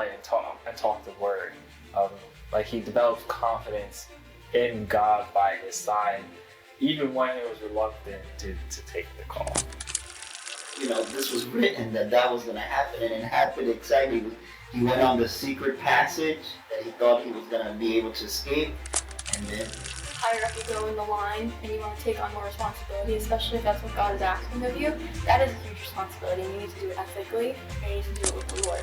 study and taught the word. Like he developed confidence in God by his side, even when he was reluctant to take the call. This was written that was going to happen, and it happened exactly. He went on the secret passage that he thought he was going to be able to escape, and then higher up you go in the line and you want to take on more responsibility, especially if that's what God is asking of you, that is a huge responsibility, and you need to do it ethically, and you need to do it with the Lord.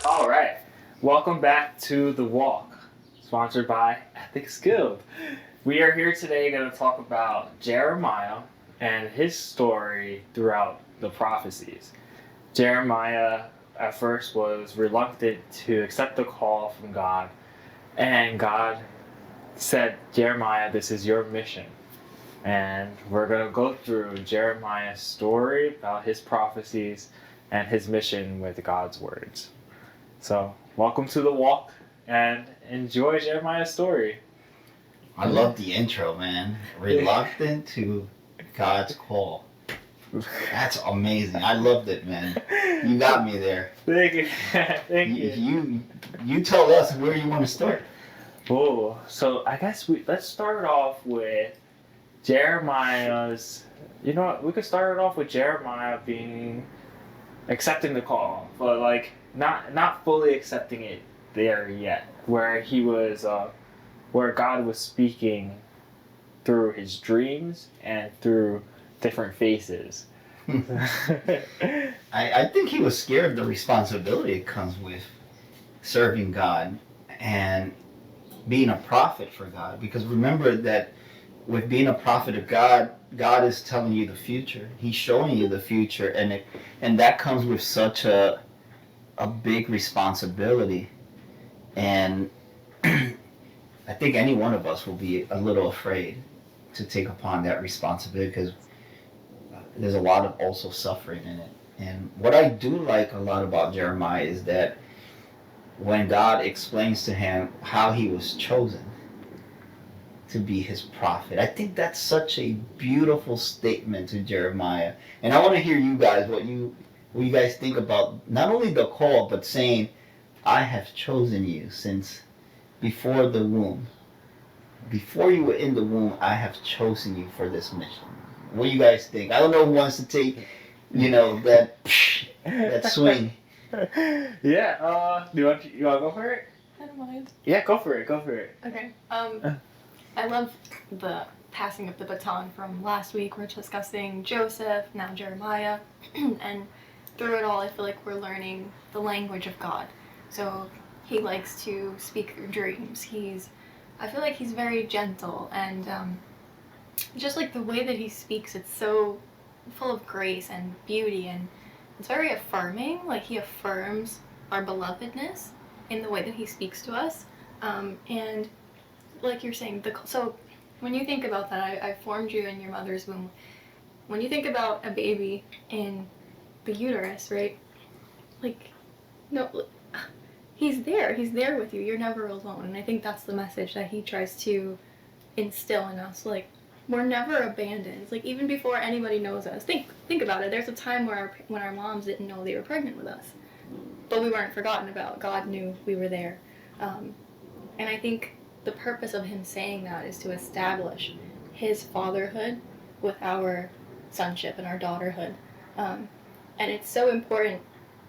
All right, welcome back to The Walk, sponsored by Ethics Guild. We are here today going to talk about Jeremiah and his story throughout the prophecies. Jeremiah at first was reluctant to accept the call from God, and God said, Jeremiah, this is your mission. And we're going to go through Jeremiah's story about his prophecies and his mission with God's words. So, welcome to The Walk, and enjoy Jeremiah's story. I love the intro, man. Reluctant to God's call. That's amazing. I loved it, man. You got me there. Thank you. Thank you. You tell us where you want to start. Oh, so I guess let's start off with Jeremiah's. We could start it off with Jeremiah accepting the call, but like not fully accepting it there yet, where he was, where God was speaking through his dreams and through different faces. I think he was scared of the responsibility that comes with serving God and being a prophet for God. Because remember that with being a prophet of God, God is telling you the future. He's showing you the future, and that comes with such a big responsibility. And I think any one of us will be a little afraid to take upon that responsibility, because there's a lot of also suffering in it. And what I do like a lot about Jeremiah is that when God explains to him how he was chosen to be his prophet, I think that's such a beautiful statement to Jeremiah. And I want to hear you guys, what you guys think about not only the call, but saying, I have chosen you since before the womb. Before you were in the womb, I have chosen you for this mission. What do you guys think? I don't know who wants to take, that swing. Yeah. Do you want to go for it? I don't mind. Yeah, go for it. Okay. I love the passing of the baton from last week. We're discussing Joseph, now Jeremiah, and through it all, I feel like we're learning the language of God. So he likes to speak through dreams. I feel like he's very gentle, and just like the way that he speaks, it's so full of grace and beauty, and it's very affirming. Like he affirms our belovedness in the way that he speaks to us. And like you're saying, so when you think about that, I formed you in your mother's womb. When you think about a baby in the uterus, right? Like, no, he's there with you. You're never alone. And I think that's the message that he tries to instill in us. Like, we're never abandoned. Like, even before anybody knows us. Think about it. There's a time when our moms didn't know they were pregnant with us. But we weren't forgotten about. God knew we were there. And I think the purpose of him saying that is to establish his fatherhood with our sonship and our daughterhood. And it's so important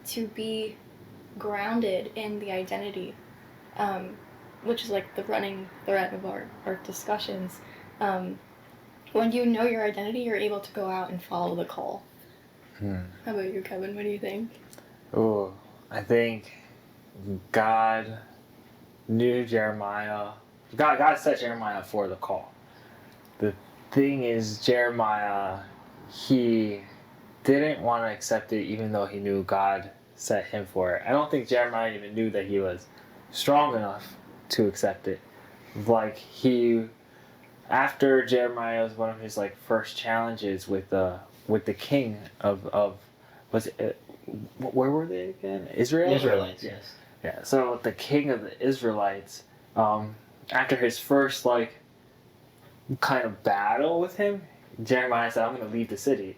to be grounded in the identity, which is like the running thread of our discussions. When you know your identity, you're able to go out and follow the call. How about you, Kevin? What do you think? Oh, I think God knew Jeremiah. God set Jeremiah for the call. The thing is, Jeremiah, he didn't want to accept it, even though he knew God set him for it. I don't think Jeremiah even knew that he was strong enough to accept it. Like after Jeremiah was one of his first challenges with the king of was it, where were they again? Israel? Israelites, yes. Yeah. So the king of the Israelites, after his first kind of battle with him, Jeremiah said, "I'm going to leave the city."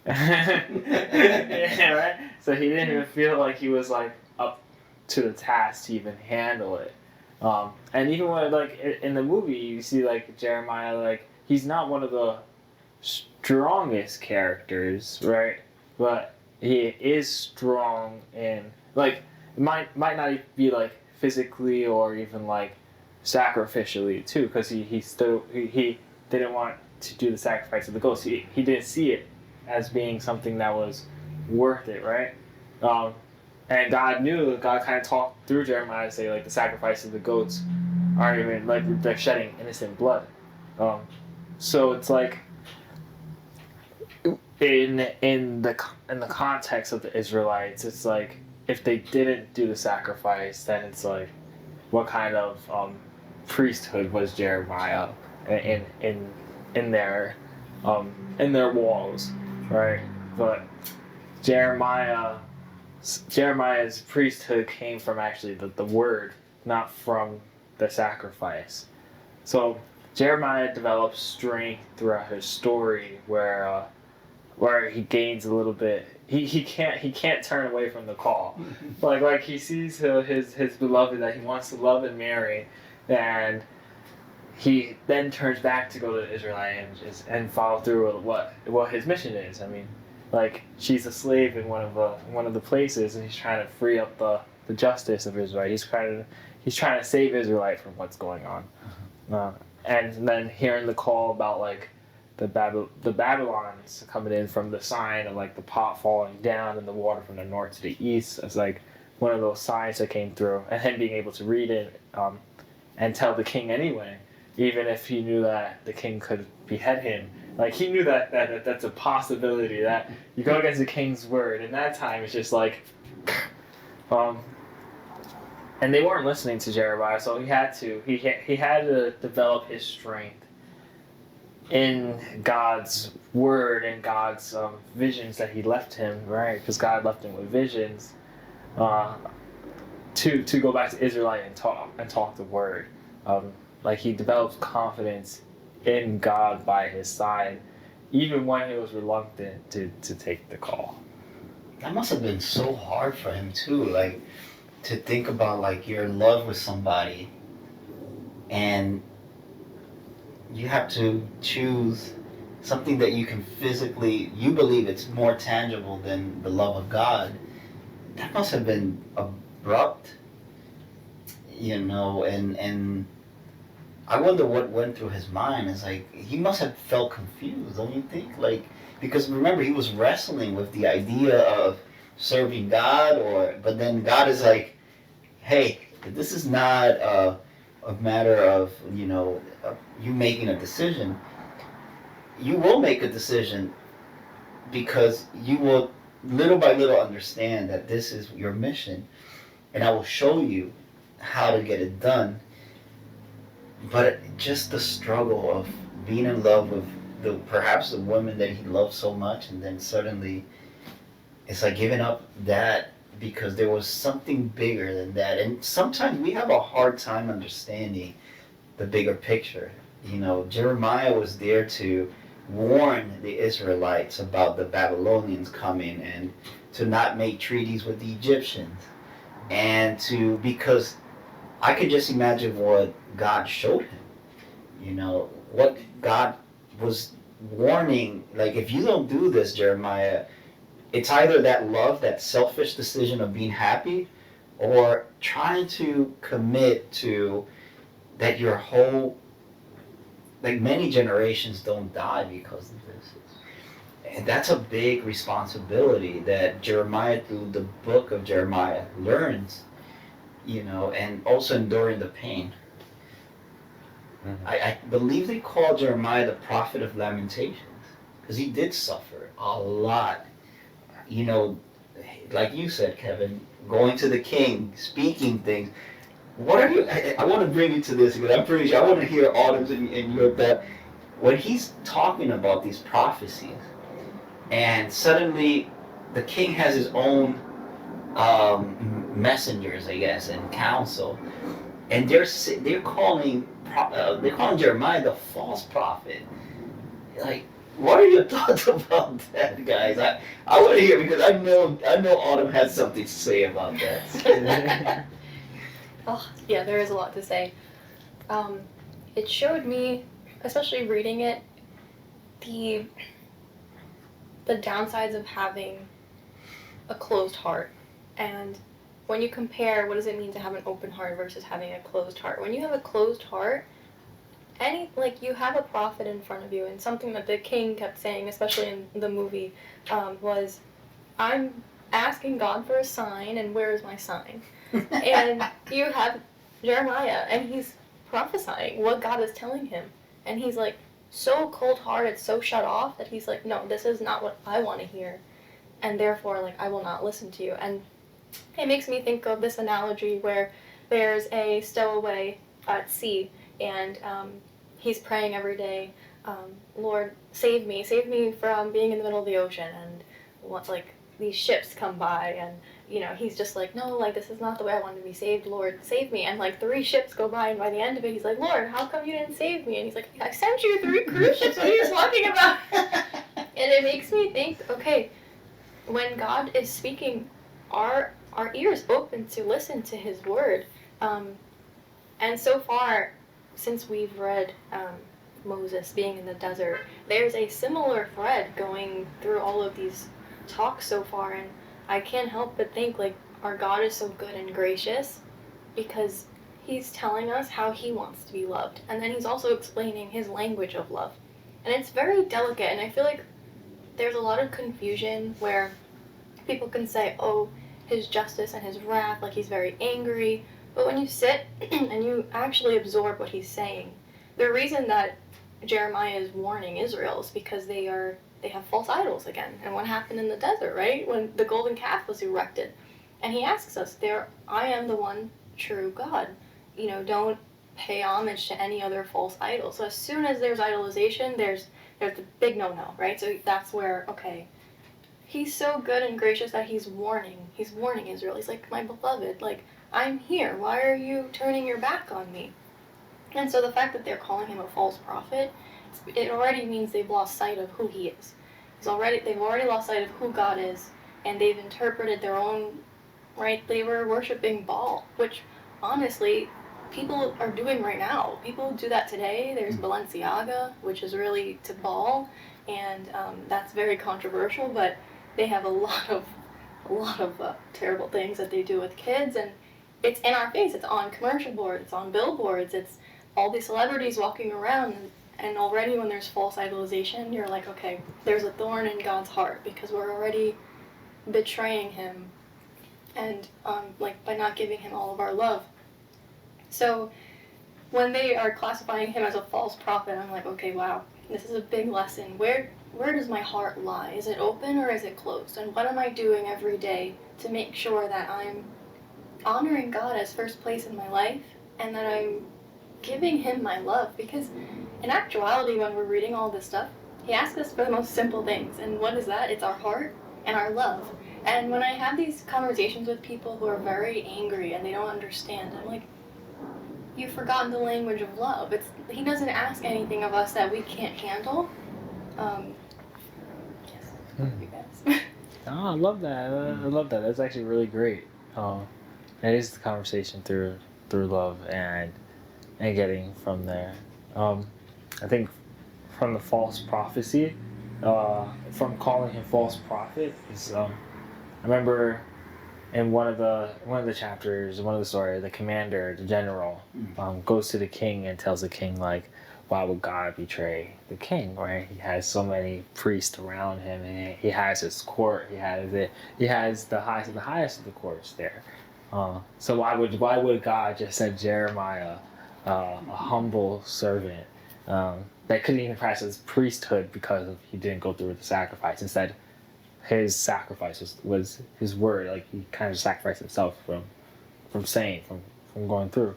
Yeah, right. So he didn't even feel like he was to the task to even handle it. And even when like in the movie, you see like Jeremiah, like he's not one of the strongest characters, right? But he is strong in like it might not be like physically or even like sacrificially too, because he didn't want to do the sacrifice of the goats. He didn't see it as being something that was worth it, right? And God kind of talked through Jeremiah to say like the sacrifice of the goats aren't even like they're shedding innocent blood. So it's like in the context of the Israelites, it's like if they didn't do the sacrifice, then it's like what kind of priesthood was Jeremiah in their walls, right? But Jeremiah's priesthood came from actually the word, not from the sacrifice. So Jeremiah develops strength throughout his story, where he gains a little bit. He can't turn away from the call. like he sees his beloved that he wants to love and marry, and he then turns back to go to the Israelite and follow through with what his mission is. I mean, like she's a slave in one of the places, and he's trying to free up the justice of Israel. He's trying to save Israelite from what's going on. And then hearing the call about like the Babylons coming in from the sign of like the pot falling down and the water from the north to the east as like one of those signs that came through, and him being able to read it and tell the king anyway, even if he knew that the king could behead him. Like he knew that that's a possibility, that you go against the king's word. In that time, it's just like, and they weren't listening to Jeremiah, so he had to develop his strength in God's word and God's visions that he left him, right? Because God left him with visions to go back to Israelite and talk the word. Like he develops confidence in God by his side, even when he was reluctant to take the call. That must have been so hard for him too, like to think about like you're in love with somebody and you have to choose something that you can physically, you believe it's more tangible than the love of God. That must have been abrupt, and I wonder what went through his mind. It's like, he must have felt confused, don't you think? Like, because remember, he was wrestling with the idea of serving God, but then God is like, hey, this is not a matter of, you making a decision. You will make a decision because you will little by little understand that this is your mission, and I will show you how to get it done. But just the struggle of being in love with perhaps the woman that he loved so much, and then suddenly it's like giving up that because there was something bigger than that. And sometimes we have a hard time understanding the bigger picture. Jeremiah was there to warn the Israelites about the Babylonians coming and to not make treaties with the Egyptians. And because I could just imagine what God showed him. What God was warning, like, if you don't do this, Jeremiah, it's either that love, that selfish decision of being happy, or trying to commit to that your whole, like, many generations don't die because of this. And that's a big responsibility that Jeremiah, through the book of Jeremiah, learns, and also enduring the pain. Mm-hmm. I believe they call Jeremiah the prophet of lamentations, because he did suffer a lot. Like you said, Kevin, going to the king, speaking things. What are you? I want to bring you to this, because I'm pretty sure I want to hear Autumn's in your that when he's talking about these prophecies, and suddenly the king has his own messengers, I guess, and council, and they're calling Jeremiah the false prophet. Like, What are your thoughts about that, guys? I want to hear because I know Autumn has something to say about that. Oh, yeah, there is a lot to say. It showed me, especially reading it, the downsides of having a closed heart. And when you compare what does it mean to have an open heart versus having a closed heart, when you have a closed heart, you have a prophet in front of you, and something that the king kept saying, especially in the movie, was, I'm asking God for a sign, and where is my sign? And you have Jeremiah, and he's prophesying what God is telling him, and he's like so cold-hearted, so shut off that he's like, no, this is not what I want to hear, and therefore, like, I will not listen to you. And it makes me think of this analogy where there's a stowaway at sea, and he's praying every day, Lord, save me from being in the middle of the ocean, and these ships come by, and he's just like, no, like, this is not the way I want to be saved, Lord, save me. And like 3 ships go by, and by the end of it, he's like, Lord, how come you didn't save me? And he's like, I sent you 3 cruise ships, what are you talking about? And it makes me think, okay, when God is speaking, our ears open to listen to his word. And so far, since we've read Moses being in the desert, there's a similar thread going through all of these talks so far, and I can't help but think, like, our God is so good and gracious because he's telling us how he wants to be loved, and then he's also explaining his language of love. And it's very delicate, and I feel like there's a lot of confusion where people can say, oh, his justice and his wrath, like he's very angry, but when you sit and you actually absorb what he's saying, the reason that Jeremiah is warning Israel is because they have false idols again. And what happened in the desert, right? When the golden calf was erected. And he asks us there, I am the one true God. Don't pay homage to any other false idol. So as soon as there's idolization, there's the big no-no, right? So that's where, okay, he's so good and gracious that he's warning Israel. He's like, my beloved, like, I'm here. Why are you turning your back on me? And so the fact that they're calling him a false prophet, it already means they've lost sight of who he is. They've already lost sight of who God is, and they've interpreted their own, right? They were worshiping Baal, which honestly, people are doing right now. People do that today. There's Balenciaga, which is really to Baal, and that's very controversial, but they have a lot of terrible things that they do with kids, and it's in our face. It's on commercial boards, it's on billboards, it's all these celebrities walking around, and already when there's false idolization, you're like, okay, there's a thorn in God's heart because we're already betraying him, and by not giving him all of our love. So when they are classifying him as a false prophet, I'm like, okay, wow, this is a big lesson. Where does my heart lie? Is it open or is it closed? And what am I doing every day to make sure that I'm honoring God as first place in my life, and that I'm giving him my love? Because in actuality, when we're reading all this stuff, he asks us for the most simple things. And what is that? It's our heart and our love. And when I have these conversations with people who are very angry and they don't understand, I'm like, you've forgotten the language of love. He doesn't ask anything of us that we can't handle. Yes, you guys. Oh, I love that. I love that. That's actually really great. It is the conversation through love and getting from there. I think from the false prophecy, from calling him false prophet is I remember in one of the chapters, one of the stories, the commander, the general, goes to the king and tells the king, like, why would God betray the king? Right? He has so many priests around him, and he has his court. He has the highest of the courts there. So why would God just send Jeremiah, a humble servant, that couldn't even practice his priesthood because he didn't go through with the sacrifice? Instead, his sacrifice was his word. Like, he kind of sacrificed himself from going through.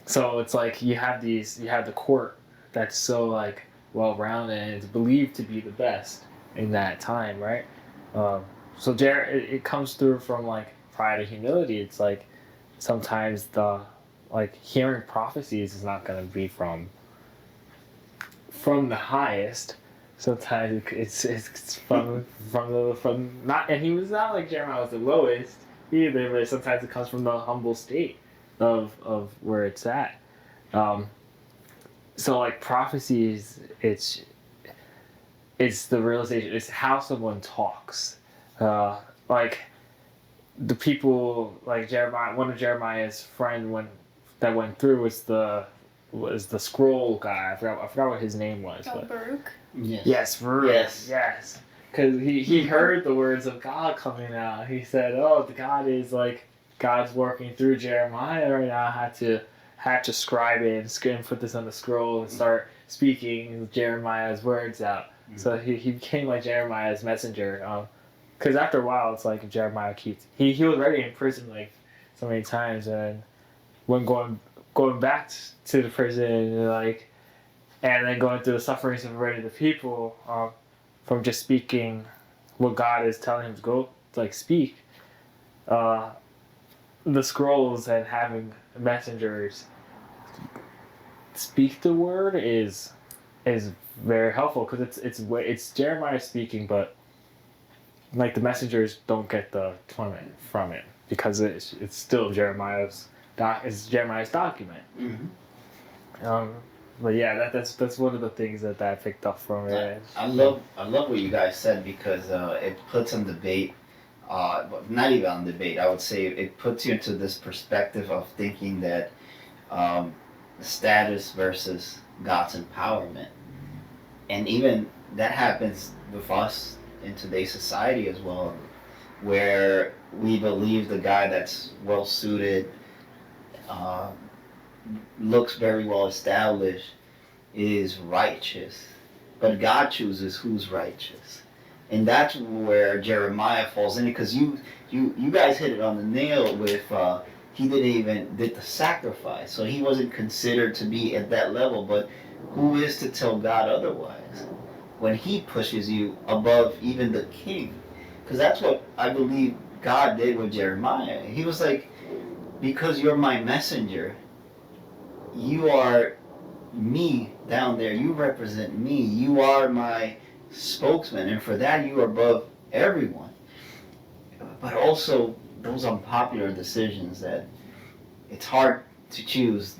So it's like you have the court that's so, like, well rounded, and it's believed to be the best in that time, right? So it comes through from, like, pride and humility. It's like sometimes hearing prophecies is not going to be from the highest. Sometimes it's from not, and he was not like Jeremiah was the lowest either, but sometimes it comes from the humble state of where it's at. So like prophecies, it's the realization, it's how someone talks. Like the people, like Jeremiah, one of Jeremiah's friend that went through was the scroll guy. I forgot what his name was. Oh, But Baruch. yes, Baruch. Yes. Because he heard the words of God coming out. He said, "Oh, God's working through Jeremiah right now. I had to scribe it and put this on the scroll and start speaking Jeremiah's words out." Mm-hmm. So he became like Jeremiah's messenger. Because after a while, it's like Jeremiah he was already in prison like so many times, and when going back to the prison, like, and then going through the sufferings of already the people, from just speaking what God is telling him to go like speak, the scrolls and having messengers speak the word is very helpful because it's Jeremiah speaking, but like the messengers don't get the torment from it because it's still Jeremiah's document. Mm-hmm. But yeah, that's one of the things that I picked up from it. I love what you guys said because it puts on debate, not even on debate. I would say it puts you into this perspective of thinking that status versus God's empowerment, and even that happens with us in today's society as well, where we believe the guy that's well suited, looks very well established, is righteous, but God chooses who's righteous, and that's where Jeremiah falls in. Because you guys hit it on the nail with he didn't even did the sacrifice, so he wasn't considered to be at that level. But who is to tell God otherwise when he pushes you above even the king? Because that's what I believe God did with Jeremiah. He was like, because you're my messenger, you are me down there, you represent me, you are my spokesman, and for that you are above everyone. But also those unpopular decisions that it's hard to choose,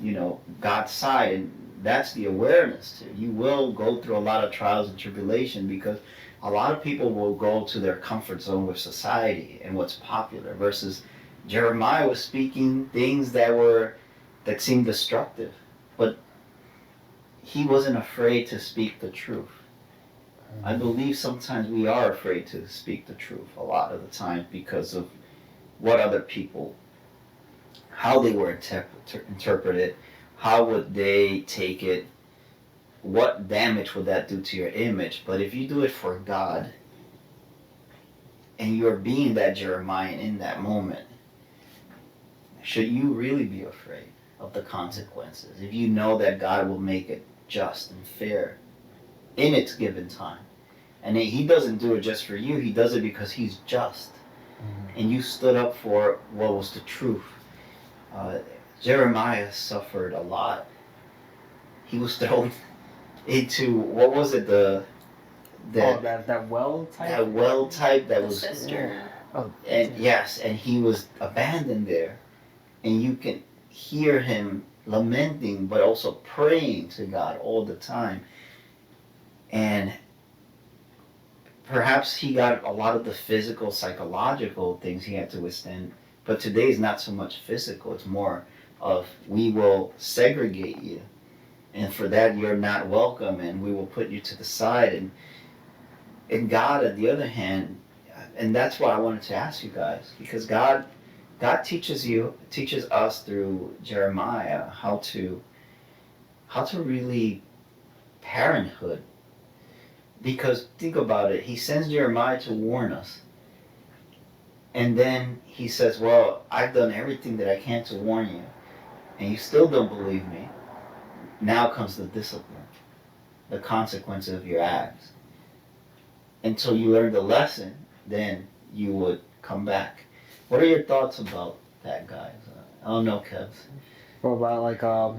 God's side, and that's the awareness too. You will go through a lot of trials and tribulation because a lot of people will go to their comfort zone with society and what's popular, versus Jeremiah was speaking things that seemed destructive, but he wasn't afraid to speak the truth. I believe sometimes we are afraid to speak the truth a lot of the time because of what other people, how they were interpreted, how would they take it, what damage would that do to your image. But if you do it for God and you're being that Jeremiah in that moment, should you really be afraid of the consequences if you know that God will make it just and fair in its given time? And he doesn't do it just for you, he does it because he's just. And you stood up for what was the truth. Jeremiah suffered a lot. He was thrown into, what was it, that well type? That well type that The was... sister. And yes, and he was abandoned there. And you can hear him lamenting, but also praying to God all the time. And perhaps he got a lot of the physical, psychological things he had to withstand. But today is not so much physical. It's more of, we will segregate you. And for that, you're not welcome, and we will put you to the side. And God, on the other hand, and that's why I wanted to ask you guys, because God teaches us through Jeremiah how to really parenthood. Because think about it, he sends Jeremiah to warn us. And then he says, well, I've done everything that I can to warn you, and you still don't believe me. Now comes the discipline, the consequence of your acts. Until you learn the lesson, then you would come back. What are your thoughts about that, guys? I don't know, Kev. What about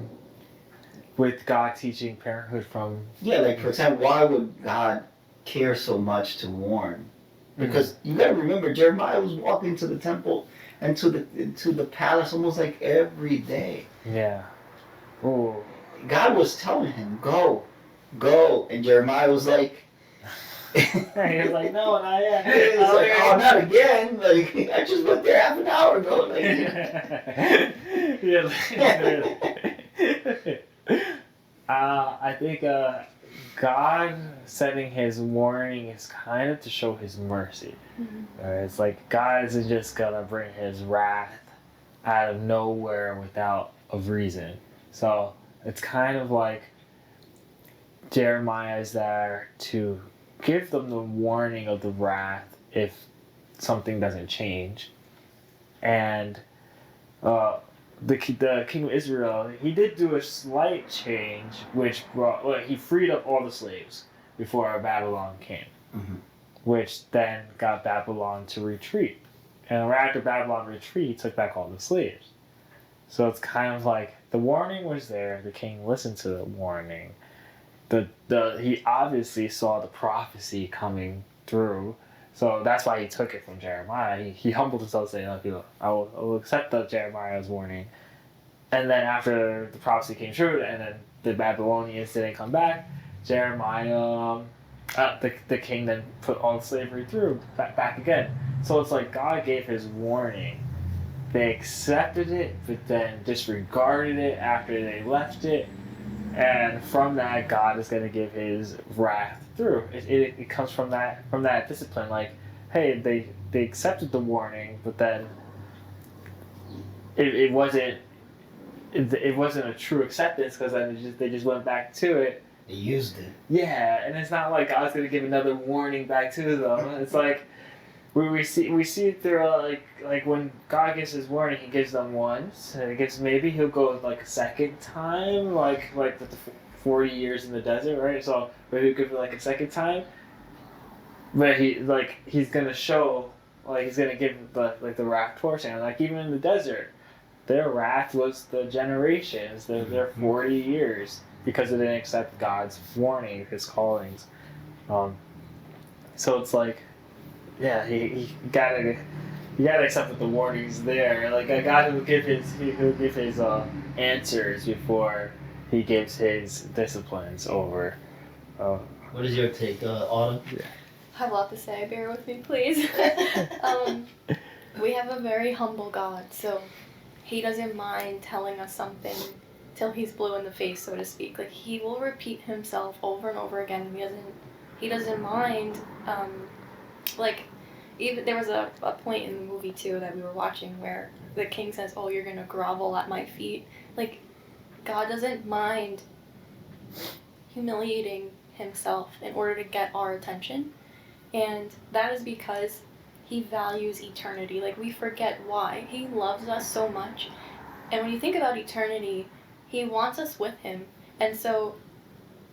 with God teaching parenthood from. Yeah, like for example, why would God care so much to warn? Because you got to remember, Jeremiah was walking to the temple and to the palace almost like every day. Yeah. Oh. God was telling him, go, and Jeremiah was like. He was like, no, not yet. It's like, oh, not again. Like, I just went there half an hour ago. Like, I think God sending his warning is kind of to show his mercy. It's like God isn't just gonna bring his wrath out of nowhere without a reason. So it's kind of like Jeremiah is there to give them the warning of the wrath if something doesn't change. And the king of Israel, he did do a slight change, which he freed up all the slaves before Babylon came, which then got Babylon to retreat. And right after Babylon retreat, he took back all the slaves. So it's kind of like the warning was there, the king listened to the warning. He obviously saw the prophecy coming through, so that's why he took it from Jeremiah. He humbled himself, saying, I will accept the Jeremiah's warning. And then after the prophecy came true, and then the Babylonians didn't come back, Jeremiah, the king then put all the slavery through, back again. So it's like God gave his warning. They accepted it, but then disregarded it after they left it. And from that, God is going to give his wrath through. It comes from that discipline. Like, hey, they accepted the warning, but then it wasn't a true acceptance, because then they just went back to it. They used it. Yeah, and it's not like God's going to give another warning back to them. It's like we see through like when God gives his warning, he gives them once, and maybe he'll go like a second time, like with the 40 years in the desert, right? So maybe he'll give it like a second time, but he's gonna show, like he's gonna give the wrath portion, like even in the desert, their wrath was the generations, their 40 years, because they didn't accept God's warning, his callings. So it's like, yeah, he gotta accept that the warning's there. Like God will give his answers before he gives his disciplines over. What is your take, Autumn? I have a lot to say. Bear with me, please. We have a very humble God, so he doesn't mind telling us something till he's blue in the face, so to speak. Like, he will repeat himself over and over again. He doesn't mind. Like, even there was a point in the movie too that we were watching where the king says, "Oh, you're gonna grovel at my feet." Like, God doesn't mind humiliating himself in order to get our attention, and that is because he values eternity. Like, we forget why. He loves us so much, and when you think about eternity, he wants us with him, and so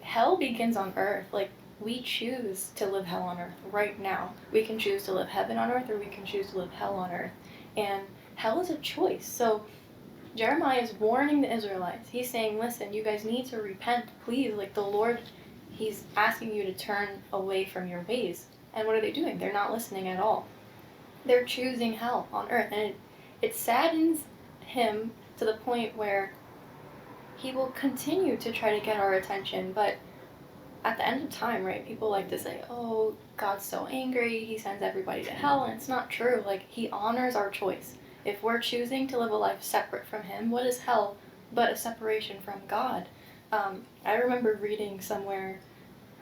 hell begins on earth. Like, we choose to live hell on earth right now. We can choose to live heaven on earth, or we can choose to live hell on earth. And hell is a choice. So Jeremiah is warning the Israelites. He's saying, listen, you guys need to repent, please. Like, the Lord, he's asking you to turn away from your ways. And what are they doing? They're not listening at all. They're choosing hell on earth. And it saddens him to the point where he will continue to try to get our attention, but at the end of time, right, people like to say, oh, God's so angry, he sends everybody to hell, and it's not true. Like, he honors our choice. If we're choosing to live a life separate from him, what is hell but a separation from God? I remember reading somewhere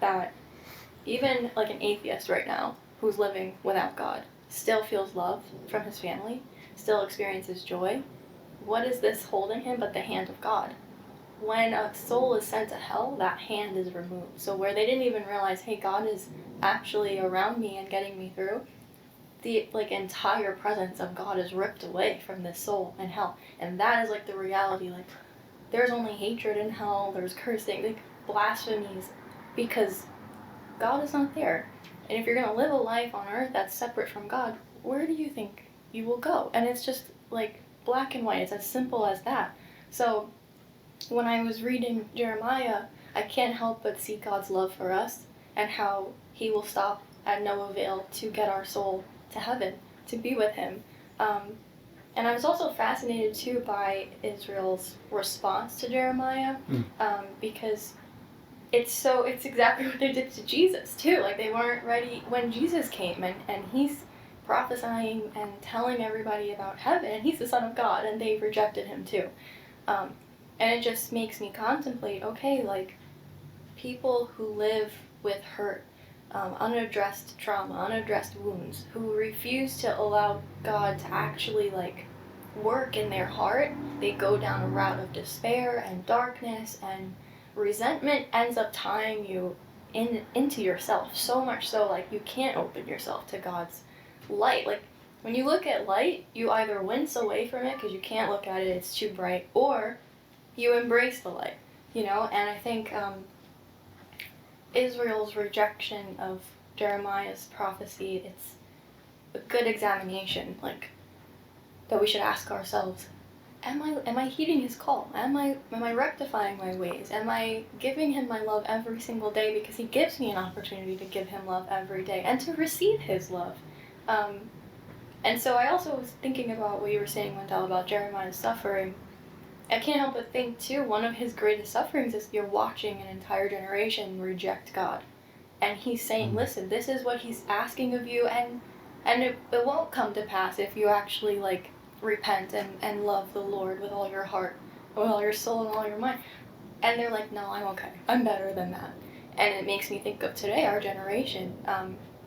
that even like an atheist right now who's living without God still feels love from his family, still experiences joy. What is this holding him but the hand of God? When a soul is sent to hell, that hand is removed. So where they didn't even realize, hey, God is actually around me and getting me through, the entire presence of God is ripped away from this soul in hell. And that is like the reality. Like, there's only hatred in hell, there's cursing, like blasphemies, because God is not there. And if you're going to live a life on earth that's separate from God, where do you think you will go? And it's just like black and white. It's as simple as that. So when I was reading Jeremiah, I can't help but see God's love for us and how he will stop at no avail to get our soul to heaven, to be with him. And I was also fascinated too by Israel's response to Jeremiah, because it's exactly what they did to Jesus too. Like, they weren't ready when Jesus came, and he's prophesying and telling everybody about heaven, and he's the Son of God, and they rejected him too. And it just makes me contemplate, okay, like, people who live with hurt, unaddressed trauma, unaddressed wounds, who refuse to allow God to actually, like, work in their heart, they go down a route of despair and darkness, and resentment ends up tying you into yourself, so much so, like, you can't open yourself to God's light. Like, when you look at light, you either wince away from it because you can't look at it, it's too bright, or you embrace the light, you know? And I think Israel's rejection of Jeremiah's prophecy, it's a good examination, like, that we should ask ourselves, am I heeding his call? Am I rectifying my ways? Am I giving him my love every single day, because he gives me an opportunity to give him love every day and to receive his love? And so I also was thinking about what you were saying, Wendell, about Jeremiah's suffering. I can't help but think, too, one of his greatest sufferings is you're watching an entire generation reject God. And he's saying, listen, this is what he's asking of you, and it won't come to pass if you actually, like, repent and love the Lord with all your heart, with all your soul, and all your mind. And they're like, no, I'm okay. I'm better than that. And it makes me think of today, our generation.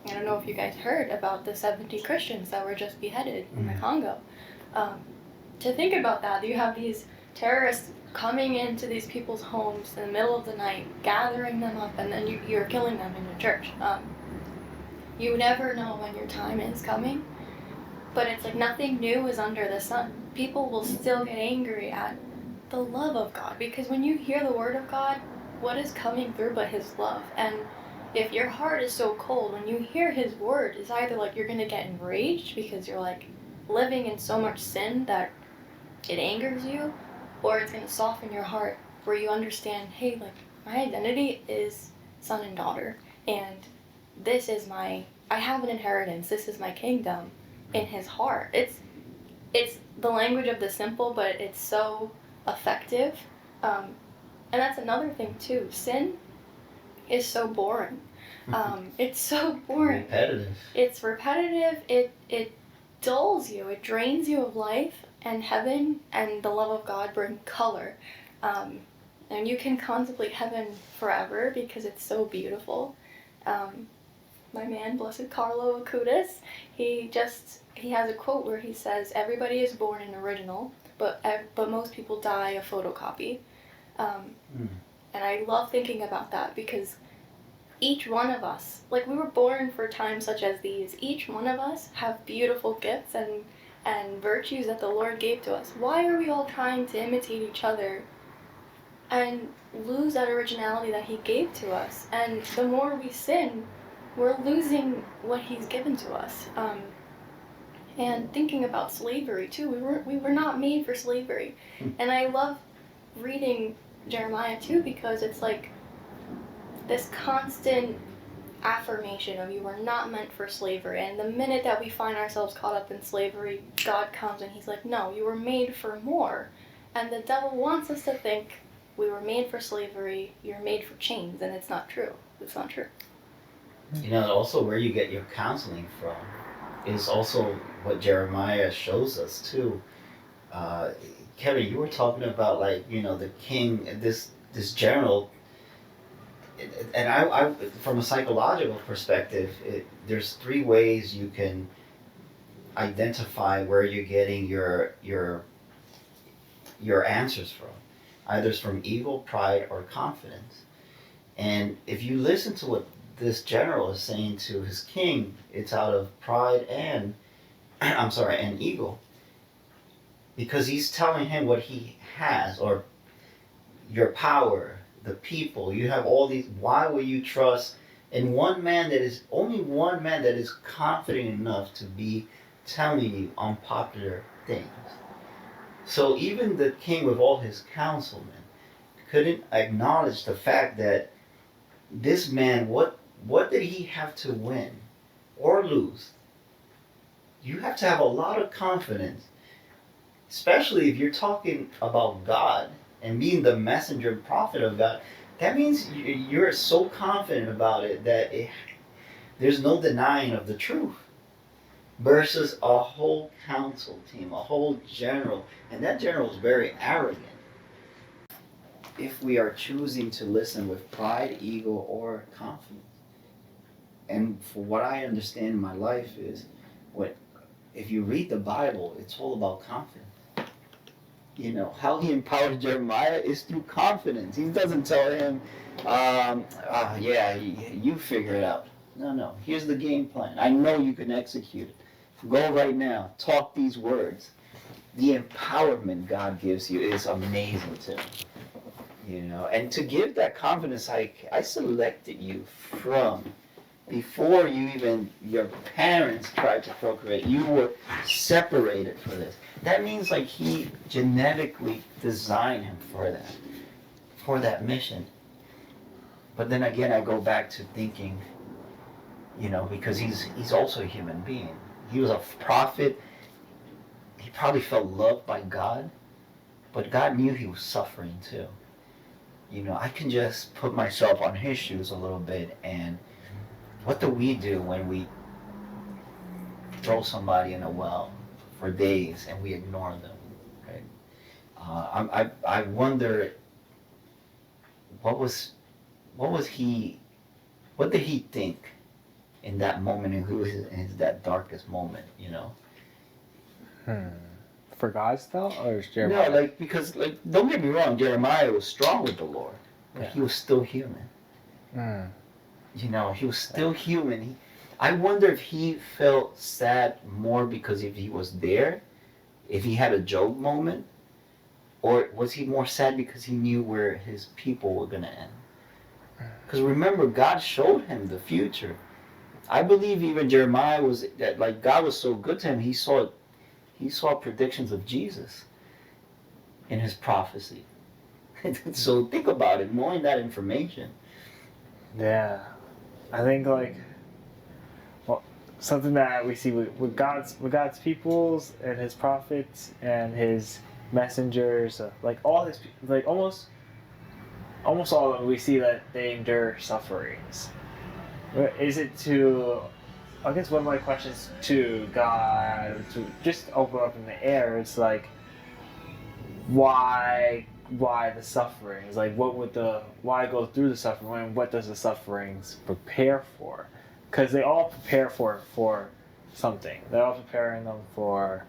I don't know if you guys heard about the 70 Christians that were just beheaded in the Congo. To think about that, you have these terrorists coming into these people's homes in the middle of the night, gathering them up, and then you're killing them in your church. You never know when your time is coming, but it's like nothing new is under the sun. People will still get angry at the love of God, because when you hear the word of God, what is coming through but his love? And if your heart is so cold, when you hear his word, it's either like you're going to get enraged because you're like living in so much sin that it angers you, or it's going to soften your heart where you understand, hey, like, my identity is son and daughter, and this is I have an inheritance, this is my kingdom in his heart. It's the language of the simple, but it's so effective. And that's another thing too. Sin is so boring. It's so boring. Repetitive. It's repetitive. It dulls you. It drains you of life, and heaven and the love of God bring color. And you can contemplate heaven forever because it's so beautiful. My man, Blessed Carlo Acutis, he has a quote where he says, everybody is born an original, but most people die a photocopy. And I love thinking about that, because each one of us, like, we were born for times such as these. Each one of us have beautiful gifts and virtues that the Lord gave to us. Why are we all trying to imitate each other and lose that originality that he gave to us? And the more we sin, we're losing what he's given to us. And thinking about slavery too, we were not made for slavery. And I love reading Jeremiah too, because it's like this constant affirmation of, you were not meant for slavery. And the minute that we find ourselves caught up in slavery, God comes and he's like, no, you were made for more. And the devil wants us to think we were made for slavery, you're made for chains, and it's not true. It's not true. You know, also where you get your counseling from is also what Jeremiah shows us too. Kevin, you were talking about, like, you know, the king, this general, and I from a psychological perspective, there's three ways you can identify where you're getting your answers from. Either it's from ego, pride, or confidence. And if you listen to what this general is saying to his king, it's out of pride and and ego. Because he's telling him what he has, or your power, the people, you have all these, why will you trust in only one man that is confident enough to be telling you unpopular things? So even the king with all his councilmen, couldn't acknowledge the fact that this man, what did he have to win or lose? You have to have a lot of confidence, especially if you're talking about God and being the messenger and prophet of God. That means you're so confident about it that there's no denying of the truth. Versus a whole council team, a whole general, and that general is very arrogant. If we are choosing to listen with pride, ego, or confidence, and for what I understand in my life is, if you read the Bible, it's all about confidence. You know, how he empowered Jeremiah is through confidence. He doesn't tell him, you figure it out. No, here's the game plan. I know you can execute it. Go right now. Talk these words. The empowerment God gives you is amazing too. You know, and to give that confidence, I selected you from before your parents tried to procreate. You were separated for this. That means like he genetically designed him for that mission. But then again, I go back to thinking, you know, because he's also a human being. He was a prophet. He probably felt loved by God, but God knew he was suffering too. You know, I can just put myself on his shoes a little bit, and what do we do when we throw somebody in a well for days and we ignore them, right? I wonder what did he think in that moment, and who is that darkest moment, you know? For God's though, or is Jeremiah? No, because don't get me wrong, Jeremiah was strong with the Lord, but Yeah. he was still human. You know, he was still human. I wonder if he felt sad more because if he was there, if he had a Job moment, or was he more sad because he knew where his people were going to end? Because remember, God showed him the future. I believe even Jeremiah God was so good to him, he saw predictions of Jesus in his prophecy. So think about it, knowing that information. Yeah, I think something that we see with God's peoples and His prophets and His messengers, almost all of them, we see that they endure sufferings. Is it to? I guess one of my questions to God, to just open up in the air, it's like, why the sufferings? Like, why go through the suffering? And what does the sufferings prepare for? Because they all prepare for something. They're all preparing them for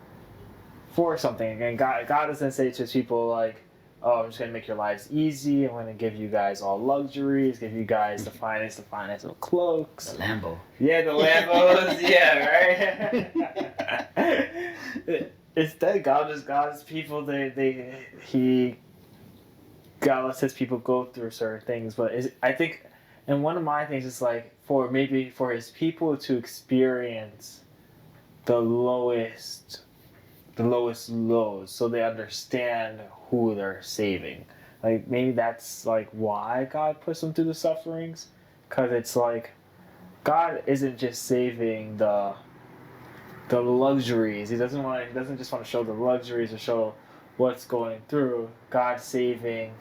something. And God doesn't say to His people like, "Oh, I'm just gonna make your lives easy. I'm gonna give you guys all luxuries, give you guys the finest of cloaks." The Lambo. Yeah, the Lambos. Yeah, right. Instead, God's people. God lets His people go through certain things, but I think, and one of my things is like for His people to experience the lowest lows, so they understand who they're saving. Like maybe that's like why God puts them through the sufferings, because it's like God isn't just saving the luxuries. He doesn't just want to show the luxuries or show what's going through. God's saving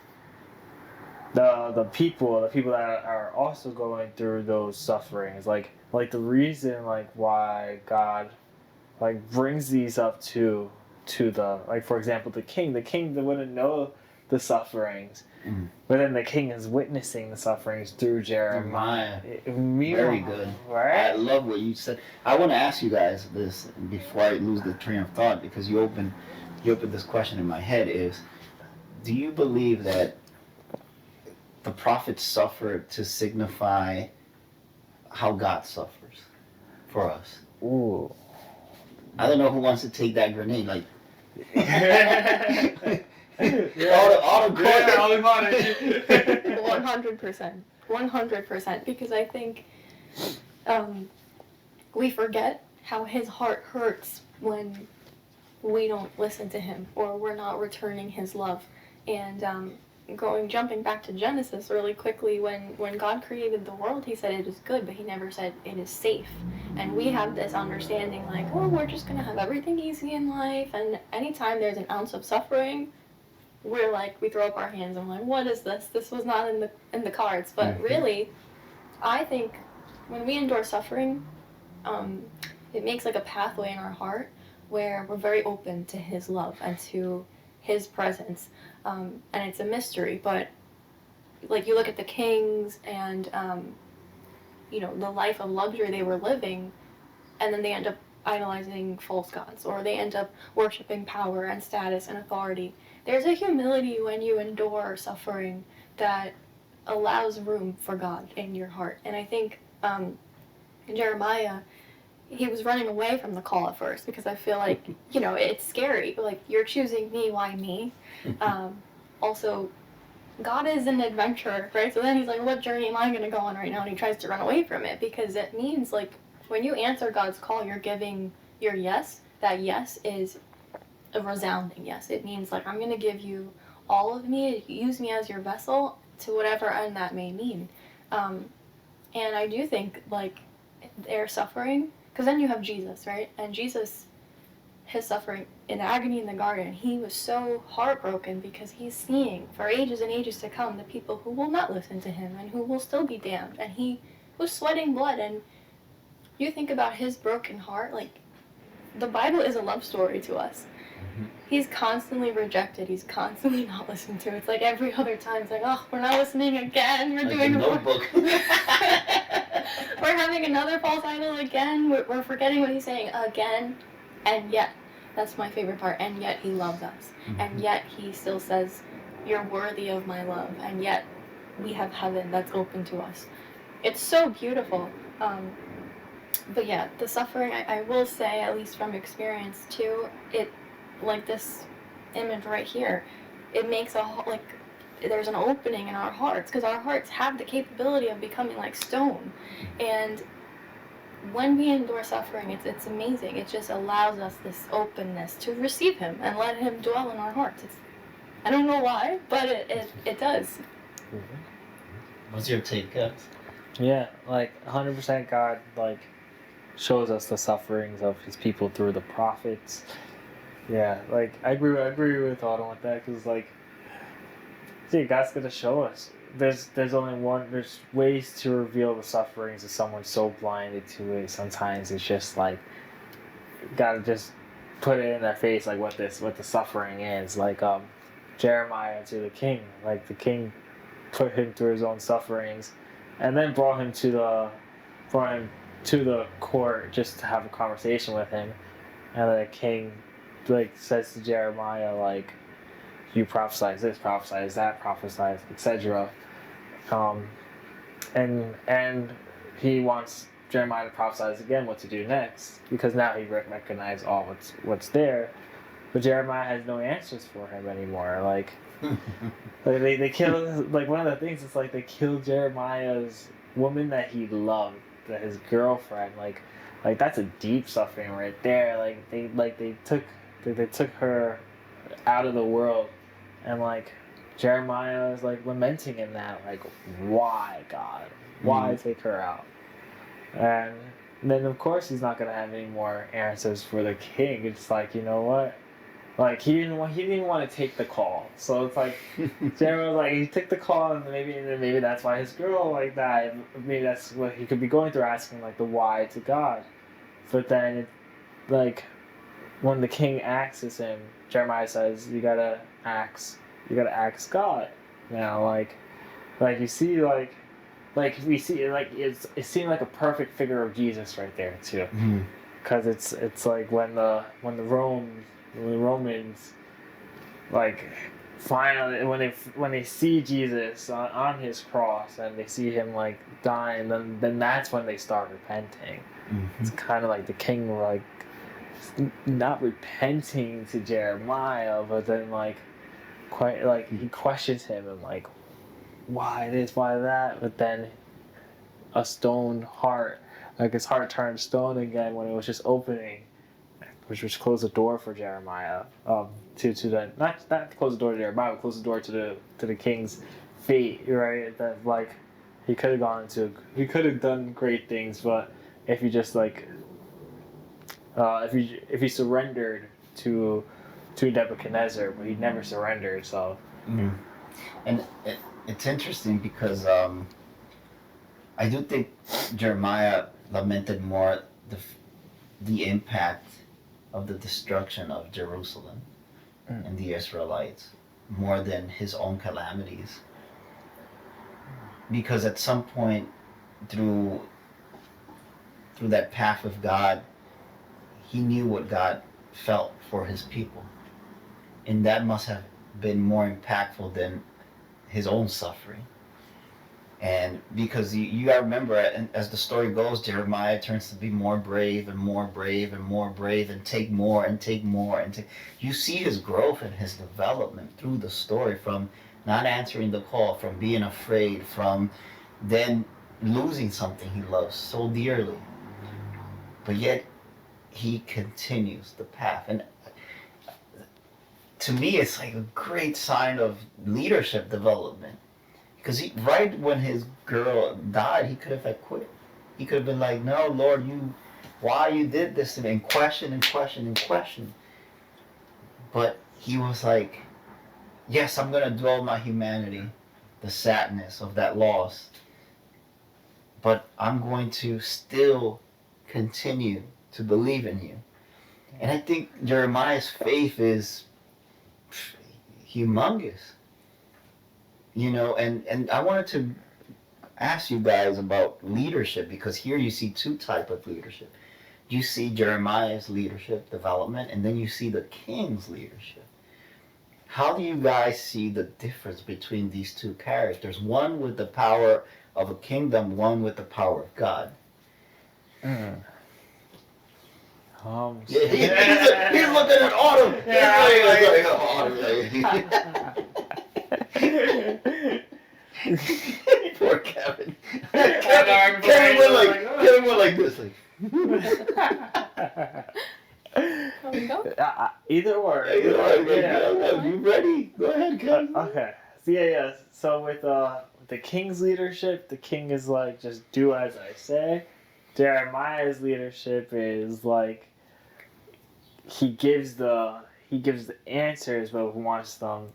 the people that are also going through those sufferings. Like the reason why God brings these up to the, for example, the king that wouldn't know the sufferings, but then the king is witnessing the sufferings through Jeremiah. Very good. Right? I love what you said. I want to ask you guys this before I lose the train of thought, because you opened this question in my head is, do you believe that the prophets suffered to signify how God suffers for us? Ooh. I don't know who wants to take that grenade. All the 100%, because I think we forget how His heart hurts when we don't listen to Him or we're not returning His love. And jumping back to Genesis really quickly, when God created the world, he said it is good, but he never said it is safe. And we have this understanding like, oh, we're just going to have everything easy in life, and anytime there's an ounce of suffering, we're like, we throw up our hands and we're like, what is this? This was not in the cards. But really, I think when we endure suffering, it makes like a pathway in our heart where we're very open to his love and to his presence. And it's a mystery, but like you look at the kings and, the life of luxury they were living, and then they end up idolizing false gods, or they end up worshiping power and status and authority. There's a humility when you endure suffering that allows room for God in your heart. And I think Jeremiah, he was running away from the call at first because I feel like, it's scary. Like, you're choosing me, why me? Also, God is an adventurer, right? So then he's like, what journey am I going to go on right now? And he tries to run away from it because it means, like, when you answer God's call, you're giving your yes. That yes is a resounding yes. It means, like, I'm going to give you all of me, use me as your vessel to whatever end that may mean. And I do think, like, their suffering, because then you have Jesus, right? And Jesus, his suffering in agony in the garden, he was so heartbroken because he's seeing for ages and ages to come the people who will not listen to him and who will still be damned. And he was sweating blood. And you think about his broken heart, like, the Bible is a love story to us. He's constantly rejected. He's constantly not listened to. It's like every other time. It's like, oh, we're not listening again. We're like doing a notebook. We're having another false idol again. We're forgetting what he's saying again. And yet, that's my favorite part. And yet he loves us. And yet he still says, you're worthy of my love. And yet we have heaven that's open to us. It's so beautiful. But yeah, the suffering, I will say, at least from experience too, it, like this image right here, it makes there's an opening in our hearts, because our hearts have the capability of becoming like stone. And when we endure suffering, it's amazing. It just allows us this openness to receive him and let him dwell in our hearts. I don't know why, but it does. What's your take, Gus? Yeah, like 100% God, like, shows us the sufferings of his people through the prophets. Yeah, like, I agree with Autumn with that, because, like, see, God's gonna show us. There's ways to reveal the sufferings of someone so blinded to it. Sometimes it's just like, gotta just put it in their face, like, what the suffering is. Like, Jeremiah to the king. Like, the king put him through his own sufferings, and then brought him to the court just to have a conversation with him. And the king, like, says to Jeremiah, like, you prophesize this, prophesize that, prophesize, etc. And he wants Jeremiah to prophesize again what to do next, because now he recognized all what's there. But Jeremiah has no answers for him anymore. Like, they killed, like, one of the things is, like, they killed Jeremiah's woman that he loved, that his girlfriend. Like that's a deep suffering right there. Like, they took her out of the world, and, like, Jeremiah is, like, lamenting in that, like, why, God, why take her out? And then, of course, he's not gonna have any more answers for the king. It's like, you know what? Like, he didn't want to take the call. So it's like, Jeremiah was like, he took the call, and maybe that's why his girl, like, died. Maybe that's what he could be going through, asking, like, the why to God. But then, when the king asks him, Jeremiah says, you gotta ask God. Now, like you see, like we see, like, it seemed like a perfect figure of Jesus right there too. Because it's like when the Romans, like, finally, when they see Jesus on his cross, and they see him, like, dying, then that's when they start repenting. It's kind of like the king, like, not repenting to Jeremiah, but then, like, quite, like, he questions him, and, like, why this, why that, but then a stone heart, like, his heart turned stone again when it was just opening. which closed the door for Jeremiah. To the not close the door to Jeremiah, but close the door to the king's fate. Right, that like he could have done great things, but if he just like if he surrendered to Nebuchadnezzar, but he never surrendered. So, and it's interesting because I do think Jeremiah lamented more the impact of the destruction of Jerusalem and the Israelites more than his own calamities, because at some point through that path of God, he knew what God felt for his people. And that must have been more impactful than his own suffering. And because you gotta remember, as the story goes, Jeremiah turns to be more brave and more brave and more brave and take more and take more. You see his growth and his development through the story, from not answering the call, from being afraid, from then losing something he loves so dearly. But yet, he continues the path. And to me, it's like a great sign of leadership development. Because right when his girl died, he could have quit. He could have been like, no, Lord, why you did this to me? And question and question and question. But he was like, yes, I'm going to dwell my humanity, the sadness of that loss. But I'm going to still continue to believe in you. And I think Jeremiah's faith is humongous. And I wanted to ask you guys about leadership, because here you see two types of leadership. You see Jeremiah's leadership development, and then you see the king's leadership. How do you guys see the difference between these two characters? One with the power of a kingdom, one with the power of God. He's looking at Autumn. Poor Kevin. Kevin went like this. There we go. Either or. You ready? Go ahead, Kevin. Okay. So yeah. So with the king's leadership, the king is like, just do as I say. Jeremiah's leadership is like, he gives the answers, but he wants them,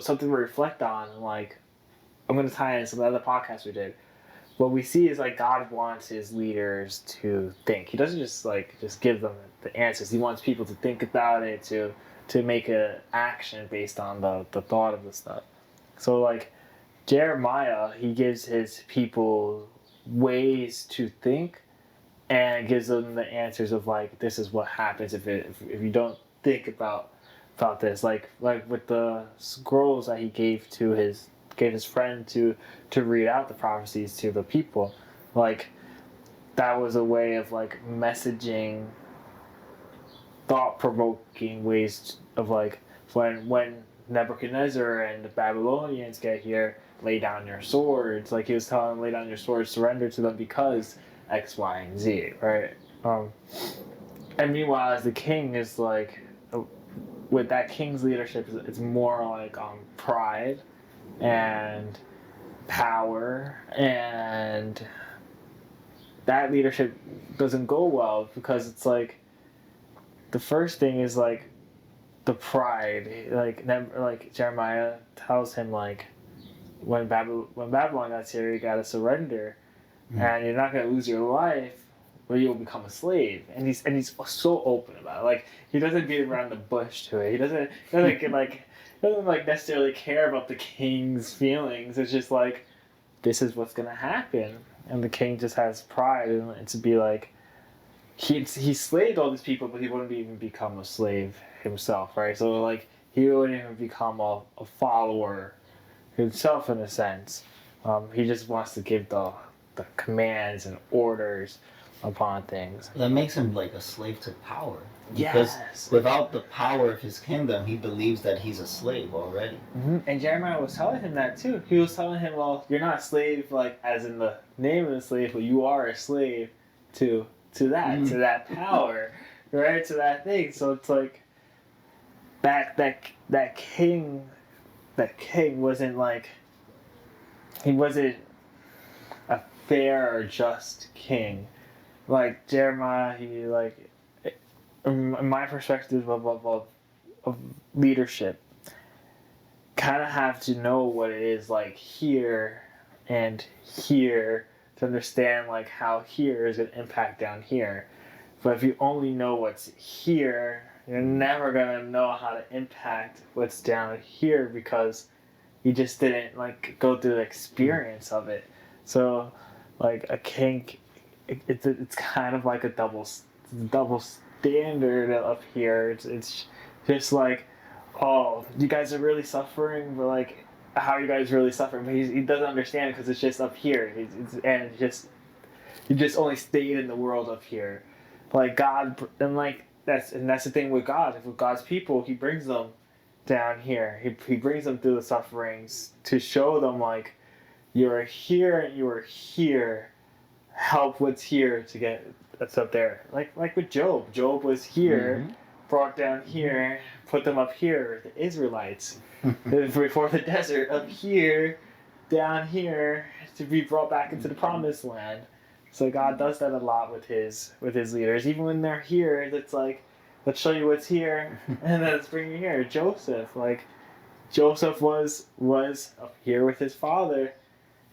something to reflect on. Like, I'm going to tie in some other podcasts we did. What we see is like God wants his leaders to think. He doesn't just give them the answers. He wants people to think about it, to make an action based on the thought of the stuff. So like Jeremiah, he gives his people ways to think, and gives them the answers of like, this is what happens if you don't think about this. Like with the scrolls that he gave his friend to read out the prophecies to the people, like that was a way of like messaging, thought-provoking ways of like, when Nebuchadnezzar and the Babylonians get here, lay down your swords. Like he was telling them, lay down your swords, surrender to them because X, Y, and Z, right? And meanwhile, as the king is like, with that king's leadership, it's more like pride and power, and that leadership doesn't go well, because it's like, the first thing is like the pride. Like Jeremiah tells him, like, when Babylon got here, you gotta surrender. And you're not gonna lose your life, but you'll become a slave. And he's so open about it. Like, he doesn't beat around the bush to it. He doesn't necessarily care about the king's feelings. It's just like, this is what's gonna happen. And the king just has pride, and to be like, he slaved all these people, but he wouldn't even become a slave himself, right? So like, he wouldn't even become a follower himself in a sense. He just wants to give the commands and orders upon things. That makes him like a slave to power. Because without the power of his kingdom, he believes that he's a slave already. Mm-hmm. And Jeremiah was telling him that too. He was telling him, well, you're not a slave like as in the name of the slave, but you are a slave to that power, right to that thing. So it's like that king wasn't like, he wasn't a fair or just king. Like Jeremiah, he like, in my perspective of leadership, kind of have to know what it is like here and here to understand like how here is going to impact down here. But if you only know what's here, you're never going to know how to impact what's down here because you just didn't like go through the experience of it. So like a kink, it's kind of like a double standard up here. It's just like, oh, you guys are really suffering, but like, how are you guys really suffering? But he doesn't understand because it's just up here. You just only stayed in the world up here. Like God, and like that's the thing with God. With God's people, He brings them down here. He brings them through the sufferings to show them like, you are here and you are here. Help what's here to get that's up there. Like with Job. Job was here, brought down here, put them up here. The Israelites before the desert, up here, down here, to be brought back into the promised land. So God does that a lot with his leaders. Even when they're here, it's like, let's show you what's here, and then let's bring you here. Joseph was up here with his father,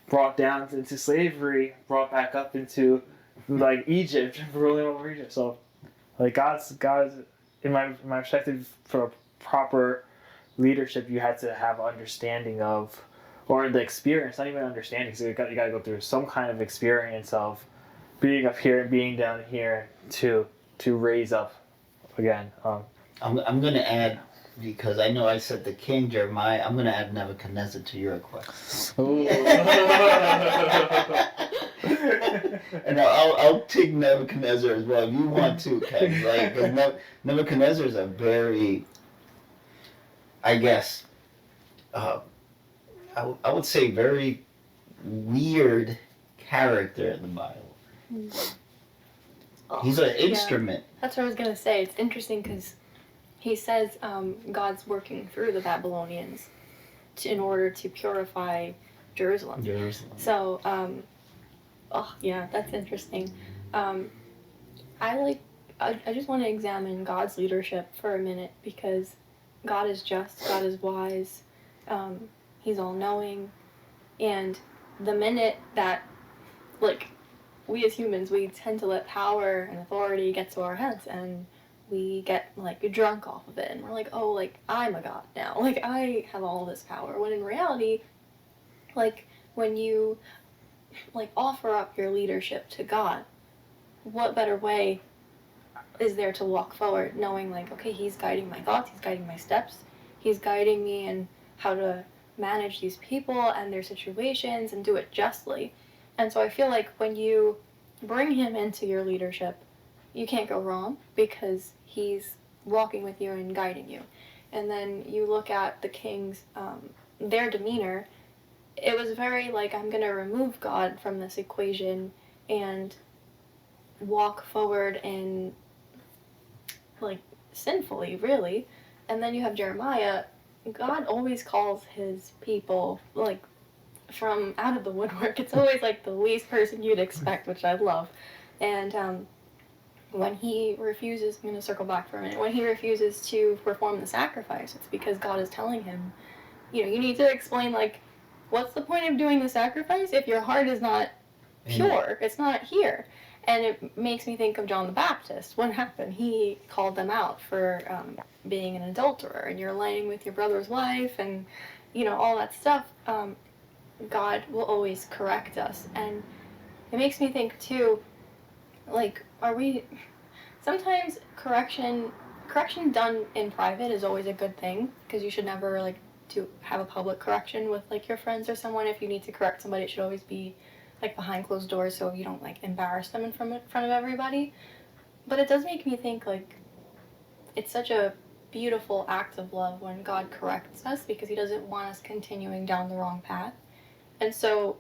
brought down into slavery, brought back up into like Egypt, ruling over Egypt. So like God's in my perspective, for proper leadership, you had to have understanding of, or the experience, not even understanding. So you got to go through some kind of experience of being up here and being down here to raise up again. I'm going to add, because I know I said the king Jeremiah, I'm going to add Nebuchadnezzar to your request. And I'll take Nebuchadnezzar as well if you want to, Ken. Like, 'cause Nebuchadnezzar is a very, I guess, I would say very weird character in the Bible. He's an instrument. That's what I was going to say. It's interesting because he says God's working through the Babylonians in order to purify Jerusalem. So, that's interesting. I just want to examine God's leadership for a minute, because God is just, God is wise, He's all-knowing, and the minute that, like, we as humans, we tend to let power and authority get to our heads, and we get, like, drunk off of it, and we're like, oh, like, I'm a god now, like, I have all this power, when in reality, like, when you, like, offer up your leadership to God, what better way is there to walk forward, knowing, like, okay, He's guiding my thoughts, He's guiding my steps, He's guiding me in how to manage these people and their situations and do it justly. And so I feel like when you bring Him into your leadership, you can't go wrong, because He's walking with you and guiding you. And then you look at the kings, their demeanor, it was very like, I'm going to remove God from this equation and walk forward in, like, sinfully, really. And then you have Jeremiah. God always calls His people, like, from out of the woodwork. It's always like the least person you'd expect, which I love. And when he refuses, I'm going to circle back for a minute, when he refuses to perform the sacrifice, it's because God is telling him, you need to explain, like, what's the point of doing the sacrifice if your heart is not pure? It's not here. And it makes me think of John the Baptist. What happened? He called them out for being an adulterer, and you're laying with your brother's wife, and all that stuff. God will always correct us. And it makes me think too, like, sometimes correction done in private is always a good thing, because you should never, like, to have a public correction with, like, your friends or someone. If you need to correct somebody, it should always be, like, behind closed doors, so you don't, like, embarrass them in front of everybody. But it does make me think, like, it's such a beautiful act of love when God corrects us, because He doesn't want us continuing down the wrong path. And so,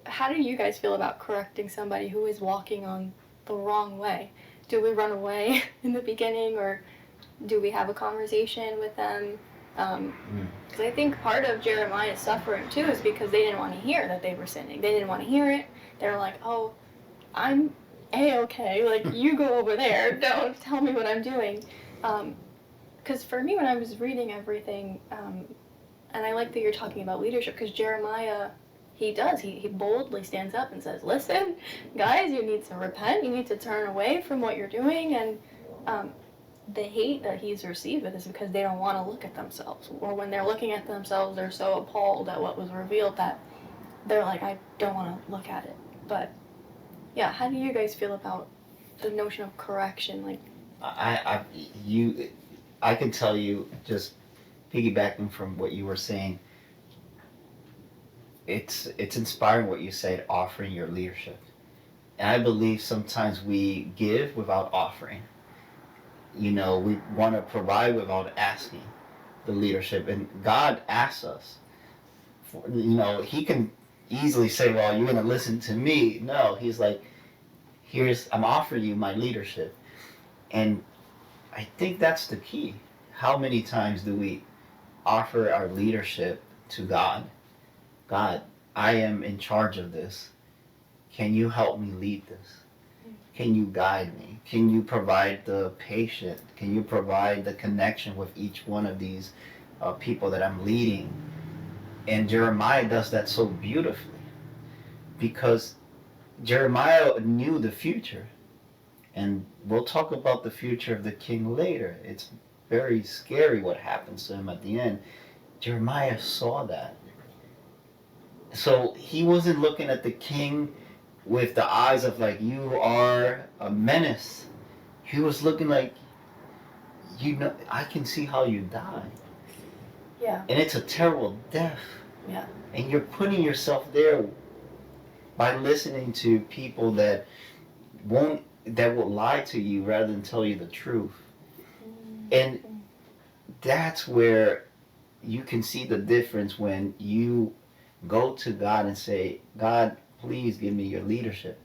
how do you guys feel about correcting somebody who is walking on the wrong way? do we run away in the beginning, or do we have a conversation with them? Because I think part of Jeremiah's suffering too is because they didn't want to hear that they were sinning. They didn't want to hear it. They were like, oh, I'm A-okay, like, you go over there, don't tell me what I'm doing. Because for me, when I was reading everything, and I like that you're talking about leadership, because Jeremiah, he boldly stands up and says, listen, guys, you need to repent, you need to turn away from what you're doing, and the hate that he's received with is because they don't want to look at themselves, or when they're looking at themselves, they're so appalled at what was revealed that they're like, I don't want to look at it. But yeah, how do you guys feel about the notion of correction? Like, I can tell you, just piggybacking from what you were saying, it's inspiring what you said, offering your leadership. And I believe sometimes we give without offering. We want to provide without asking the leadership. And God asks us, he can easily say, well, you're going to listen to me. No, he's like, I'm offering you my leadership. And I think that's the key. How many times do we offer our leadership to God? God, I am in charge of this. Can you help me lead this? Can you guide me? Can you provide the patience? Can you provide the connection with each one of these people that I'm leading? And Jeremiah does that so beautifully, because Jeremiah knew the future. And we'll talk about the future of the king later. It's very scary what happens to him at the end. Jeremiah saw that. So he wasn't looking at the king with the eyes of like, you are a menace. He was looking like, I can see how you die. yeah. And it's a terrible death. Yeah. And you're putting yourself there by listening to people that will lie to you rather than tell you the truth. And that's where you can see the difference when you go to God and say, God, please give me your leadership.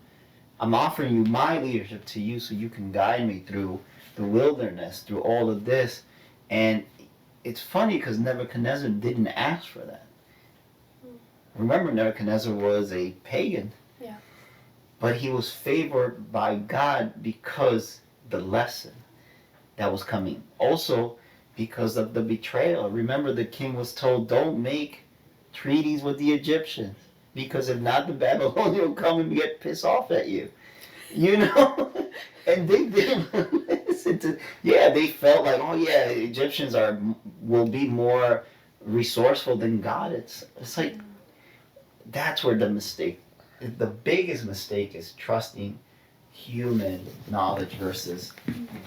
I'm offering you my leadership to you so you can guide me through the wilderness, through all of this. And it's funny because Nebuchadnezzar didn't ask for that. Remember, Nebuchadnezzar was a pagan. Yeah. But he was favored by God because the lesson that was coming. Also, because of the betrayal. Remember, the king was told, don't make treaties with the Egyptians, because if not, the Babylonians will come and get pissed off at you. And they didn't listen to. Yeah, they felt like, oh yeah, Egyptians will be more resourceful than God. It's like, that's where the biggest mistake is trusting human knowledge versus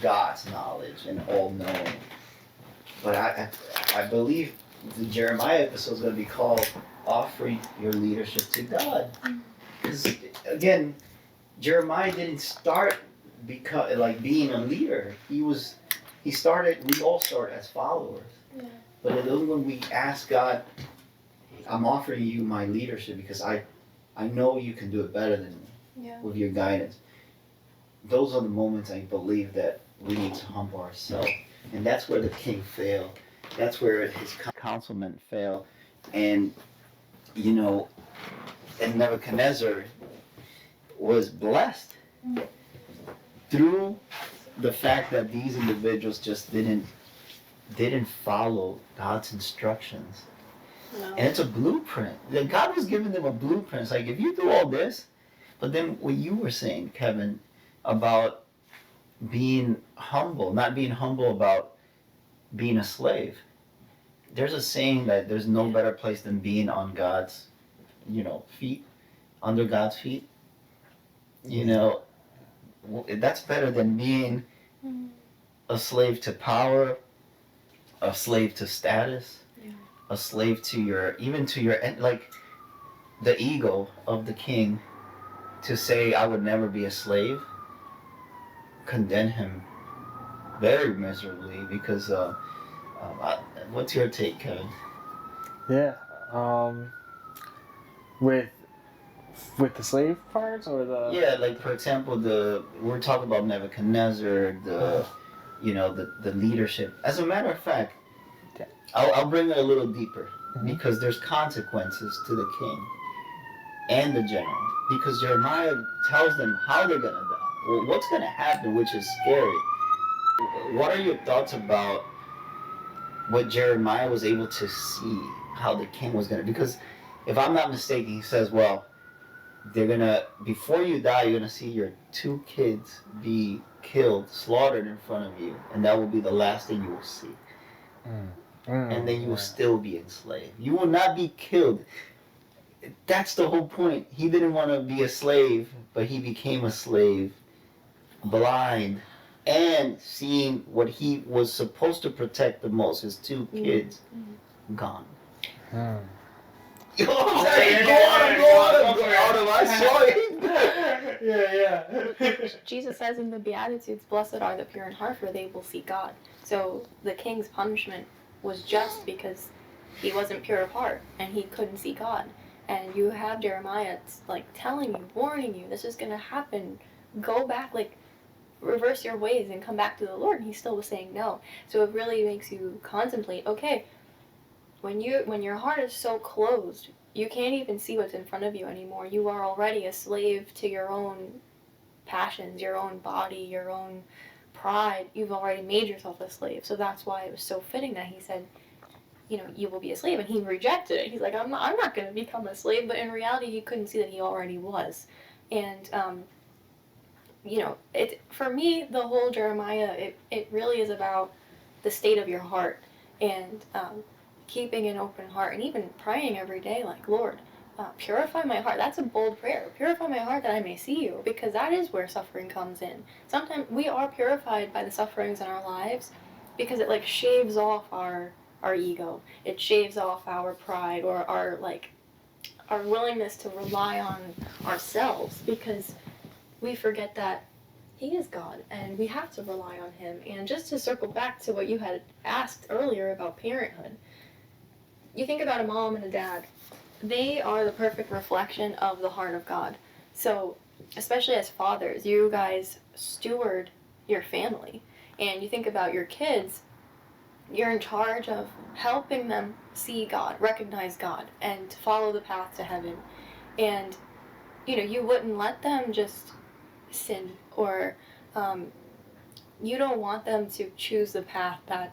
God's knowledge and all knowing. But I believe the Jeremiah episode is going to be called offering your leadership to God. Because again, Jeremiah didn't start being a leader. We all start as followers. Yeah. But it is when we ask God, I'm offering you my leadership because I know you can do it better than me with your guidance. Those are the moments I believe that we need to humble ourselves. And that's where the king failed. That's where his councilmen failed. And, and Nebuchadnezzar was blessed through the fact that these individuals just didn't follow God's instructions. No. And it's a blueprint. God was giving them a blueprint. It's like, if you do all this, but then what you were saying, Kevin, about being humble, not being humble about being a slave. There's a saying that there's no better place than being on God's, feet, under God's feet. That's better than being a slave to power, a slave to status, a slave to the ego of the king. To say I would never be a slave, condemn him very miserably, because what's your take, Kevin? Yeah. With With the slave parts or the Yeah, like for example, we're talking about Nebuchadnezzar, the leadership. As a matter of fact, Yeah. I'll bring it a little deeper Mhm. because there's consequences to the king and the general. Because Jeremiah tells them how they're gonna die, what's gonna happen, which is scary. What are your thoughts about what Jeremiah was able to see, how the king was gonna? Because if I'm not mistaken, he says, well, they're gonna, before you die, you're gonna see your 2 kids be killed, slaughtered in front of you, and that will be the last thing you will see. And then you will still be enslaved. You will not be killed. That's the whole point. He didn't want to be a slave, but he became a slave, blind, and seeing what he was supposed to protect the most, his 2 kids, gone. Mm. Go on, I saw it. Yeah. Jesus says in the Beatitudes, "Blessed are the pure in heart, for they will see God." So the king's punishment was just because he wasn't pure of heart and he couldn't see God. And you have Jeremiah like telling you, warning you, this is going to happen. Go back, like reverse your ways and come back to the Lord. And he still was saying no. So it really makes you contemplate. Okay, when your heart is so closed, you can't even see what's in front of you anymore. You are already a slave to your own passions, your own body, your own pride. You've already made yourself a slave. So that's why it was so fitting that he said, you will be a slave, and he rejected it. He's like, I'm not going to become a slave, but in reality, he couldn't see that he already was. And, for me, the whole Jeremiah, it really is about the state of your heart and keeping an open heart and even praying every day like, Lord, purify my heart. That's a bold prayer. Purify my heart that I may see you, because that is where suffering comes in. Sometimes we are purified by the sufferings in our lives because it shaves off our ego. It shaves off our pride or our willingness to rely on ourselves, because we forget that he is God and we have to rely on him. And just to circle back to what you had asked earlier about parenthood, you think about a mom and a dad. They are the perfect reflection of the heart of God. So, especially as fathers, you guys steward your family. And you think about your kids, you're in charge of helping them see God, recognize God, and follow the path to heaven. And, you wouldn't let them just sin, or you don't want them to choose the path that,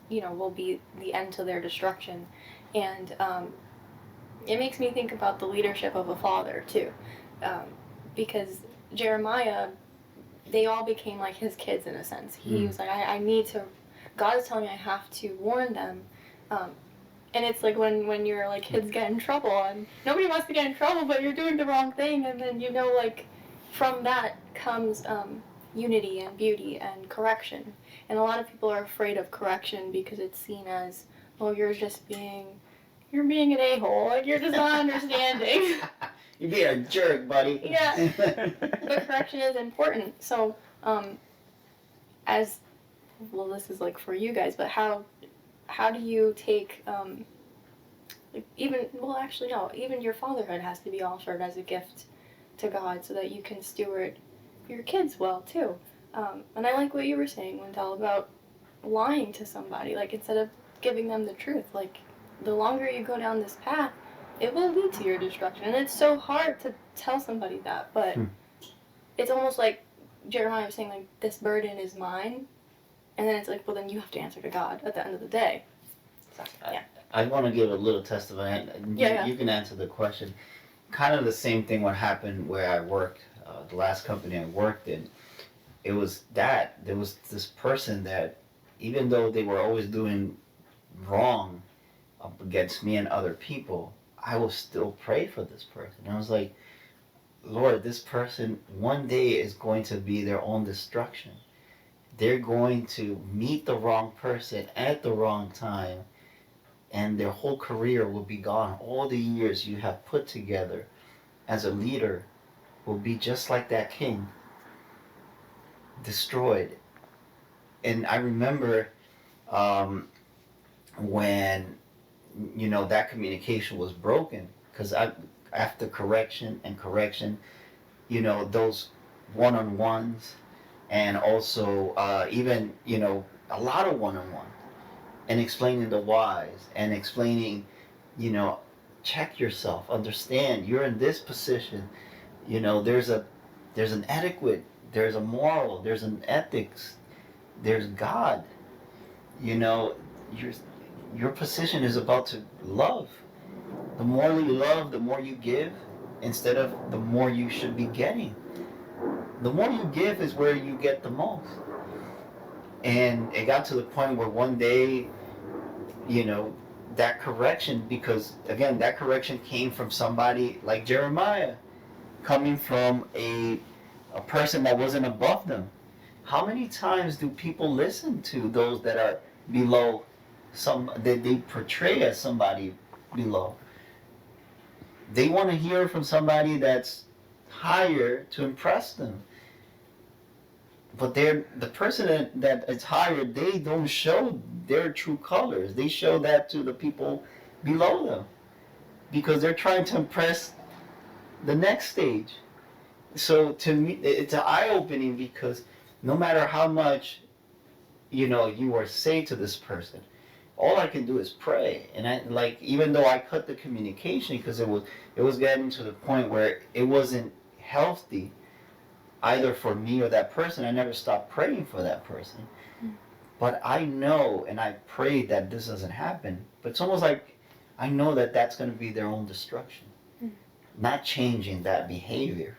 will be the end to their destruction. And it makes me think about the leadership of a father, too. Because Jeremiah, they all became like his kids in a sense. He was like, I need to, God is telling me I have to warn them. And it's like when your kids get in trouble, and nobody wants to get in trouble, but you're doing the wrong thing, and then from that comes unity and beauty and correction. And a lot of people are afraid of correction because it's seen as, well, you're being an a-hole, and you're just not understanding. You're being a jerk, buddy. Yeah, but correction is important. So, this is for you guys, but how do you take, even your fatherhood has to be offered as a gift to God so that you can steward your kids well, too. And I like what you were saying, Wendell, about lying to somebody, instead of giving them the truth. The longer you go down this path, it will lead to your destruction. And it's so hard to tell somebody that, but it's almost like Jeremiah was saying, this burden is mine. And then it's well, then you have to answer to God at the end of the day. So, yeah. I want to give a little testimony. You can answer the question. Kind of the same thing what happened where I worked, the last company I worked in. It was that. There was this person that, even though they were always doing wrong up against me and other people, I will still pray for this person. And I was like, Lord, this person one day is going to be their own destruction. They're going to meet the wrong person at the wrong time, and their whole career will be gone. All the years you have put together as a leader will be just like that king, destroyed. And I remember when that communication was broken, because I after correction and correction, those one-on-ones, and also even, a lot of one-on-one, and explaining the whys, and explaining, you know, check yourself, understand you're in this position. There's an etiquette, there's a moral, there's an ethics, there's God. You know, your your position is about to love. The more you love, the more you give, instead of the more you should be getting. The more you give is where you get the most. And it got to the point where one day, you know, that correction, because again, that correction came from somebody like Jeremiah, coming from a person that wasn't above them. How many times do people listen to those that are below, some that they portray as somebody below? They want to hear from somebody that's higher to impress them. But the person that is higher, they don't show their true colors. They show that to the people below them, because they're trying to impress the next stage. So to me, it's an eye-opening, because no matter how much you are saying to this person, all I can do is pray. And I, like, even though I cut the communication, because it was getting to the point where it wasn't healthy either for me or that person, I never stopped praying for that person. But I know, and I pray that this doesn't happen, but it's almost like I know that that's going to be their own destruction, not changing that behavior.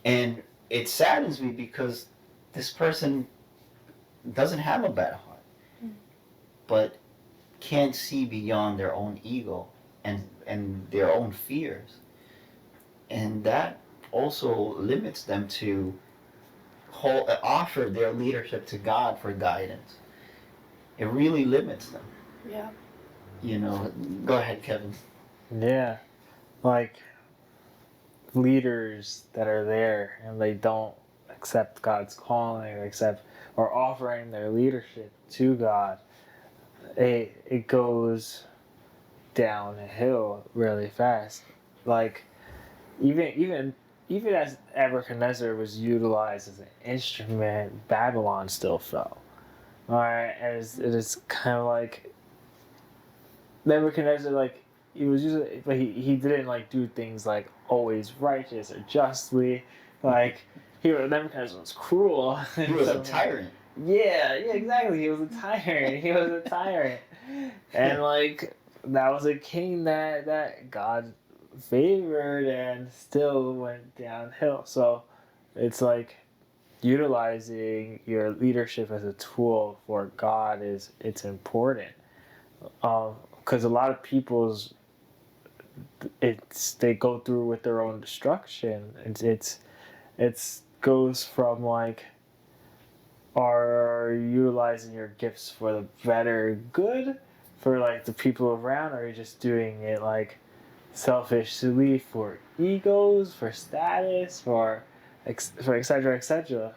And it saddens me, because this person doesn't have a bad heart, but can't see beyond their own ego and their own fears. And that also limits them to offer their leadership to God for guidance. It really limits them. Yeah. Go ahead, Kevin. Yeah. Like, leaders that are there and they don't accept God's calling, or offering their leadership to God, it goes downhill really fast. Like, even as Nebuchadnezzar was utilized as an instrument, Babylon still fell. Alright, and it is kind of like Nebuchadnezzar, like, he was usually, but he didn't like do things like always righteous or justly. Like, Nebuchadnezzar was cruel. He was a tyrant. Yeah, exactly. He was a tyrant. And like, that was a king that God favored and still went downhill. So it's like utilizing your leadership as a tool for God it's important. Because a lot of people's they go through with their own destruction. It's goes from like, are utilizing your gifts for the better good for like the people around, or are you just doing it like selfishly for egos, for status, for etc etc.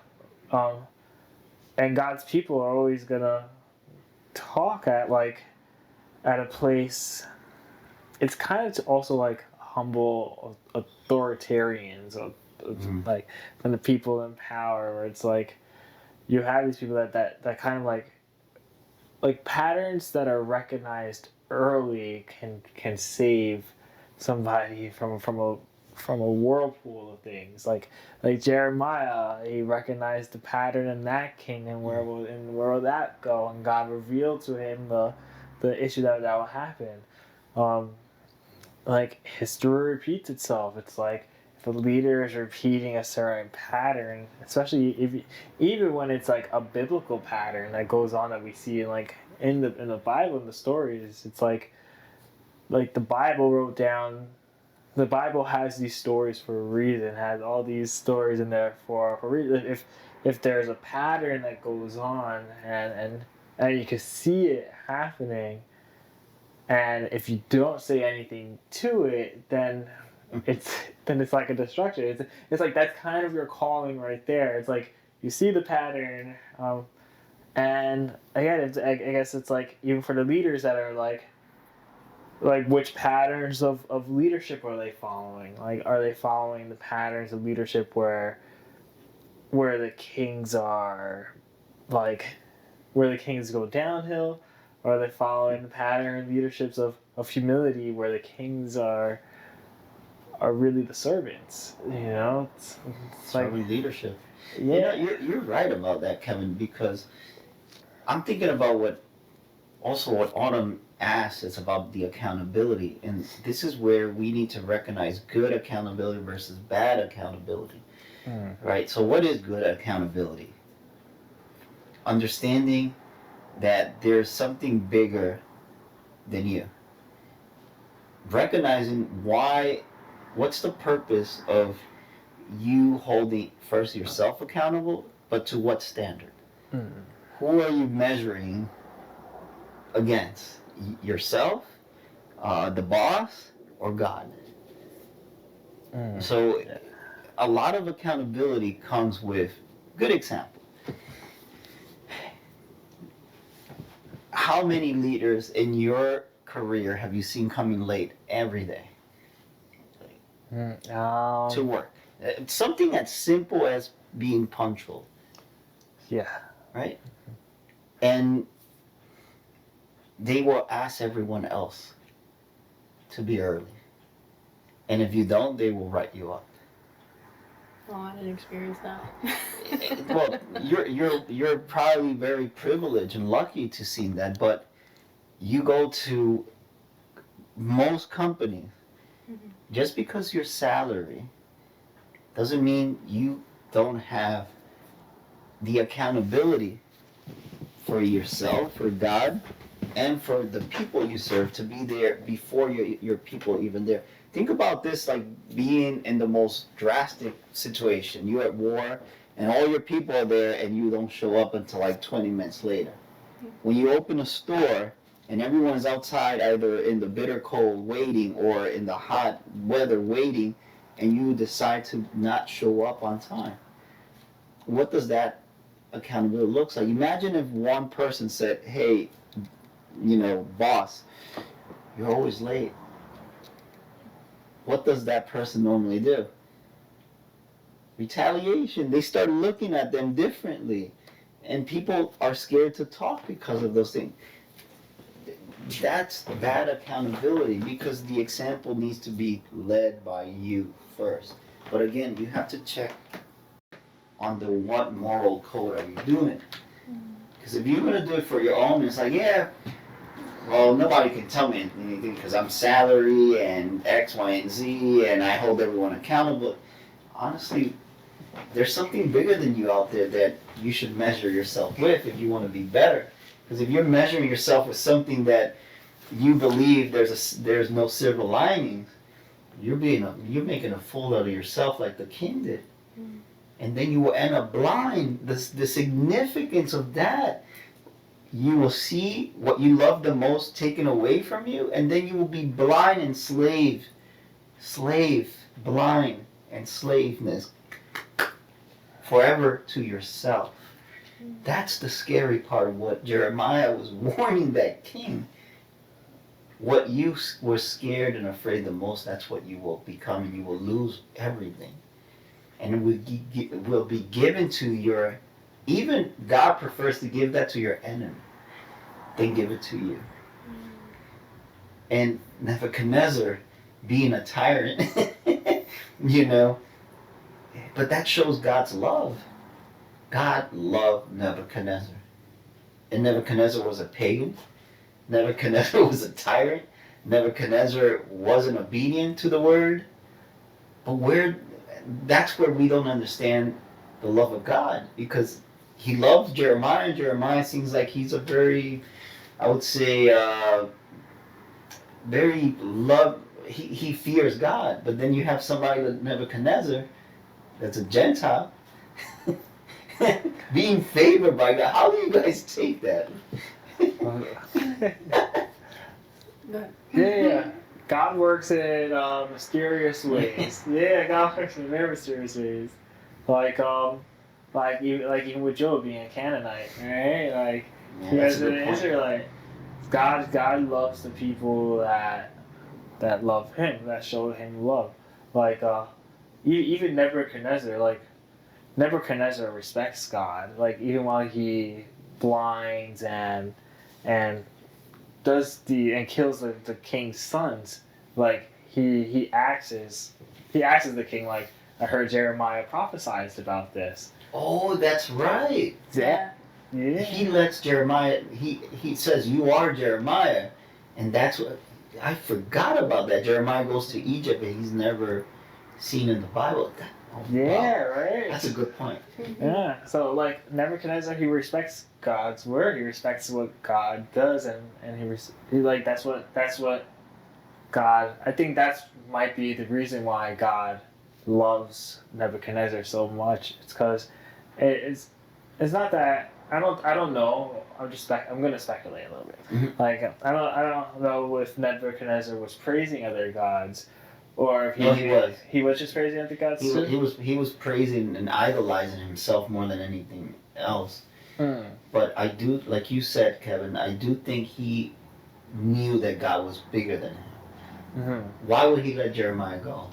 And God's people are always gonna talk at a place. It's kind of also like humble authoritarians, like from the people in power, where it's like you have these people that kind of like patterns that are recognized early can save somebody from a whirlpool of things. Like Jeremiah, he recognized the pattern in that kingdom, where will that go, and God revealed to him the issue that will happen. Like, history repeats itself. It's like, if a leader is repeating a certain pattern, especially even when it's like a biblical pattern that goes on, that we see in the Bible, in the stories, it's like the Bible has these stories for a reason, has all these stories in there for a reason. If there's a pattern that goes on, and you can see it happening, and if you don't say anything to it, then it's like a destruction. It's like, that's kind of your calling right there. It's like, you see the pattern, and again, I guess it's like, even for the leaders that are like like which patterns of leadership are they following? Like, are they following the patterns of leadership where the kings are like where the kings go downhill, or are they following the pattern leaderships of humility where the kings are really the servants? It's like, Servant leadership. yeah. You're right about that, Kevin, because I'm thinking about what Autumn asked is about the accountability, and this is where we need to recognize good accountability versus bad accountability. Right? So what is good accountability? Understanding that there's something bigger than you. Recognizing what's the purpose of you holding first yourself accountable, but to what standard? Who are you measuring against? Yourself, the boss, or God? So a lot of accountability comes with good example. How many leaders in your career have you seen coming late every day to work? Something as simple as being punctual. Yeah. Right? And they will ask everyone else to be early. And if you don't, they will write you up. Oh, I didn't experience that. Well, you're probably very privileged and lucky to see that, but you go to most companies, just because your salary doesn't mean you don't have the accountability for yourself, for God, and for the people you serve to be there before your people even there. Think about this like being in the most drastic situation. You're at war and all your people are there and you don't show up until like 20 minutes later. When you open a store and everyone's outside either in the bitter cold waiting or in the hot weather waiting, and you decide to not show up on time, what does that accountability look like? Imagine if one person said, hey, boss, you're always late. What does that person normally do? Retaliation. They start looking at them differently. And people are scared to talk because of those things. That's bad accountability because the example needs to be led by you first. But again, you have to check on the what moral code are you doing. Because if you're going to do it for your own, it's like, yeah, well, nobody can tell me anything because I'm salary and X, Y, and Z, and I hold everyone accountable. Honestly, there's something bigger than you out there that you should measure yourself with if you want to be better. Because if you're measuring yourself with something that you believe there's no silver linings, you're making a fool out of yourself like the king did. And then you will end up blind. The significance of that, you will see what you love the most taken away from you, and then you will be blind and blind and slaveness forever to yourself. That's the scary part of what Jeremiah was warning that king. What you were scared and afraid the most, that's what you will become, and you will lose everything. And it will be given to your, even God prefers to give that to your enemy than give it to you. And Nebuchadnezzar being a tyrant, but that shows God's love. God loved Nebuchadnezzar. And Nebuchadnezzar was a pagan. Nebuchadnezzar was a tyrant. Nebuchadnezzar wasn't obedient to the word. But that's where we don't understand the love of God, because he loves Jeremiah. Jeremiah seems like he's a very, I would say, he fears God. But then you have somebody like Nebuchadnezzar that's a Gentile being favored by God. How do you guys take that? Yeah. God works in mysterious ways. Yeah, God works in very mysterious ways. Like even with Job being a Canaanite, right? Like he was an Israelite. God loves the people that love Him, that show Him love. Like even Nebuchadnezzar, like Nebuchadnezzar respects God. Like even while he blinds and and kills the king's sons, like he acts as the king. Like I heard Jeremiah prophesied about this. Oh, that's right. Yeah. He lets Jeremiah. He says, "You are Jeremiah," and that's what I forgot about. That Jeremiah goes to Egypt, and he's never seen in the Bible. Yeah, wow. right. That's a good point. Yeah. So like Nebuchadnezzar, he respects God's word. He respects what God does, and he like that's what God. I think that's might be the reason why God loves Nebuchadnezzar so much. It's because it's not that I don't know. I'm gonna speculate a little bit. Mhm. Like I don't know if Nebuchadnezzar was praising other gods, or if No, he was. He was just praising other gods too. He was praising and idolizing himself more than anything else. Mm. But I do, like you said, Kevin, I do think he knew that God was bigger than him. Mm-hmm. Why would he let Jeremiah go?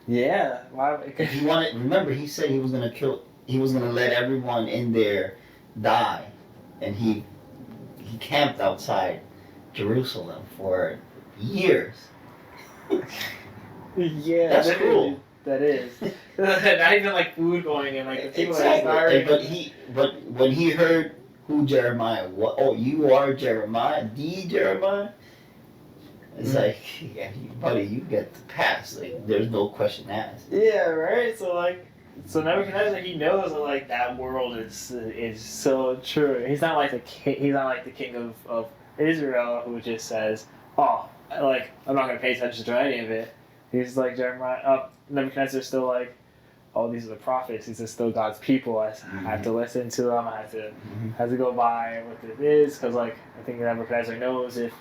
Yeah. Why? If he wanted, remember, he said he was gonna kill. He was gonna let everyone in there die, and he camped outside Jerusalem for years. Yeah, That's cruel. That is. Not even like food going in, like the people Exactly. are starving. But when he heard who Jeremiah was, oh, you are Jeremiah, the Jeremiah. It's like, yeah, buddy, you get the pass. Like, there's no question asked. Yeah, right. So Nebuchadnezzar, he knows that like that world is so true. He's not like the king. He's not like the king of Israel who just says, "Oh, like I'm not gonna pay attention to any of it." He's like Jeremiah. Nebuchadnezzar's still like, "Oh, these are the prophets. These are still God's people. I have to listen to them. I have to go by what it is." Because like I think Nebuchadnezzar knows if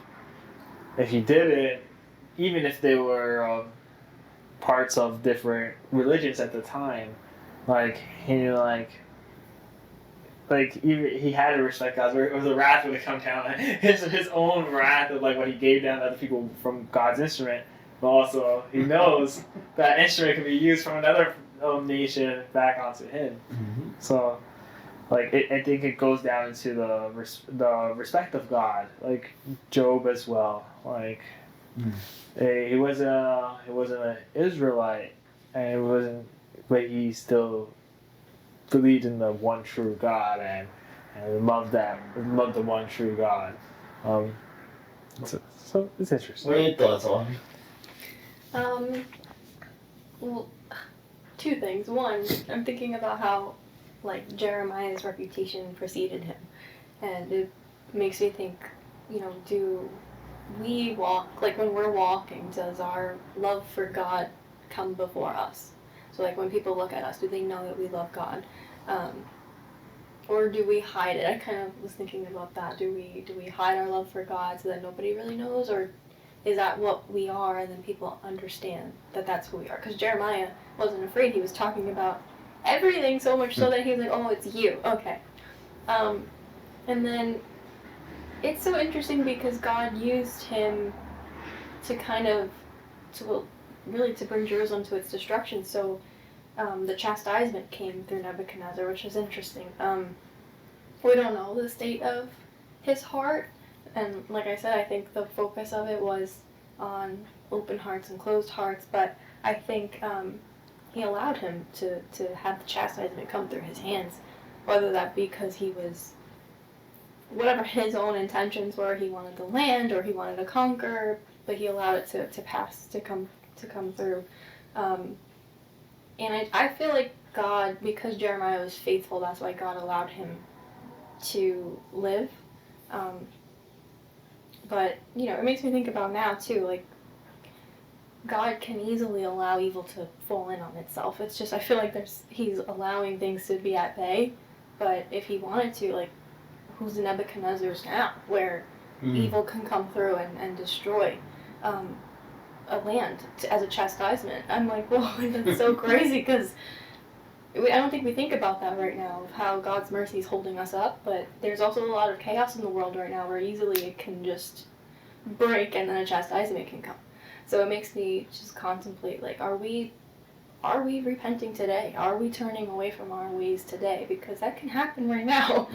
he did it, even if they were parts of different religions at the time, like even he had to respect God's word, or the wrath would have come down. His own wrath of like what he gave down to other people from God's instrument, but also he knows that instrument can be used from another nation back onto him. Mm-hmm. So, like I think it goes down into the respect of God, like Job as well. Like he wasn't an Israelite, and it wasn't, but he still believed in the one true God and loved the one true God. So it's interesting. What are your thoughts on? Well, two things. One, I'm thinking about how like Jeremiah's reputation preceded him, and it makes me think, do we walk, like when we're walking, does our love for God come before us? So like when people look at us, do they know that we love God? Or do we hide it? I kind of was thinking about that. Do we hide our love for God so that nobody really knows? Or is that what we are and then people understand that that's who we are? Because Jeremiah wasn't afraid. He was talking about everything so much so that he was like, oh, it's you. Okay. And then it's so interesting because God used him to to bring Jerusalem to its destruction. So the chastisement came through Nebuchadnezzar, which is interesting. We don't know the state of his heart, and like I said, I think the focus of it was on open hearts and closed hearts, but I think he allowed him to have the chastisement come through his hands, whether that be because he was, whatever his own intentions were, he wanted the land or he wanted to conquer, but he allowed it to come through. And I feel like God, because Jeremiah was faithful, that's why God allowed him to live. But, it makes me think about now, too, like, God can easily allow evil to fall in on itself. It's just, I feel like he's allowing things to be at bay, but if he wanted to, like, who's the Nebuchadnezzar's now, where evil can come through and destroy a land as a chastisement. I'm like, whoa, that's so crazy, because I don't think we think about that right now, of how God's mercy is holding us up, but there's also a lot of chaos in the world right now where easily it can just break and then a chastisement can come. So it makes me just contemplate, like, are we repenting today? Are we turning away from our ways today? Because that can happen right now,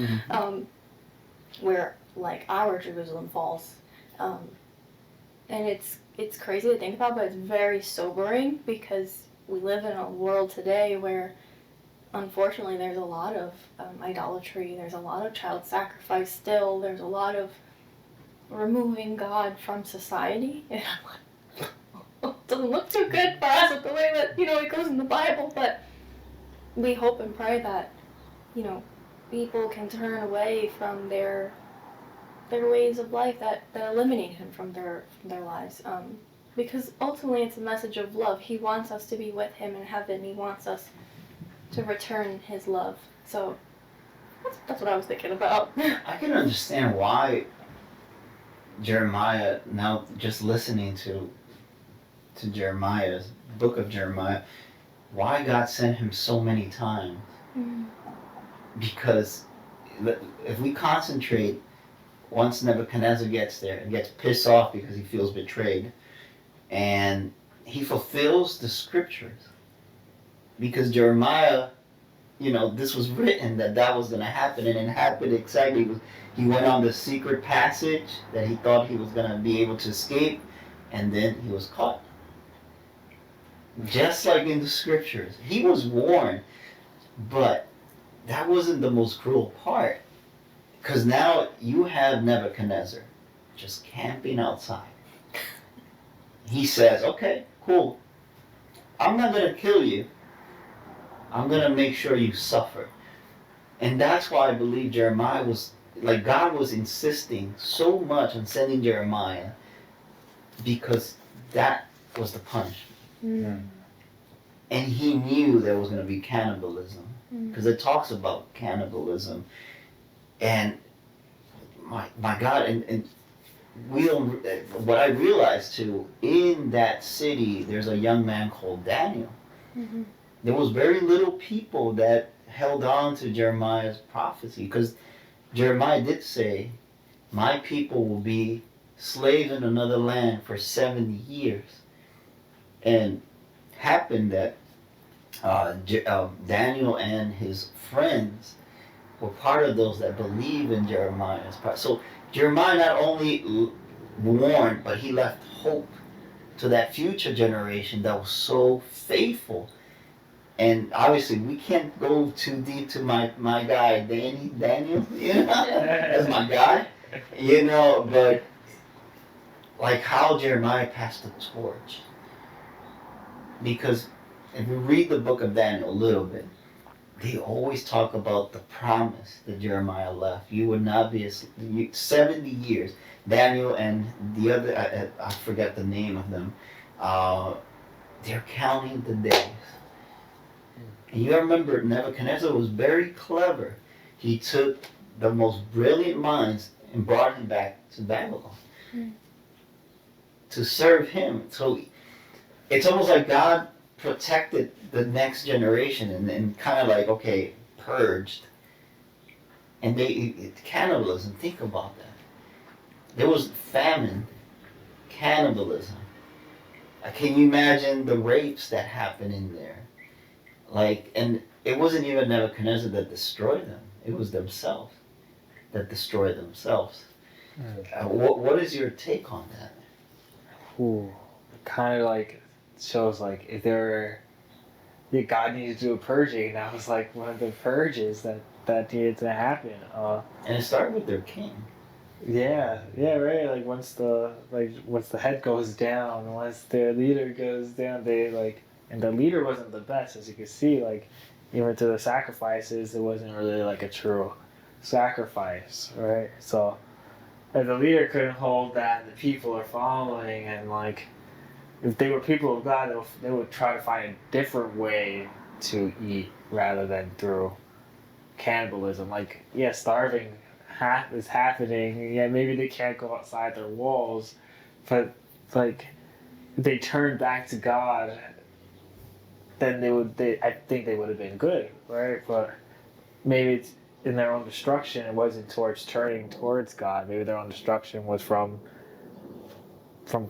where, like, our Jerusalem falls. And it's crazy to think about, but it's very sobering because we live in a world today where, unfortunately, there's a lot of idolatry, there's a lot of child sacrifice still, there's a lot of removing God from society. And I'm like, it doesn't look too good for us with the way that, it goes in the Bible, but we hope and pray that, people can turn away from their ways of life that eliminate him from their lives. Because ultimately it's a message of love. He wants us to be with him in heaven. He wants us to return his love. So that's what I was thinking about. I can understand why Jeremiah, now just listening to Jeremiah's book of Jeremiah, why God sent him so many times. Because if we concentrate, once Nebuchadnezzar gets there and gets pissed off because he feels betrayed, and he fulfills the scriptures, because Jeremiah, this was written that was going to happen, and it happened exactly. He went on the secret passage that he thought he was going to be able to escape, and then he was caught. Just like in the scriptures. He was warned, but that wasn't the most cruel part. Because now you have Nebuchadnezzar just camping outside. He says, okay, cool. I'm not going to kill you. I'm going to make sure you suffer. And that's why I believe Jeremiah was, like, God was insisting so much on sending Jeremiah, because that was the punishment. And he knew there was going to be cannibalism. Because it talks about cannibalism. And my God, and we don't, what I realized too, in that city, there's a young man called Daniel. There was very little people that held on to Jeremiah's prophecy, because Jeremiah did say, my people will be slaves in another land for 70 years. And happened that Daniel and his friends were part of those that believe in Jeremiah's part. So Jeremiah not only warned, but he left hope to that future generation that was so faithful. And obviously we can't go too deep to my guy Daniel, that's my guy, but like how Jeremiah passed the torch. Because if you read the book of Daniel a little bit, they always talk about the promise that Jeremiah left. You would not be 70 years. Daniel and the other, I forget the name of them, they're counting the days. And you remember Nebuchadnezzar was very clever. He took the most brilliant minds and brought him back to Babylon to serve him. So it's almost like God protected the next generation and kind of like, okay, purged. And cannibalism, think about that. There was famine, cannibalism. Can you imagine the rapes that happened in there? And it wasn't even Nebuchadnezzar that destroyed them. It was themselves that destroyed themselves. What is your take on that? Kind of like shows like if God needed to do a purging, that was like one of the purges that needed to happen. And it started with their king. Yeah, right. Like once the head goes down, once their leader goes down, and the leader wasn't the best, as you can see. Like even to the sacrifices, it wasn't really like a true sacrifice, right? So if the leader couldn't hold that, the people are following, and like if they were people of God, they would try to find a different way to eat rather than through cannibalism. Like, yeah, starving is happening. Yeah, maybe they can't go outside their walls, but like they turn back to God. then I think they would have been good, right? But maybe it's in their own destruction. It wasn't towards turning towards God. Maybe their own destruction was from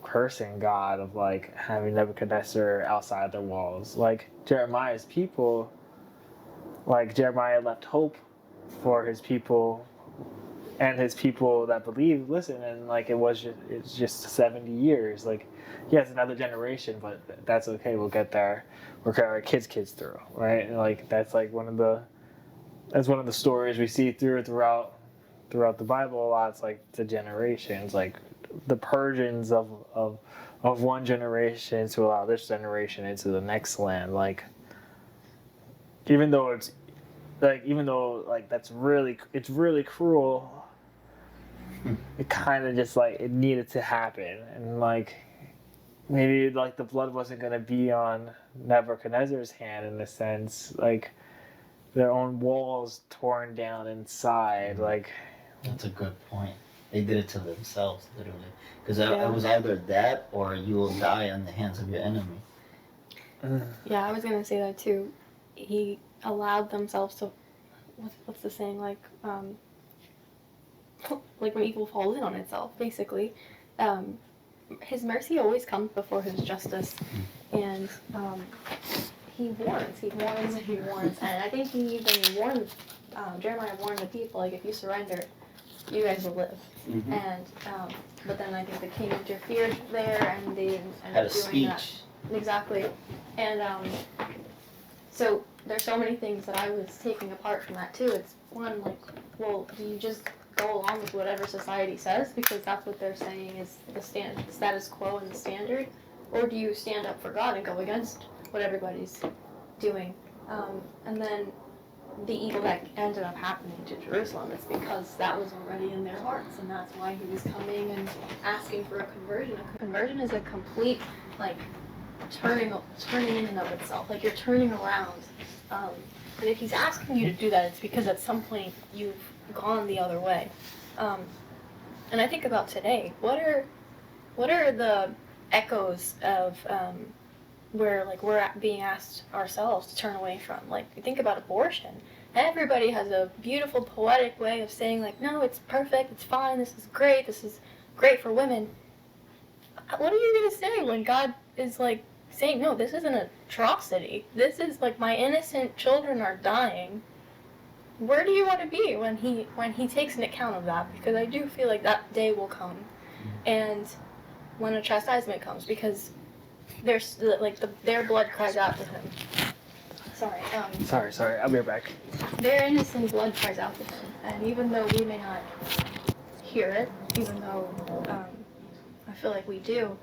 cursing God, of like having Nebuchadnezzar outside their walls. Like Jeremiah's people, like Jeremiah left hope for his people and his people that believe. Listen, and like it's just 70 years. Like, yes, another generation, but that's okay. We'll get there. We'll get our kids through, right? And like that's like one of the stories we see throughout the Bible a lot. It's like the generations, like the purgings of one generation to allow this generation into the next land. Like, even though that's really cruel, it kind of just like it needed to happen. And like maybe like the blood wasn't going to be on Nebuchadnezzar's hand, in a sense, like their own walls torn down inside. Like, that's a good point. They did it to themselves, literally, because it was either that or you will die on the hands of your enemy. Yeah, I was gonna say that too. He allowed themselves to, what's the saying, like when evil falls in on itself, basically. His mercy always comes before his justice, and he warns, and I think he even warned, Jeremiah warned the people, like, if you surrender, you guys will live. Mm-hmm. And but then I think the king interfered there, and they had a speech. That. Exactly. And so there's so many things that I was taking apart from that too. It's one, like, well, do you just go along with whatever society says because that's what they're saying is the status quo and the standard, or do you stand up for God and go against what everybody's doing? And then the evil that ended up happening to Jerusalem, it's because that was already in their hearts, and that's why he was coming and asking for a conversion. A conversion is a complete, like, turning in and of itself. Like, you're turning around. And if he's asking you to do that, it's because at some point you've gone the other way. And I think about today. What are the echoes of where, like, we're being asked ourselves to turn away from? Like, you think about abortion. Everybody has a beautiful, poetic way of saying, like, no, it's perfect, it's fine, this is great for women. What are you going to say when God is, like, saying, no, this is an atrocity. This is, like, my innocent children are dying. Where do you want to be when he takes an account of that? Because I do feel like that day will come, and when a chastisement comes, because there's their blood cries out to him. Sorry, I'll be right back. Their innocent blood cries out to him, and even though we may not hear it, even though I feel like we do,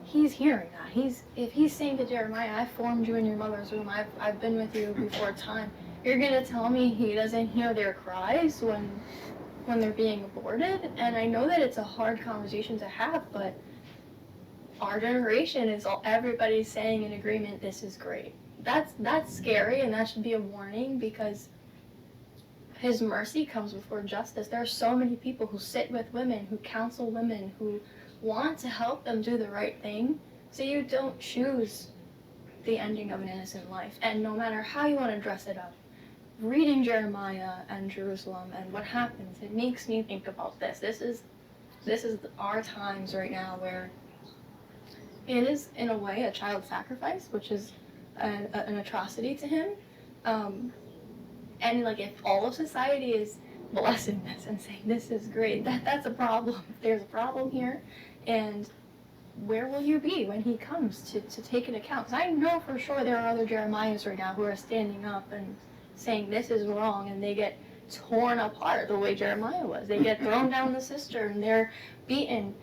he's hearing that. If he's saying to Jeremiah, I formed you in your mother's womb, I've been with you before time, you're gonna tell me he doesn't hear their cries when they're being aborted? And I know that it's a hard conversation to have, but our generation is everybody's saying in agreement, this is great. That's scary, and that should be a warning, because his mercy comes before justice. There are so many people who sit with women, who counsel women, who want to help them do the right thing, so you don't choose the ending of an innocent life. And no matter how you want to dress it up, reading Jeremiah and Jerusalem and what happens, it makes me think about this. This is our times right now where it is, in a way, a child sacrifice, which is an atrocity to him. And like, if all of society is blessing this and saying this is great, that's a problem. There's a problem here, and where will you be when he comes to take an account? Because I know for sure there are other Jeremiahs right now who are standing up and saying this is wrong, and they get torn apart the way Jeremiah was. They get thrown down the cistern, they're beaten.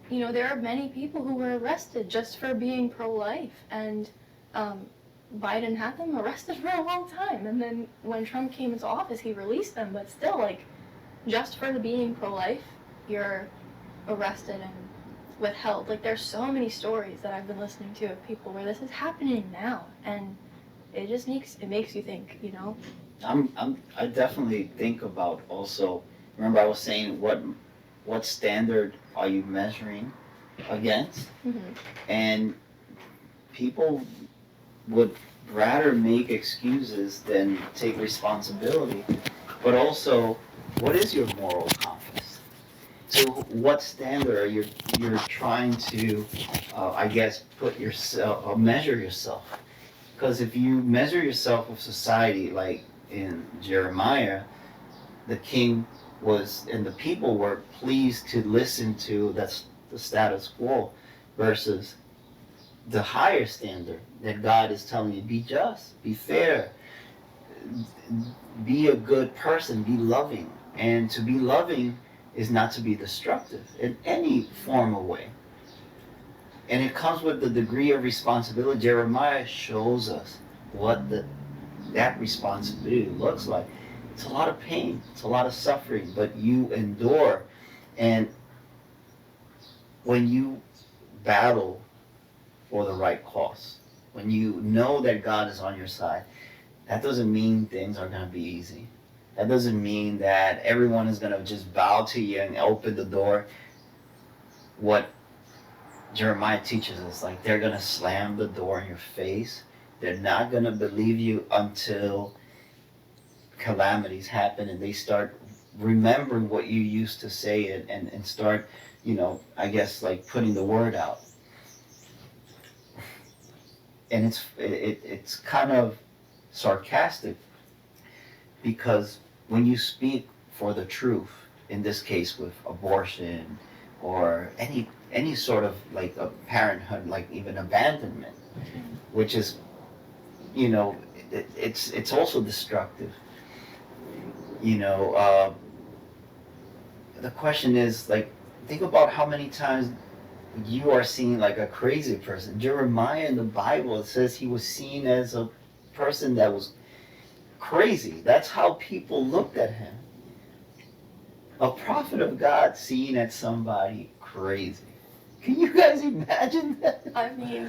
You know, there are many people who were arrested just for being pro-life, and Biden had them arrested for a long time, and then when Trump came into office, he released them, but still, like, just for the being pro-life, you're arrested and withheld. Like, there's so many stories that I've been listening to of people where this is happening now, and it just makes you think, you know? I definitely think about also, remember I was saying what standard are you measuring against? Mm-hmm. And people would rather make excuses than take responsibility. But also, what is your moral compass? To what standard are you're trying to, I guess, put yourself or measure yourself? Because if you measure yourself with society, like in Jeremiah, the king was and the people were pleased to listen to that's the status quo, versus the higher standard that God is telling you: be just, be fair, be a good person, be loving. And to be loving is not to be destructive in any form or way. And it comes with the degree of responsibility. Jeremiah shows us what that responsibility looks like. It's a lot of pain, it's a lot of suffering, but you endure. And when you battle for the right cause, when you know that God is on your side, that doesn't mean things are going to be easy. That doesn't mean that everyone is going to just bow to you and open the door. What Jeremiah teaches us, like, they're going to slam the door in your face. They're not going to believe you until calamities happen and they start remembering what you used to say and start, I guess, like, putting the word out. And it's kind of sarcastic, because when you speak for the truth, in this case with abortion or any sort of like a parenthood, like even abandonment, which is, it's also destructive. The question is, like, think about how many times you are seen like a crazy person. Jeremiah in the Bible, it says he was seen as a person that was crazy. That's how people looked at him. A prophet of God seen as somebody crazy. Can you guys imagine that? I mean,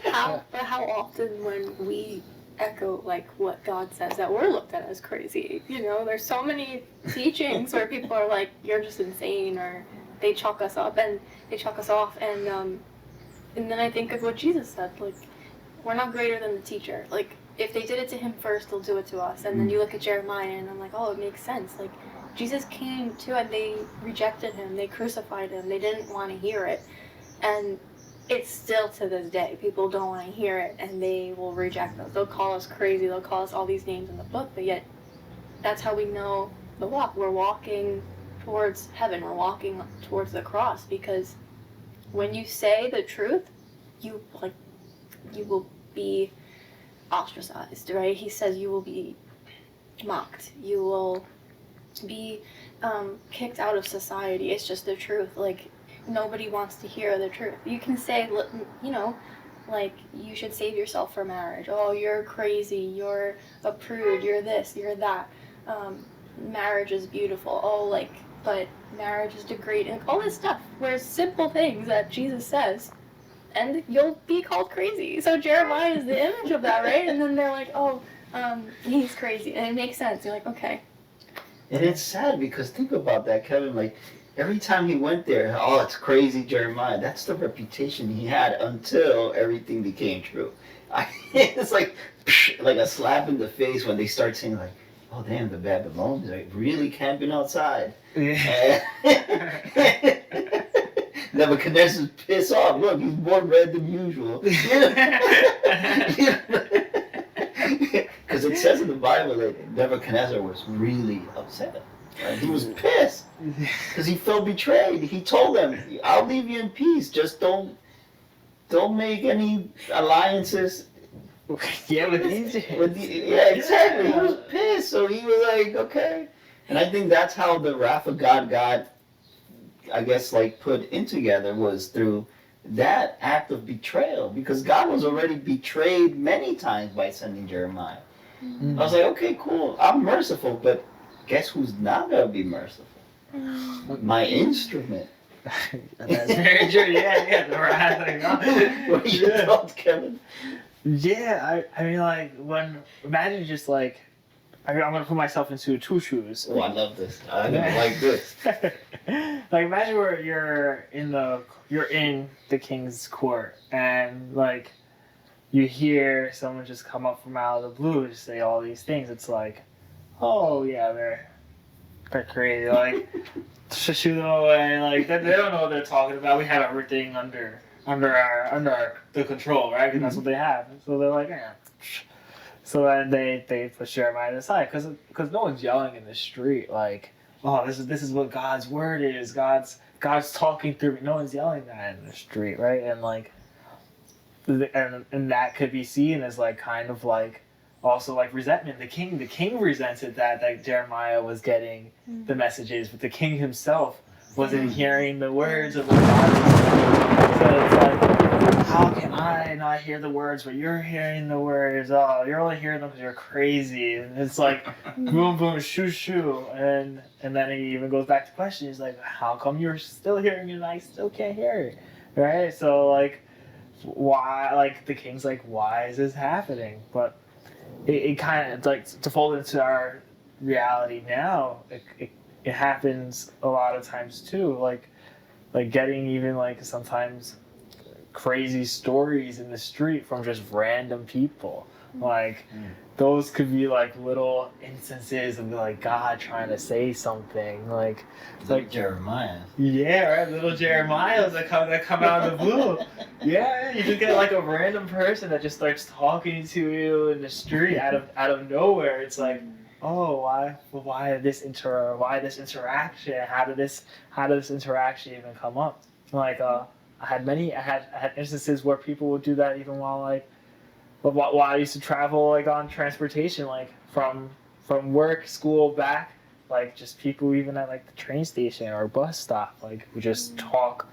how often when we echo like what God says that we're looked at as crazy? There's so many teachings where people are like, "You're just insane," or they chalk us up and they chalk us off, and then I think of what Jesus said, like, we're not greater than the teacher. Like, if they did it to him first, they'll do it to us. And then you look at Jeremiah, and I'm like, oh, it makes sense. Like, Jesus came too, and they rejected him. They crucified him. They didn't want to hear it. And it's still to this day. People don't want to hear it, and they will reject us. They'll call us crazy. They'll call us all these names in the book, but yet that's how we know the walk. We're walking towards heaven. We're walking towards the cross, because when you say the truth, you will be ostracized, right? He says you will be mocked. You will be kicked out of society. It's just the truth. Like, nobody wants to hear the truth. You can say, like, you should save yourself for marriage. Oh, you're crazy. You're a prude. You're this. You're that. Marriage is beautiful. Oh, like, but marriage is degrading. All this stuff. Whereas simple things that Jesus says, and you'll be called crazy. So Jeremiah is the image of that, right? And then they're like, oh, he's crazy. And it makes sense. You're like, okay. And it's sad, because think about that, Kevin. Like, every time he went there, oh, it's crazy Jeremiah. That's the reputation he had until everything became true. It's like a slap in the face when they start saying, like, oh, damn, the Babylonians are really camping outside. Yeah. Nebuchadnezzar's pissed off. Look, he's more red than usual. Because it says in the Bible that Nebuchadnezzar was really upset. Right? He was pissed because he felt betrayed. He told them, "I'll leave you in peace. Just don't make any alliances." Yeah, with Egypt. Yeah, exactly. He was pissed, so he was like, "Okay." And I think that's how the wrath of God got, I guess, like, put in together, was through that act of betrayal, because God was already betrayed many times by sending Jeremiah. I was like, okay, cool, I'm merciful, but guess who's not going to be merciful? My instrument. That's very true. Yeah, the wrath of God. What are your thoughts, Kevin? Yeah, I mean, like, imagine just like, I'm gonna put myself into two shoes. Oh, I love this. I like this. Like, imagine where you're in the king's court, and like you hear someone just come up from out of the blue and say all these things, it's like, oh yeah, they're crazy. Like, shoot them away. Like they don't know what they're talking about. We have everything under the control, right? Because that's what they have. So they're like, yeah. So then they push Jeremiah aside because no one's yelling in the street like, oh, this is what God's word is. God's talking through me. No one's yelling that in the street, right? And like, and that could be seen as like kind of like also like resentment. The king resented that Jeremiah was getting the messages, but the king himself wasn't hearing the words of what God was saying. So it's like, how can I not hear the words, but you're hearing the words? Oh, you're only hearing them because you're crazy. And it's like, boom, boom, shoo, shoo. And then he even goes back to question. He's like, how come you're still hearing it and I still can't hear it? Right? So like, why, like the king's like, why is this happening? But it kind of like to fold into our reality now, it happens a lot of times too, like getting even like sometimes crazy stories in the street from just random people, like those could be like little instances of like God trying to say something, like Jeremiah. Yeah, right. Little Jeremiahs that come out of the blue. Yeah, you just get like a random person that just starts talking to you in the street out of nowhere. It's like, oh, why this interaction? How did this interaction even come up? Like, I had instances where people would do that even while I used to travel like on transportation, like from work, school, back. Like just people even at like the train station or bus stop, like we'll just talk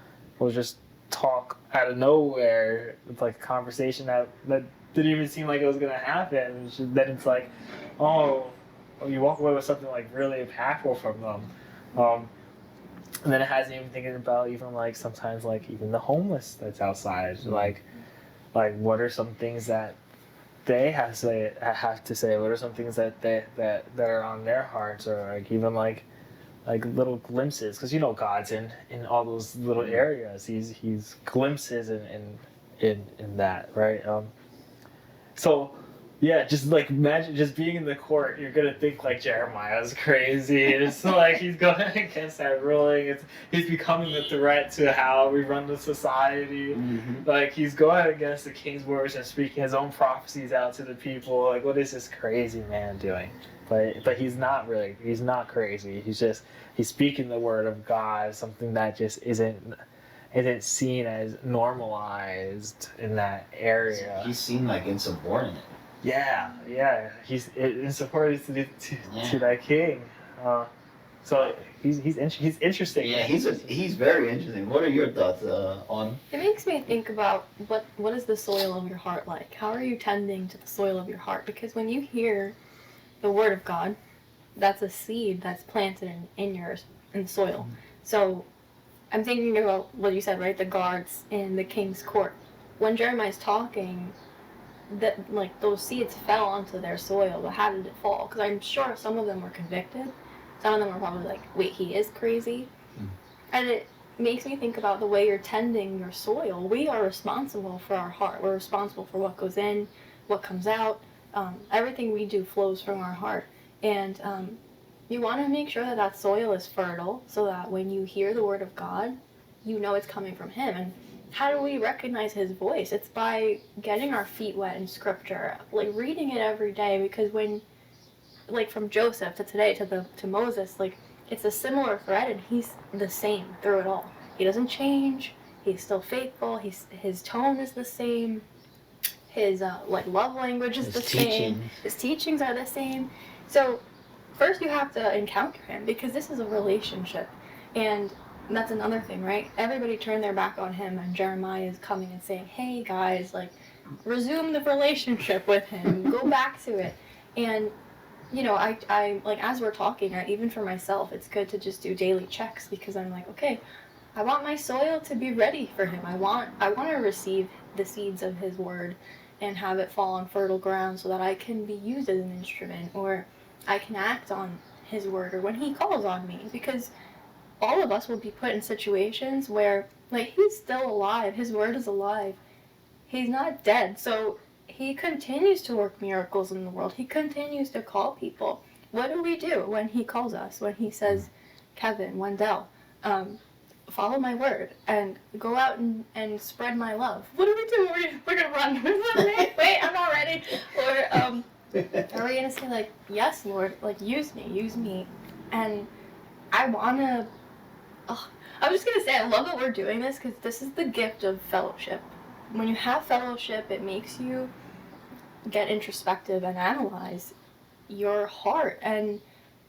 out of nowhere. It's like a conversation that didn't even seem like it was gonna happen. Then it's like, oh, you walk away with something like really impactful from them. And then it has me even thinking about even like sometimes like even the homeless that's outside. Like what are some things that they have to say? What are some things that are on their hearts, or like even like little glimpses? Because God's in all those little areas. He's glimpses in that, right? So yeah, just like imagine just being in the court. You're gonna think like Jeremiah's crazy. It's like he's going against that ruling. He's becoming a threat to how we run the society. Mm-hmm. Like he's going against the king's words and speaking his own prophecies out to the people. Like, what is this crazy man doing? But he's not really. He's not crazy. He's speaking the word of God, something that just isn't seen as normalized in that area. He's seen like insubordinate. Yeah. He's in support to that king. So he's interesting. Yeah, he's very interesting. What are your thoughts on? It makes me think about what is the soil of your heart like? How are you tending to the soil of your heart? Because when you hear the word of God, that's a seed that's planted in the soil. So I'm thinking about what you said, right? The guards in the king's court. When Jeremiah's talking, that like those seeds fell onto their soil, but how did it fall? Because I'm sure some of them were convicted. Some of them were probably like, wait, he is crazy. And it makes me think about the way you're tending your soil. We are responsible for our heart. We're responsible for what goes in, what comes out. Everything we do flows from our heart. And you want to make sure that soil is fertile so that when you hear the word of God, you know it's coming from him. And how do we recognize his voice? It's by getting our feet wet in scripture, like reading it every day, because when, like from Joseph to today to Moses, like it's a similar thread and he's the same through it all. He doesn't change. He's still faithful. His tone is the same. His like love language is the same. His teachings are the same. So first you have to encounter him, because this is a relationship. And that's another thing, right? Everybody turned their back on him, and Jeremiah is coming and saying, hey guys, like resume the relationship with him, go back to it. And I like, as we're talking, even for myself, it's good to just do daily checks, because I'm like, okay, I want my soil to be ready for him. I want to receive the seeds of his word and have it fall on fertile ground so that I can be used as an instrument, or I can act on his word, or when he calls on me, because all of us will be put in situations where, like, he's still alive. His word is alive. He's not dead. So He continues to work miracles in the world. He continues to call people. What do we do when he calls us? When he says, Kevin, Wendell, follow my word and go out and spread my love. What do we do? We're gonna run. Wait, I'm not ready. Or are we gonna say like, yes, Lord, like use me? And I wanna. Oh, I was just gonna say I love that we're doing this because this is the gift of fellowship. When you have fellowship, it makes you get introspective and analyze your heart and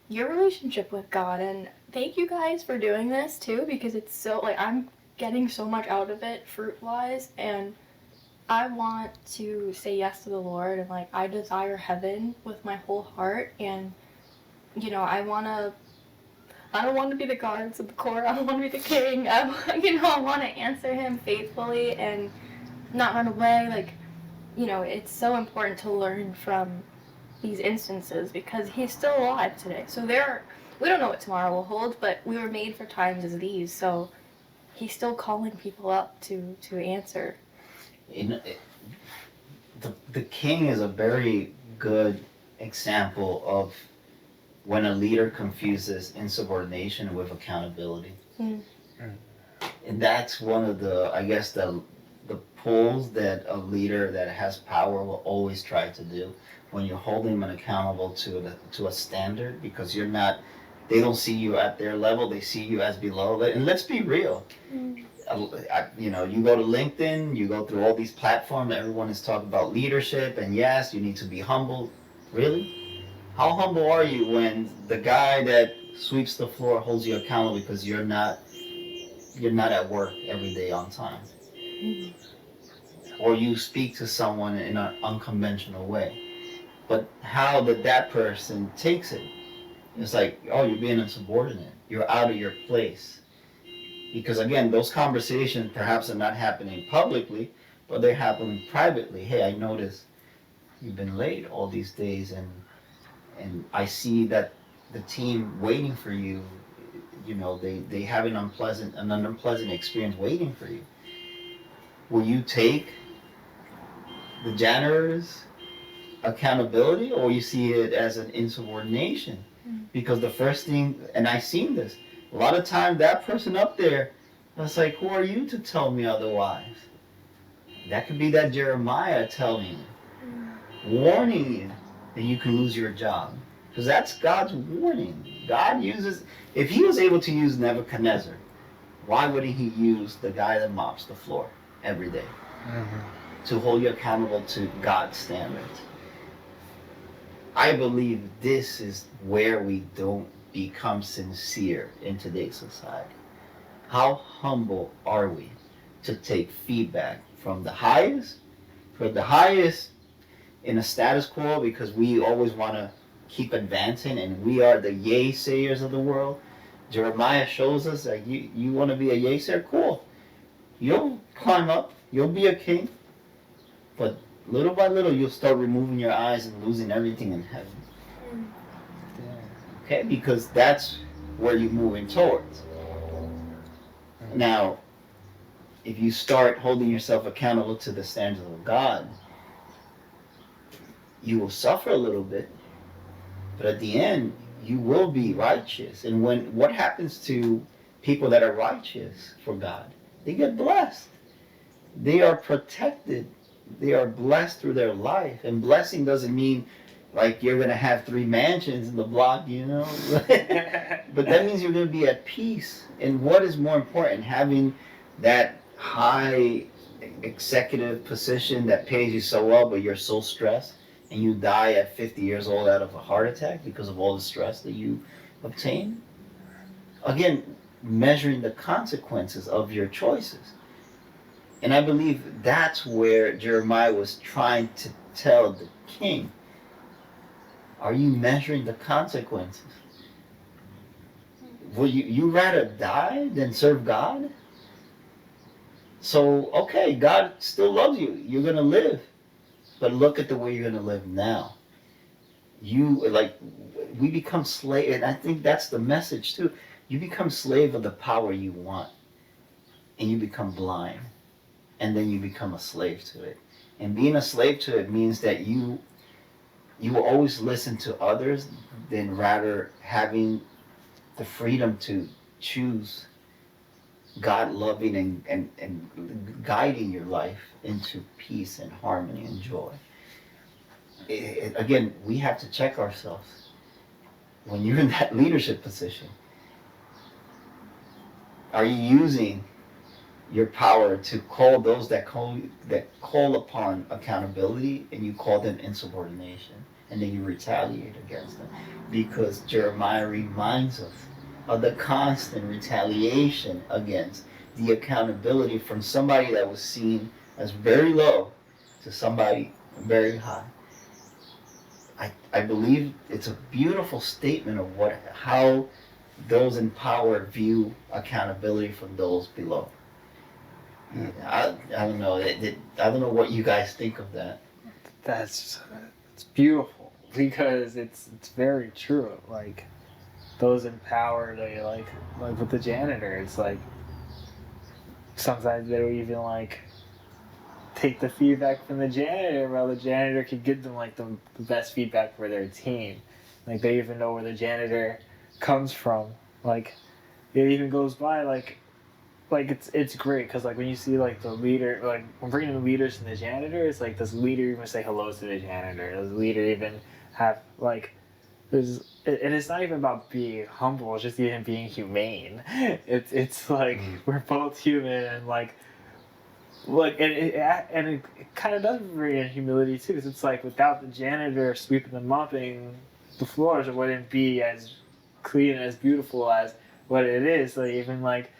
your relationship with God. And thank you guys for doing this too, because it's so, like, I'm getting so much out of it fruit-wise, and I want to say yes to the Lord, and like I desire heaven with my whole heart. And you know, I don't want to be the guards of the court. I don't want to be the king. I want to answer him faithfully and not run away. Like, you know, it's so important to learn from these instances because he's still alive today. So we don't know what tomorrow will hold, but we were made for times as these. So he's still calling people up to answer. The king is a very good example of when a leader confuses insubordination with accountability. And that's one of the, I guess, the pulls that a leader that has power will always try to do when you're holding them accountable to a standard, because you're not, they don't see you at their level, they see you as below. And let's be real. You know, you go to LinkedIn, you go through all these platforms, everyone is talking about leadership, and yes, you need to be humble. Really? How humble are you when the guy that sweeps the floor holds you accountable because you're not at work every day on time? Or you speak to someone in an unconventional way. But how did that person takes it? It's like, oh, you're being insubordinate. You're out of your place. Because again, those conversations perhaps are not happening publicly, but they're happening privately. Hey, I noticed you've been late all these days, and I see that the team waiting for you, you know, they have an unpleasant experience waiting for you. Will you take the janitor's accountability, or you see it as an insubordination? Because the first thing, and I've seen this, a lot of time that person up there, it's like, who are you to tell me otherwise? That could be that Jeremiah telling you, warning you that you can lose your job. Because that's God's warning. God uses, if he was able to use Nebuchadnezzar, why wouldn't he use the guy that mops the floor every day to hold you accountable to God's standards? I believe this is where we don't become sincere in today's society. How humble are we to take feedback from the highest in a status quo, because we always want to keep advancing and we are the yay sayers of the world? Jeremiah shows us that you want to be a yay sayer? Cool. You'll climb up, you'll be a king, but little by little you'll start removing your eyes and losing everything in heaven. Okay, because that's where you're moving towards. Now, if you start holding yourself accountable to the standards of God, you will suffer a little bit, but at the end, you will be righteous. And what happens to people that are righteous for God? They get blessed. They are protected. They are blessed through their life. And blessing doesn't mean like you're going to have 3 mansions in the block, you know. But that means you're going to be at peace. And what is more important, having that high executive position that pays you so well, but you're so stressed, and you die at 50 years old out of a heart attack because of all the stress that you obtain? Again, measuring the consequences of your choices. And I believe that's where Jeremiah was trying to tell the king. Are you measuring the consequences? Will you rather die than serve God? So, okay, God still loves you. You're going to live. But look at the way you're going to live now. We become slave, and I think that's the message too. You become slave of the power you want, and you become blind, and then you become a slave to it. And being a slave to it means that you will always listen to others than rather having the freedom to choose God loving and guiding your life into peace and harmony and joy. Again, we have to check ourselves. When you're in that leadership position, are you using your power to call those that call upon accountability, and you call them insubordination, and then you retaliate against them? Because Jeremiah reminds us of the constant retaliation against the accountability from somebody that was seen as very low to somebody very high. I believe it's a beautiful statement of how those in power view accountability from those below. I don't know. I don't know what you guys think of that. It's beautiful because it's very true. Like those in power, they like with the janitor. It's like sometimes they don't even like take the feedback from the janitor, while the janitor could give them like the best feedback for their team. Like they even know where the janitor comes from. Like it even goes by like it's great because like when you see like the leader, like when bringing the leaders and the janitor, it's like does the leader even say hello to the janitor? Does the leader even have like and it's not even about being humble, it's just even being humane. It's like we're both human and like and it kind of does bring in humility too, because it's like without the janitor sweeping and mopping the floors, it wouldn't be as clean and as beautiful as what it is. Like even like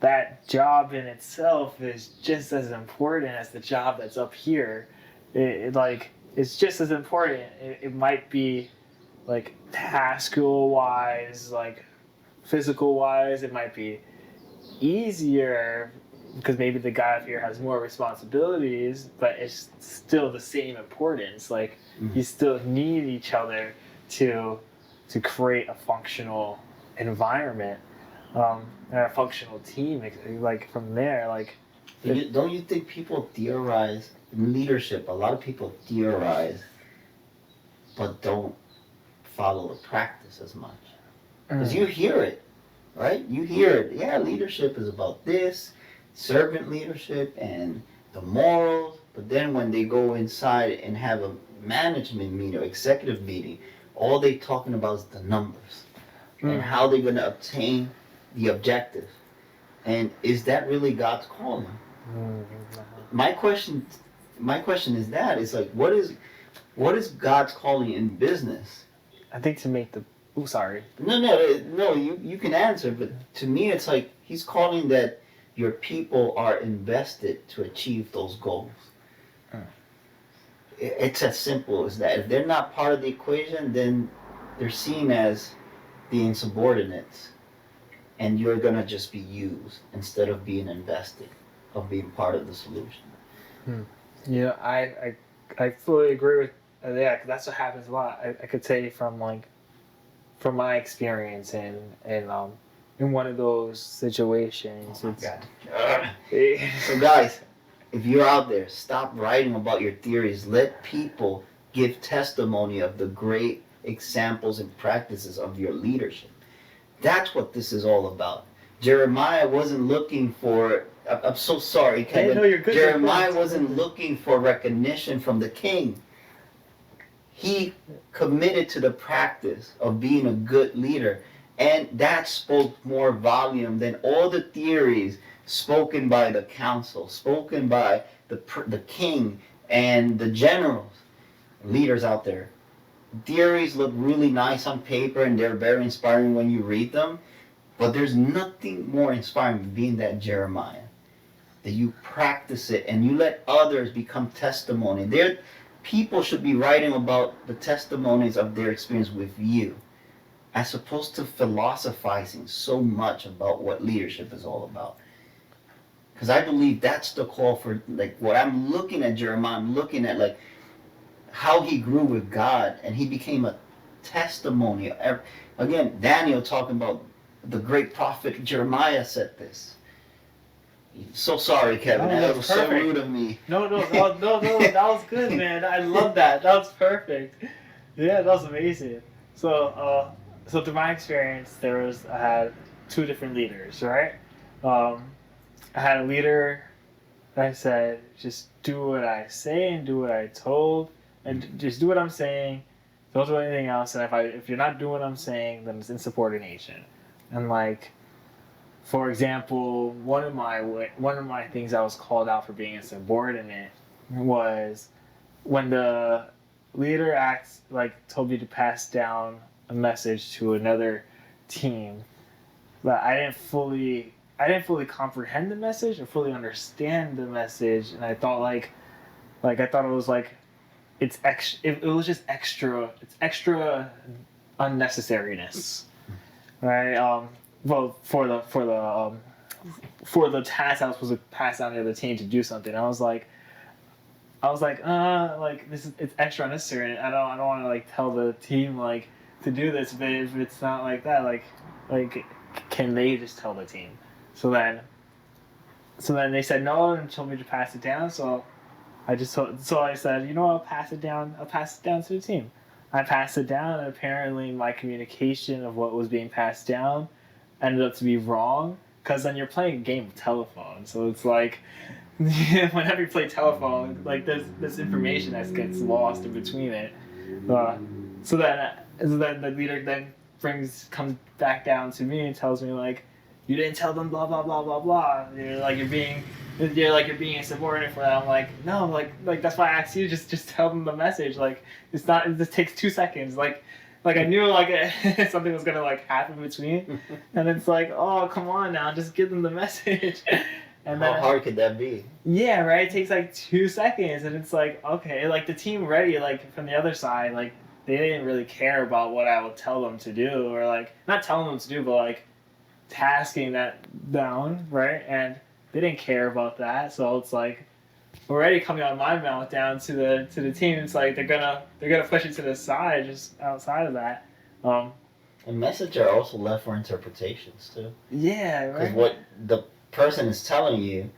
that job in itself is just as important as the job that's up here. It's just as important. It might be like task wise, like physical wise, it might be easier because maybe the guy up here has more responsibilities, but it's still the same importance. Like you still need each other to create a functional environment and a functional team. Like from there, like don't you think people theorize in leadership? A lot of people theorize, but don't follow the practice as much. Because you hear it, right? You hear it. Yeah, leadership is about this, servant leadership and the morals. But then when they go inside and have a management meeting or executive meeting, all they talking about is the numbers and how they're going to obtain the objective. And is that really God's calling? My question is that it's like what is God's calling in business? I think to make the No, you can answer, but to me it's like he's calling that your people are invested to achieve those goals. It's as simple as that. If they're not part of the equation, then they're seen as being subordinates, and you're gonna just be used instead of being invested, of being part of the solution. Yeah, I fully agree with yeah. That's what happens a lot. I could say from my experience in one of those situations. Oh my God. So guys, if you're out there, stop writing about your theories. Let people give testimony of the great examples and practices of your leadership. That's what this is all about. Jeremiah wasn't looking for, I'm so sorry, Kevin. No, you're good. Jeremiah wasn't looking for recognition from the king. He committed to the practice of being a good leader. And that spoke more volume than all the theories spoken by the council, spoken by the king and the generals, leaders out there. Theories look really nice on paper and they're very inspiring when you read them, but there's nothing more inspiring than being that Jeremiah. That you practice it and you let others become testimony. People should be writing about the testimonies of their experience with you, as opposed to philosophizing so much about what leadership is all about. Because I believe that's the call for, like, what I'm looking at Jeremiah, I'm looking at, like, how he grew with God, and he became a testimony. Again, Daniel talking about the great prophet Jeremiah said this. So sorry, Kevin. No, That that's was so perfect. rude of me. No, that was good, man. I love that. That was perfect. Yeah, that was amazing. So through my experience, I had two different leaders, right? Um, I had a leader that said, just do what I say and do what I told, and just do what I'm saying. Don't do anything else. And if you're not doing what I'm saying, then it's insubordination. And like, for example, one of my things I was called out for being insubordinate was when the leader told me to pass down a message to another team, but I didn't fully comprehend the message or fully understand the message, and I thought I thought it was like it's extra. It was just extra. It's extra unnecessariness, right? Well, for the task I was supposed to pass down to the other team to do something, like it's extra unnecessary. I don't want to like tell the team like to do this, but if it's not like that, like can they just tell the team? So then they said no and told me to pass it down. So I said, you know what, I'll pass it down. I'll pass it down to the team. I passed it down, and apparently my communication of what was being passed down ended up to be wrong. Because then you're playing a game of telephone, so it's like whenever you play telephone, like there's information that gets lost in between it. Uh, so then the leader then comes back down to me and tells me like, you didn't tell them blah blah blah blah blah. You're being insubordinate for that. I'm like, no, like that's why I asked you, just tell them the message. Like it's not. It just takes 2 seconds. Like I knew something was gonna like happen between, and it's like, oh come on now, just give them the message. And How hard could that be? Yeah, right. It takes like 2 seconds, and it's like, okay, like the team ready, like from the other side, like they didn't really care about what I would tell them to do, or like not telling them to do, but like tasking that down, right? And they didn't care about that, so it's like already coming out of my mouth down to the team. It's like they're gonna push it to the side, just outside of that. And messages are also left for interpretations too. Yeah, right. Because what the person is telling you,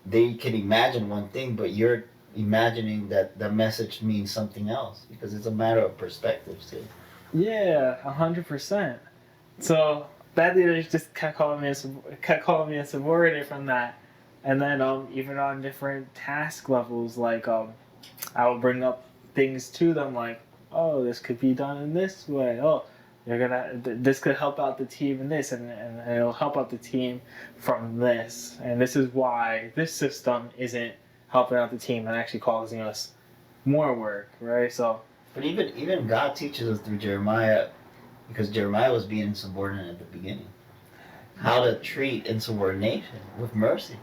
they can imagine one thing, but you're imagining that the message means something else because it's a matter of perspectives too. Yeah, 100%. So that leader just kept calling me a subordinate from that, and then even on different task levels, like I would bring up things to them like, oh, this could be done in this way. Oh, this could help out the team in this, and it'll help out the team from this, and this is why this system isn't helping out the team and actually causing us more work, right? So. But even God teaches us through Jeremiah, because Jeremiah was being insubordinate at the beginning, how to treat insubordination with mercy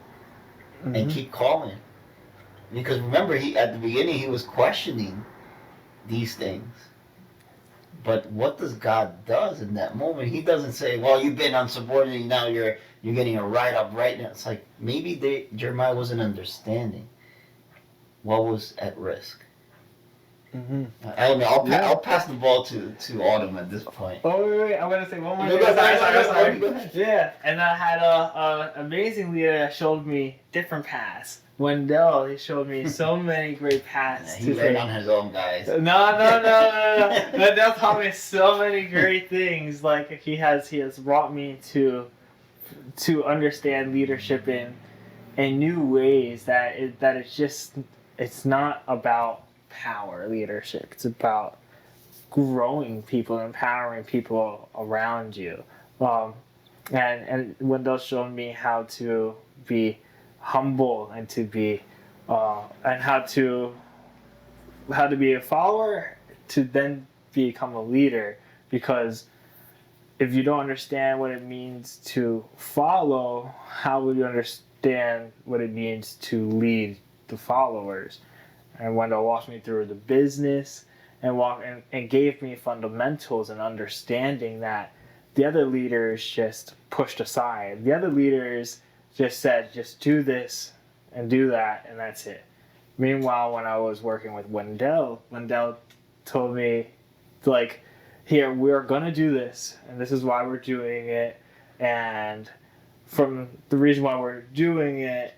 and keep calling. Because remember, at the beginning he was questioning these things. But what does God does in that moment? He doesn't say, "Well, you've been unsubordinate, now you're getting a write up right now." It's like maybe Jeremiah wasn't understanding what was at risk. Mm-hmm. I don't know. I'll pass the ball to Autumn at this point. Oh wait, I'm gonna say one more No, thing. go ahead, Sorry. go ahead. Yeah, and I had a amazing leader that showed me different paths. Wendell, he showed me so many great paths. He ran on his own, guys. No. Wendell taught me so many great things. Like he has brought me to understand leadership in new ways. It's not about power leadership. It's about growing people, empowering people around you. And Wendell showed me how to be humble and to be and how to be a follower to then become a leader, because if you don't understand what it means to follow, how will you understand what it means to lead the followers? And Wendell walked me through the business and gave me fundamentals and understanding that the other leaders just pushed aside. The other leaders just said, just do this and do that, and that's it. Meanwhile, when I was working with Wendell told me, like, here, we're going to do this, and this is why we're doing it, and from the reason why we're doing it,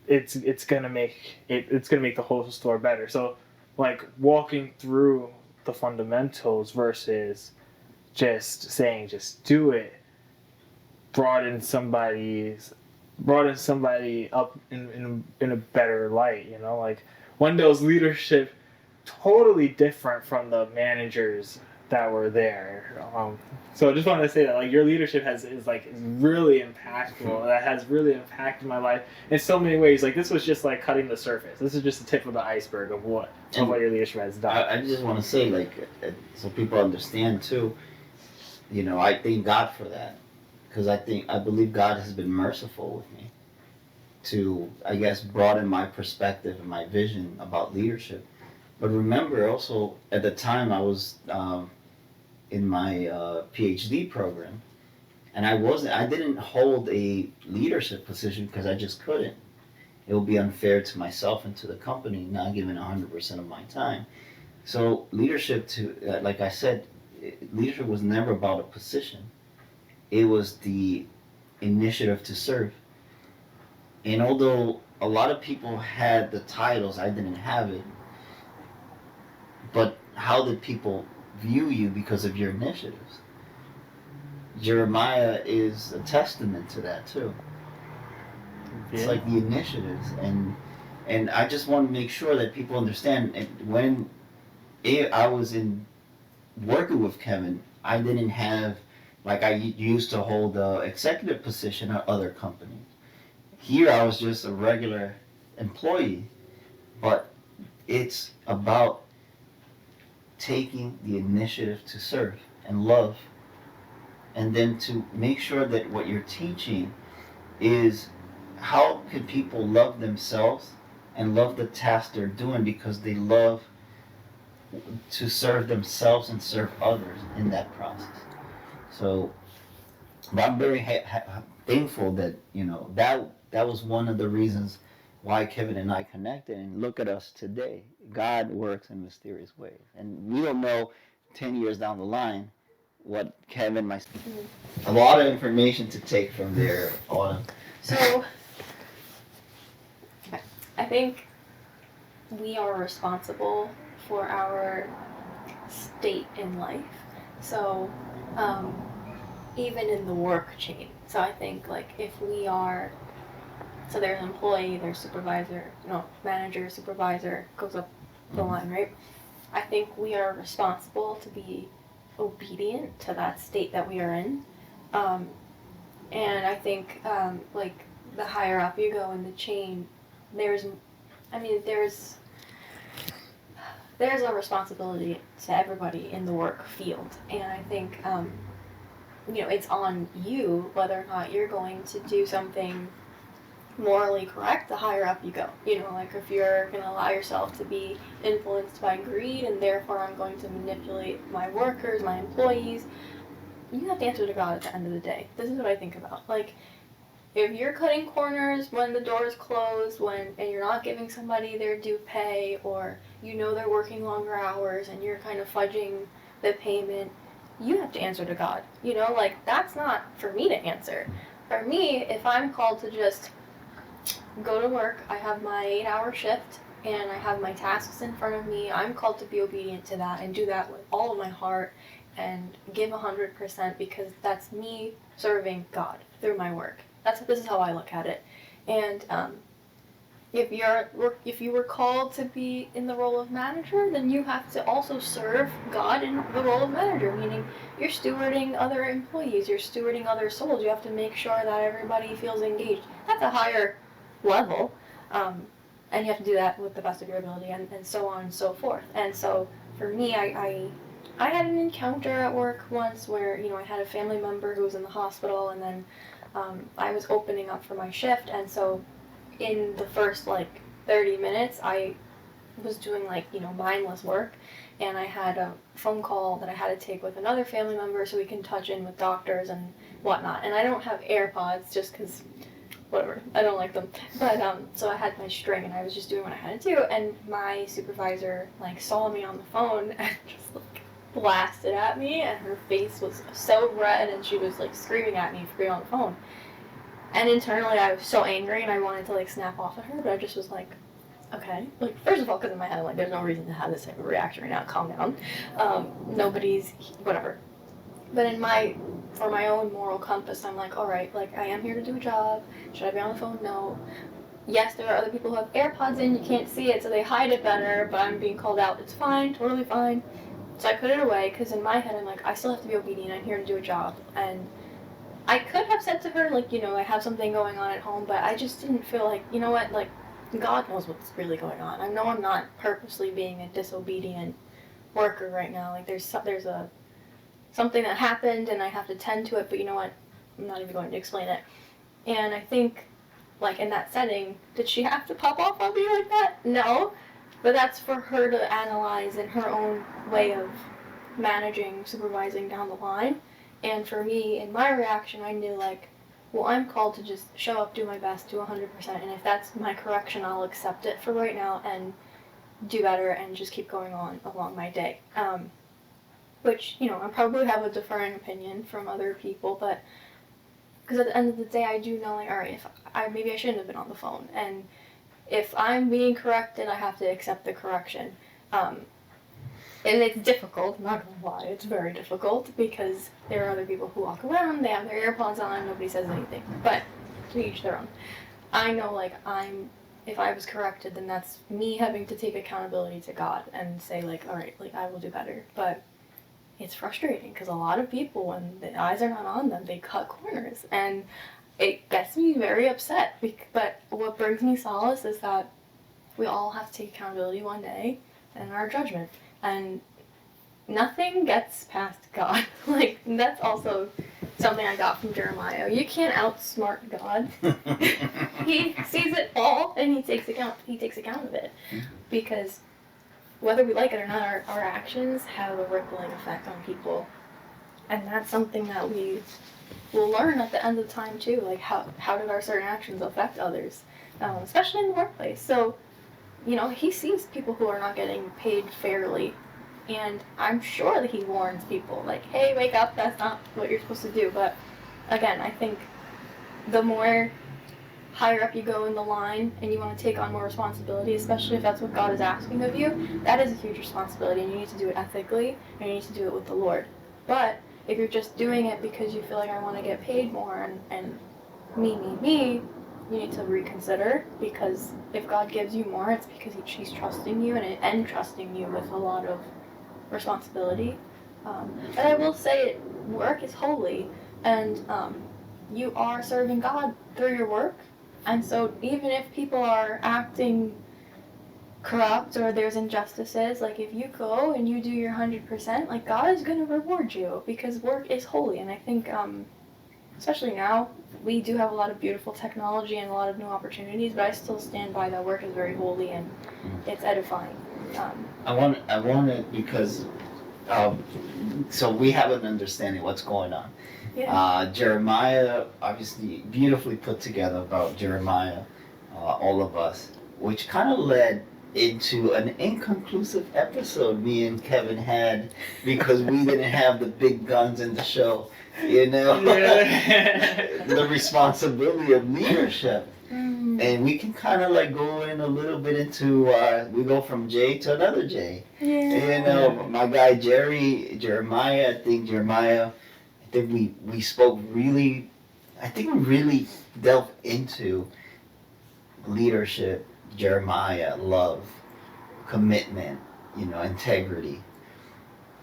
it's gonna make the whole store better. So like walking through the fundamentals versus just saying just do it brought in somebody up in a better light, you know, like Wendell's leadership totally different from the managers that were there. So I just wanted to say that like your leadership is really impactful. That has really impacted my life in so many ways. Like this was just like cutting the surface. This is just the tip of the iceberg of what your leadership has done. I just want to say, like, so people understand too. You know, I thank God for that, because I believe God has been merciful with me to, I guess, broaden my perspective and my vision about leadership. But remember, also at the time I was in my PhD program, and I didn't hold a leadership position because I just couldn't. It would be unfair to myself and to the company not giving 100% of my time. So leadership, like I said, leadership was never about a position. It was the initiative to serve. And although a lot of people had the titles, I didn't have it. But how did people view you because of your initiatives? Jeremiah is a testament to that too. It's Yeah. like the initiatives, and I just want to make sure that people understand. And when I was in working with Kevin, I didn't have, like I used to hold the executive position at other companies. Here I was just a regular employee, but it's about taking the initiative to serve and love, and then to make sure that what you're teaching is how can people love themselves and love the task they're doing because they love to serve themselves and serve others in that process. So, but I'm very thankful that, you know, that was one of the reasons why Kevin and I connected. And look at us today. God works in mysterious ways, and we don't know 10 years down the line what Kevin, a lot of information to take from there, Autumn. So, I think we are responsible for our state in life. So, even in the work chain. So I think like if we are, so there's an employee, there's supervisor, manager, supervisor, goes up the line, right? I think we are responsible to be obedient to that state that we are in. And I think like the higher up you go in the chain, there's a responsibility to everybody in the work field. And I think, it's on you whether or not you're going to do something morally correct the higher up you go. Like if you're going to allow yourself to be influenced by greed and therefore I'm going to manipulate my workers, my employees, you have to answer to God at the end of the day. This is what I think about. Like, if you're cutting corners when the door is closed, and you're not giving somebody their due pay, or they're working longer hours and you're kind of fudging the payment, you have to answer to God. Like that's not for me to answer. For me, if I'm called to just go to work, I have my 8-hour shift and I have my tasks in front of me, I'm called to be obedient to that and do that with all of my heart and give 100% because that's me serving God through my work. This is how I look at it. And if you were called to be in the role of manager, then you have to also serve God in the role of manager, meaning you're stewarding other employees, you're stewarding other souls. You have to make sure that everybody feels engaged. That's a higher level, and you have to do that with the best of your ability, and so on and so forth. And so for me, I had an encounter at work once where I had a family member who was in the hospital, and then I was opening up for my shift, and so in the first 30 minutes I was doing mindless work, and I had a phone call that I had to take with another family member so we can touch in with doctors and whatnot. And I don't have AirPods just because whatever, I don't like them, but so I had my string and I was just doing what I had to do, and my supervisor saw me on the phone and just blasted at me, and her face was so red and she was screaming at me for being on the phone. And internally, I was so angry, and I wanted to, like, snap off at her, but I just was like, okay. Like, first of all, because in my head, I'm like, there's no reason to have this type of reaction right now. Calm down. Nobody's, whatever. But for my own moral compass, I'm like, all right, like, I am here to do a job. Should I be on the phone? No. Yes, there are other people who have AirPods in, you can't see it, so they hide it better, but I'm being called out. It's fine, totally fine. So I put it away, because in my head, I'm like, I still have to be obedient. I'm here to do a job. And I could have said to her, like, you know, I have something going on at home, but I just didn't feel like, you know what, like, God knows what's really going on. I know I'm not purposely being a disobedient worker right now. Like, there's something that happened, and I have to tend to it, but you know what, I'm not even going to explain it. And I think, like, in that setting, did she have to pop off on me like that? No. But that's for her to analyze in her own way of managing, supervising down the line. And for me, in my reaction, I knew, like, well, I'm called to just show up, do my best, do 100%, and if that's my correction, I'll accept it for right now and do better and just keep going on along my day. Which, you know, I probably have a differing opinion from other people, but because at the end of the day, I do know, like, all right, maybe I shouldn't have been on the phone, and if I'm being corrected, I have to accept the correction. And it's difficult, I'm not gonna lie, it's very difficult, because there are other people who walk around, they have their AirPods on, nobody says anything, but to each their own. I know, like, if I was corrected, then that's me having to take accountability to God and say, like, all right, like, I will do better, but it's frustrating, because a lot of people, when the eyes are not on them, they cut corners, and it gets me very upset, but what brings me solace is that we all have to take accountability one day, and our judgment. And nothing gets past God. Like, that's also something I got from Jeremiah. You can't outsmart God. He sees it all, and he takes account of it. Because whether we like it or not, our actions have a rippling effect on people. And that's something that we will learn at the end of time, too. Like, how did our certain actions affect others? Especially in the workplace. So, you know, he sees people who are not getting paid fairly, and I'm sure that he warns people, like, hey, wake up, that's not what you're supposed to do. But again, I think the more higher up you go in the line and you want to take on more responsibility, especially if that's what God is asking of you, that is a huge responsibility, and you need to do it ethically, and you need to do it with the Lord. But if you're just doing it because you feel like I want to get paid more and me, you need to reconsider, because if God gives you more, it's because He's trusting you and trusting you with a lot of responsibility. But I will say, work is holy, and you are serving God through your work. And so even if people are acting corrupt or there's injustices, like, if you go and you do your 100%, like, God is going to reward you, because work is holy. And I think especially now, we do have a lot of beautiful technology and a lot of new opportunities, but I still stand by that work is very holy and it's edifying. I want it because, so we have an understanding of what's going on. Yeah. Jeremiah, obviously, beautifully put together about Jeremiah, all of us, which kind of led into an inconclusive episode me and Kevin had, because we didn't have the big guns in the show. You know, the responsibility of leadership. And we can kind of like go in a little bit into, we go from J to another J. Yeah. You know, my guy Jeremiah, I think we spoke really, I think we really delved into leadership, Jeremiah, love, commitment, you know, integrity.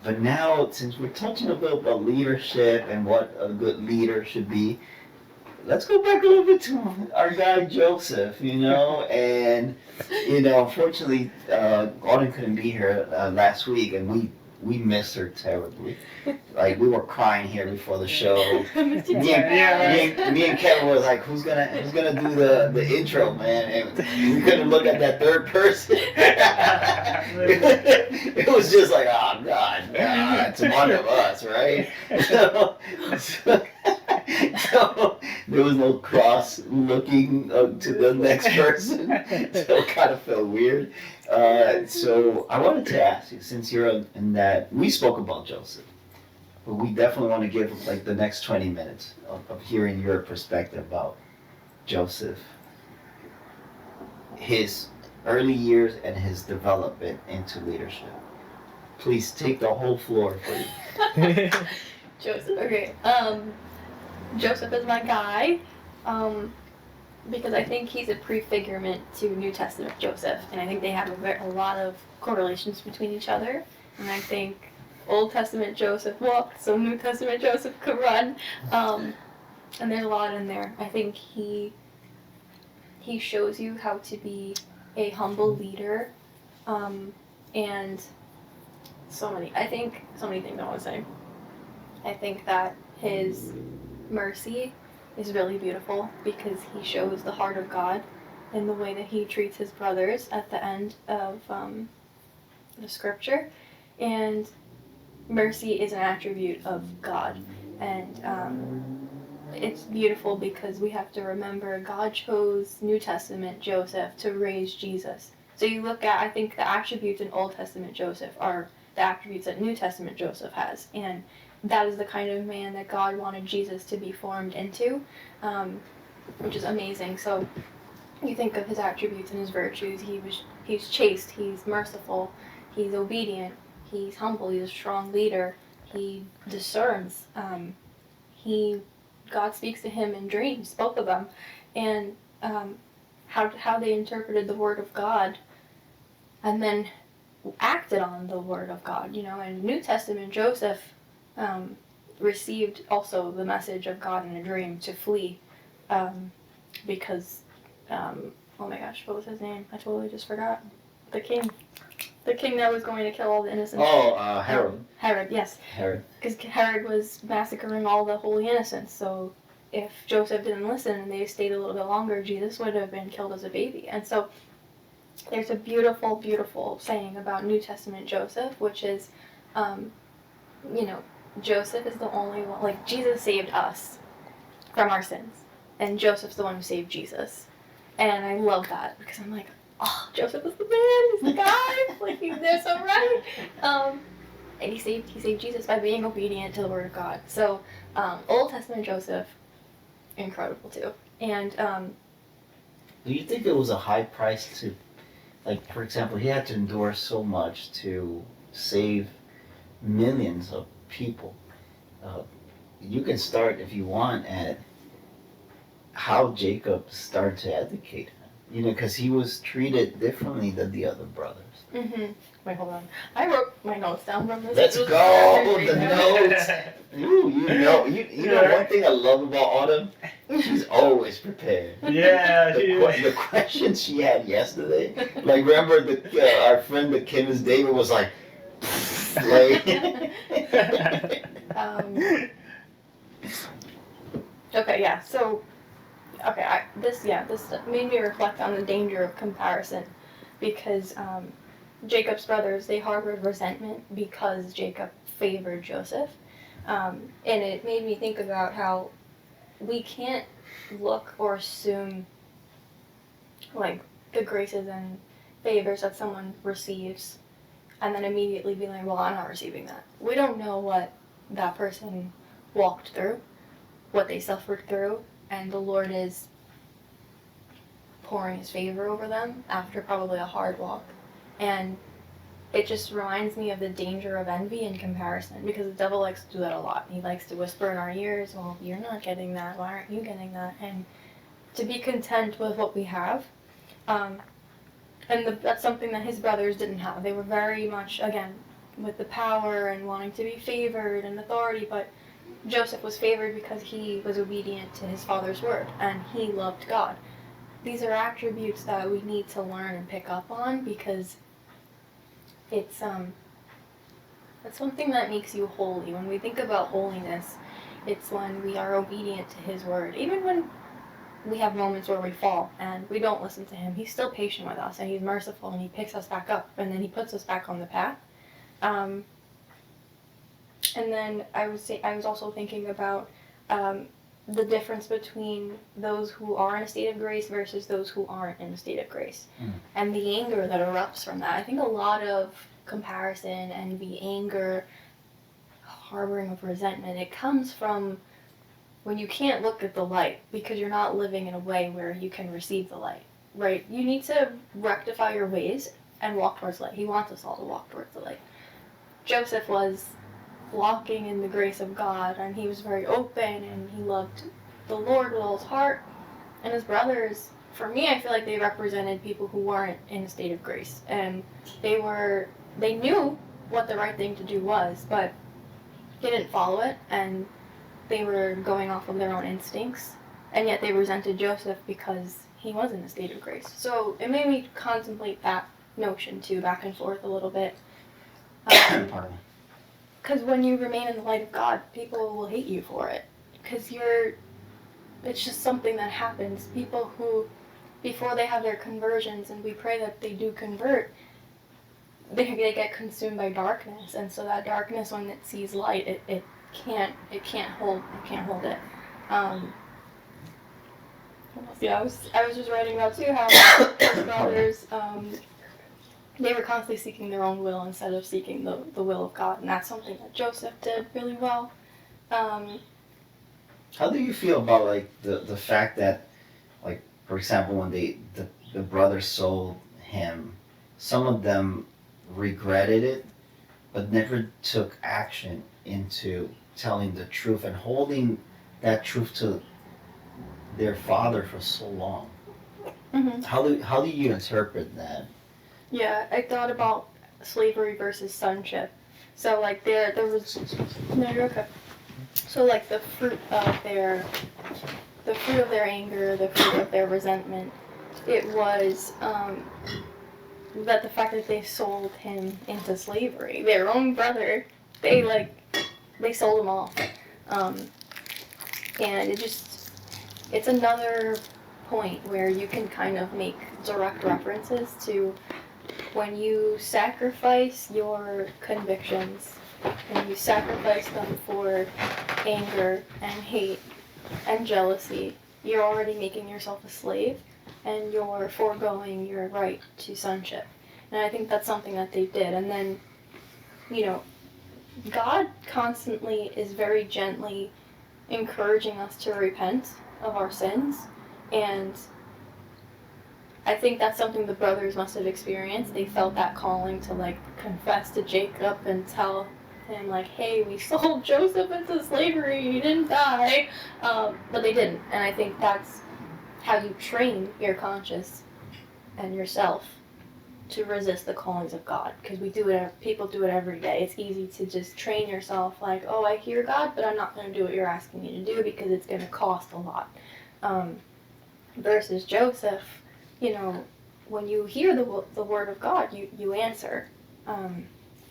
But now, since we're touching a bit about leadership and what a good leader should be, let's go back a little bit to our guy Joseph, you know, and, you know, unfortunately, Auden couldn't be here last week, and we missed her terribly. Like, we were crying here before the show. Me and Kevin were like, who's gonna do the intro, man? And we couldn't look at that third person. It was just like, oh God, it's one of us, right? So there was no cross looking to the next person, so it kind of felt weird. So I wanted to ask you, since you're in that, we spoke about Joseph, but we definitely want to give like the next 20 minutes of hearing your perspective about Joseph, his early years and his development into leadership. Please take the whole floor, please. Joseph. Okay. Joseph is my guy. Because I think he's a prefigurement to New Testament Joseph, and I think they have a lot of correlations between each other. And I think Old Testament Joseph walked, so New Testament Joseph could run. And there's a lot in there. I think he shows you how to be a humble leader, and so many things I want to say. I think that his mercy is really beautiful because he shows the heart of God in the way that he treats his brothers at the end of the scripture. And mercy is an attribute of God. And it's beautiful because we have to remember God chose New Testament Joseph to raise Jesus. So you look at, I think the attributes in Old Testament Joseph are the attributes that New Testament Joseph has. And that is the kind of man that God wanted Jesus to be formed into, which is amazing. So you think of his attributes and his virtues. He's chaste, he's merciful, he's obedient, he's humble, he's a strong leader, he discerns. God speaks to him in dreams, both of them, and how they interpreted the word of God, and then acted on the word of God. And New Testament Joseph received also the message of God in a dream to flee, because, oh my gosh, what was his name? I totally just forgot. The king that was going to kill all the innocents. Oh, Herod. Herod, yes. Herod. Because Herod was massacring all the holy innocents, so if Joseph didn't listen and they stayed a little bit longer, Jesus would have been killed as a baby. And so there's a beautiful, beautiful saying about New Testament Joseph, which is, Joseph is the only one, like Jesus saved us from our sins, and Joseph's the one who saved Jesus. And I love that because I'm like, oh, Joseph is the man, he's the guy, like they're so right. And he saved Jesus by being obedient to the word of God. So Old Testament Joseph, incredible too. And do you think it was a high price to, like, for example, he had to endure so much to save millions of people? You can start, if you want, at how Jacob started to educate him. Because he was treated differently than the other brothers. Mm-hmm. Wait, hold on. I wrote my notes down from this. Let's go! The notes! Ooh, you know one thing I love about Autumn? She's always prepared. Yeah, the questions she had yesterday, like remember our friend the Kim is David was like, Okay, yeah. So, this made me reflect on the danger of comparison, because Jacob's brothers, they harbored resentment because Jacob favored Joseph, and it made me think about how we can't look or assume like the graces and favors that someone receives and then immediately be like, well, I'm not receiving that. We don't know what that person walked through, what they suffered through, and the Lord is pouring his favor over them after probably a hard walk. And it just reminds me of the danger of envy and comparison, because the devil likes to do that a lot. He likes to whisper in our ears, well, you're not getting that, why aren't you getting that? And to be content with what we have. That's something that his brothers didn't have. They were very much, again, with the power and wanting to be favored and authority, but Joseph was favored because he was obedient to his father's word, and he loved God. These are attributes that we need to learn and pick up on, because it's something that makes you holy. When we think about holiness, it's when we are obedient to his word. Even when we have moments where we fall and we don't listen to him, he's still patient with us, and he's merciful, and he picks us back up, and then he puts us back on the path. And then I was also thinking about the difference between those who are in a state of grace versus those who aren't in a state of grace, and the anger that erupts from that. I think a lot of comparison, envy, anger, harboring of resentment, it comes from when you can't look at the light because you're not living in a way where you can receive the light, right? You need to rectify your ways and walk towards light. He wants us all to walk towards the light. Joseph was walking in the grace of God, and he was very open, and he loved the Lord with all his heart. And his brothers, for me, I feel like they represented people who weren't in a state of grace, and they knew what the right thing to do was, but they didn't follow it, and they were going off of their own instincts, and yet they resented Joseph because he was in a state of grace. So it made me contemplate that notion too, back and forth a little bit. Because when you remain in the light of God, people will hate you for it. Because it's just something that happens. People who, before they have their conversions, and we pray that they do convert, they get consumed by darkness, and so that darkness, when it sees light, it can't hold it. Yeah, I was just writing about too how his brothers, they were constantly seeking their own will instead of seeking the will of God, and that's something that Joseph did really well. How do you feel about like the fact that, like, for example, when the brothers sold him, some of them regretted it, but never took action into telling the truth and holding that truth to their father for so long? Mm-hmm. How do you interpret that? Yeah, I thought about slavery versus sonship. So like there was no, you're okay. So like the fruit of their anger, the fruit of their resentment, it was that the fact that they sold him into slavery, their own brother, they sold him off, and it's another point where you can kind of make direct references to when you sacrifice your convictions, when you sacrifice them for anger and hate and jealousy, you're already making yourself a slave, and you're foregoing your right to sonship. And I think that's something that they did. And then, God constantly is very gently encouraging us to repent of our sins, and I think that's something the brothers must have experienced. They felt that calling to confess to Jacob and tell him hey, we sold Joseph into slavery, he didn't die, but they didn't. And I think that's how you train your conscience and yourself to resist the callings of God, because people do it every day. It's easy to just train yourself oh, I hear God, but I'm not going to do what you're asking me to do because it's going to cost a lot. Versus Joseph, when you hear the word of God, you answer.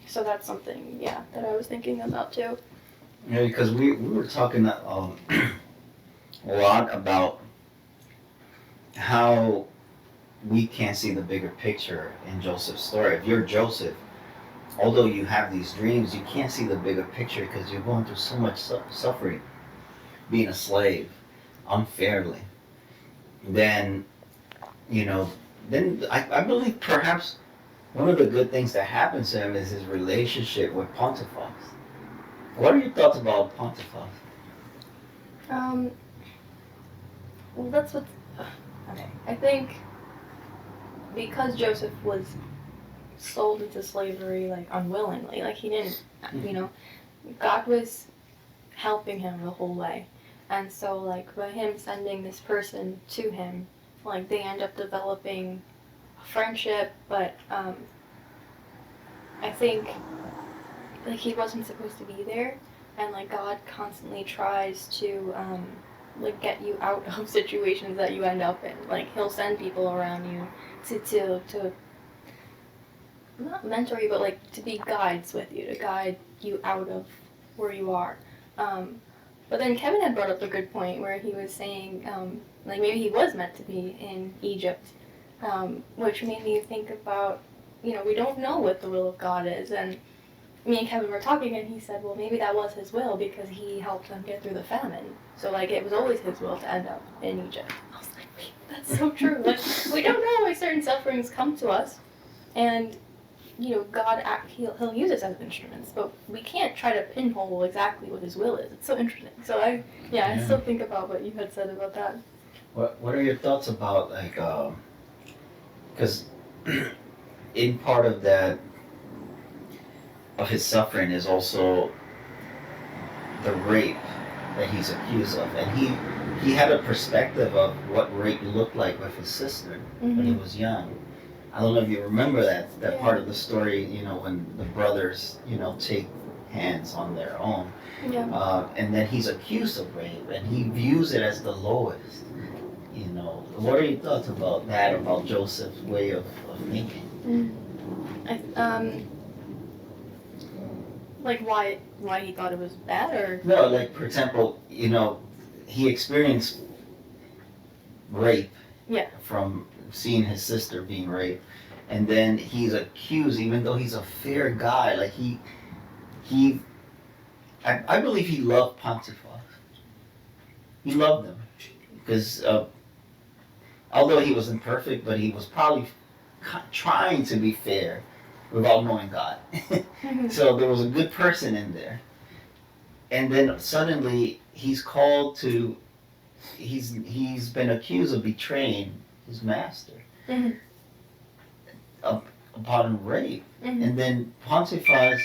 So that's something, that I was thinking about too. Yeah, because we were talking a lot about how we can't see the bigger picture in Joseph's story. If you're Joseph, although you have these dreams, you can't see the bigger picture because you're going through so much suffering, being a slave unfairly. Then I believe perhaps one of the good things that happens to him is his relationship with Pontifex. What are your thoughts about Pontifex? Well, that's what. Okay, I think because Joseph was sold into slavery unwillingly, he didn't, God was helping him the whole way, and so by him sending this person to him, they end up developing a friendship, but I think he wasn't supposed to be there, and God constantly tries to get you out of situations that you end up in. He'll send people around you to not mentor you, but to be guides with you, to guide you out of where you are. But then Kevin had brought up a good point where he was saying maybe he was meant to be in Egypt, which made me think about, we don't know what the will of God is, and me and Kevin were talking, and he said, well, maybe that was his will because he helped them get through the famine. So, it was always his will to end up in Egypt. I was like, wait, that's so true. We don't know why certain sufferings come to us. And God, he'll use us as instruments, but we can't try to pinhole exactly what his will is. It's so interesting. So I still think about what you had said about that. What are your thoughts about, like, because in part of that, of his suffering is also the rape that he's accused of, and he had a perspective of what rape looked like with his sister when he was young. I don't know if you remember that part of the story, when the brothers, take hands on their own. Yeah. And then he's accused of rape, and he views it as the lowest. What are your thoughts about that, about Joseph's way of thinking? Like why he thought it was bad, or? No, like, for example, he experienced rape from seeing his sister being raped, and then he's accused, even though he's a fair guy, like I believe he loved Pontiphar. He loved him because although he wasn't perfect, but he was probably trying to be fair without knowing God. So there was a good person in there. And then suddenly he's called to, he's been accused of betraying his master upon rape. And then Pontiphar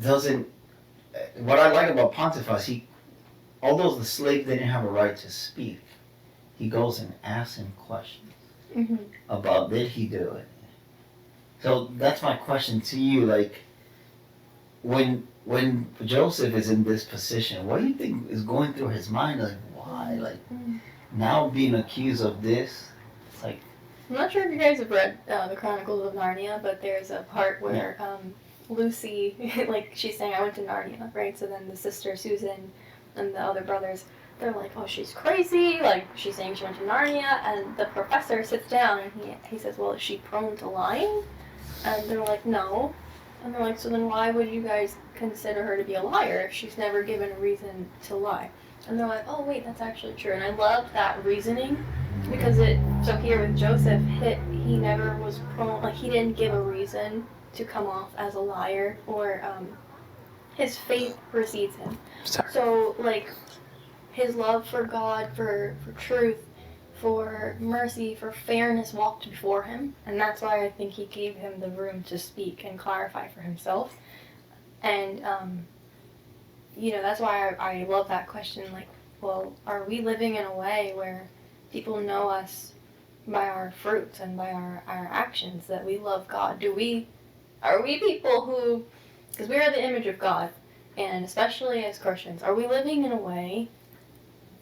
doesn't, what I like about Pontiphar, although the slave didn't have a right to speak, he goes and asks him questions about, did he do it? So that's my question to you, like, when Joseph is in this position, what do you think is going through his mind? Like, why? Like, now being accused of this, it's like... I'm not sure if you guys have read the Chronicles of Narnia, but there's a part where Lucy, like, she's saying, I went to Narnia, right? So then the sister Susan and the other brothers, they're like, oh, she's crazy, like, she's saying she went to Narnia, and the professor sits down and he says, well, is she prone to lying? And they're like, no. And they're like, so then why would you guys consider her to be a liar if she's never given a reason to lie? And they're like, oh, wait, that's actually true. And I love that reasoning, because so here with Joseph, he never was prone, like, he didn't give a reason to come off as a liar, or his faith precedes him. Sorry. So, like, his love for God, for truth, for mercy, for fairness walked before him, and that's why I think he gave him the room to speak and clarify for himself. And that's why I love that question, like, well, are we living in a way where people know us by our fruits and by our actions, that we love God? Are we people who, because we are the image of God, and especially as Christians, are we living in a way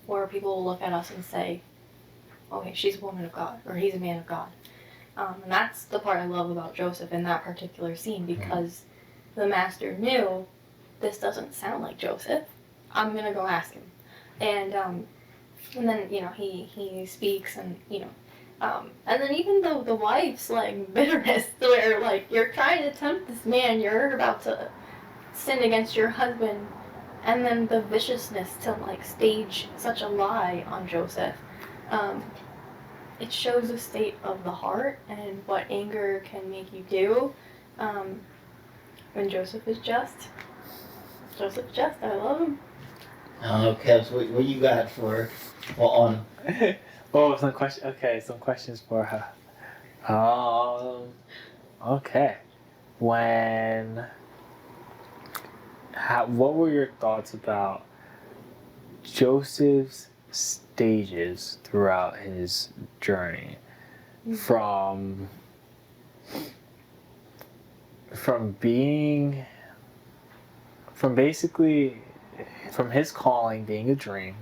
where people will look at us and say, okay, she's a woman of God, or he's a man of God? And that's the part I love about Joseph in that particular scene, because the master knew, this doesn't sound like Joseph. I'm going to go ask him. And then, he speaks, and, and then even though the wife's, like, bitterness, where, like, you're trying to tempt this man, you're about to sin against your husband, and then the viciousness to, like, stage such a lie on Joseph, it shows the state of the heart and what anger can make you do. When Joseph is just. Joseph's just. I love him. Kevs, what you got on? Oh, some questions. Okay, some questions for her. Okay. What were your thoughts about Joseph's stages throughout his journey, from his calling being a dream,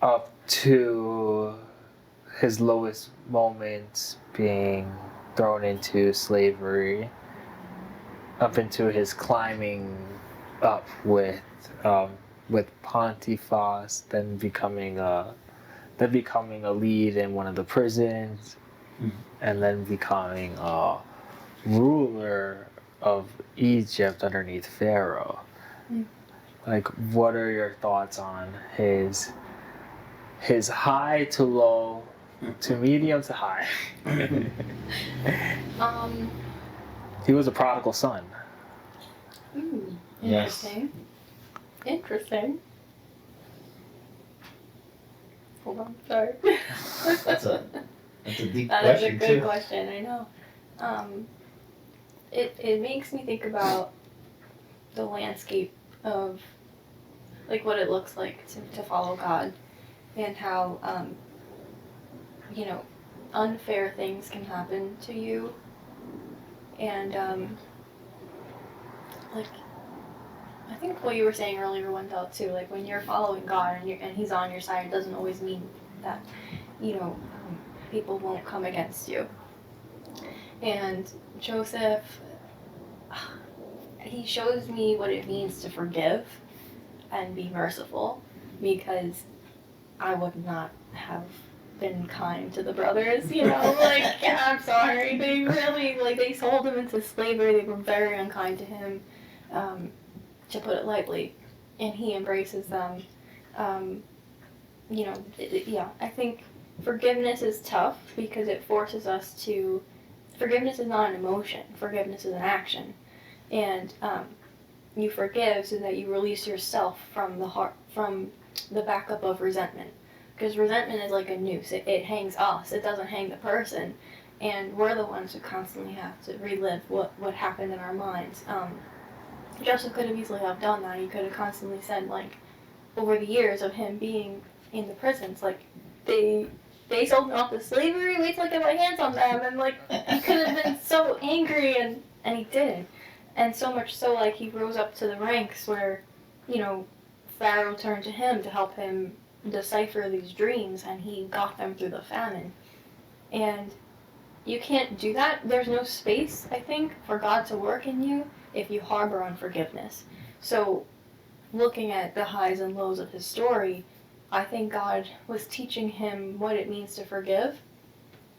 up to his lowest moments being thrown into slavery, up into his climbing up with Pontiphar, then becoming a lead in one of the prisons, and then becoming a ruler of Egypt underneath Pharaoh. Like, what are your thoughts on his his high to low to medium to high. He was a prodigal son. Yes. Interesting. Hold on, sorry. That's a deep That is a question good too. question, I know. It makes me think about the landscape of like what it looks like to follow God, and how unfair things can happen to you, and like I think what you were saying earlier, Wendell, too, like when you're following God and He's on your side, it doesn't always mean that people won't come against you. And Joseph, he shows me what it means to forgive and be merciful, because I would not have been kind to the brothers, like, I'm sorry, they really, they sold him into slavery, they were very unkind to him, to put it lightly, and he embraces them. I think forgiveness is tough because it forces us to, forgiveness is not an emotion, forgiveness is an action, and you forgive so that you release yourself from the heart, from the backup of resentment, because resentment is like a noose, it hangs us, it doesn't hang the person, and we're the ones who constantly have to relive what happened in our minds. Joseph could have easily have done that. He could have constantly said, over the years of him being in the prisons, they sold me off to slavery, wait till I get my hands on them, and he could have been so angry, and he didn't. And so much so, he rose up to the ranks where, Pharaoh turned to him to help him decipher these dreams, and he got them through the famine. And you can't do that. There's no space, I think, for God to work in you if you harbor unforgiveness. So, looking at the highs and lows of his story, I think God was teaching him what it means to forgive.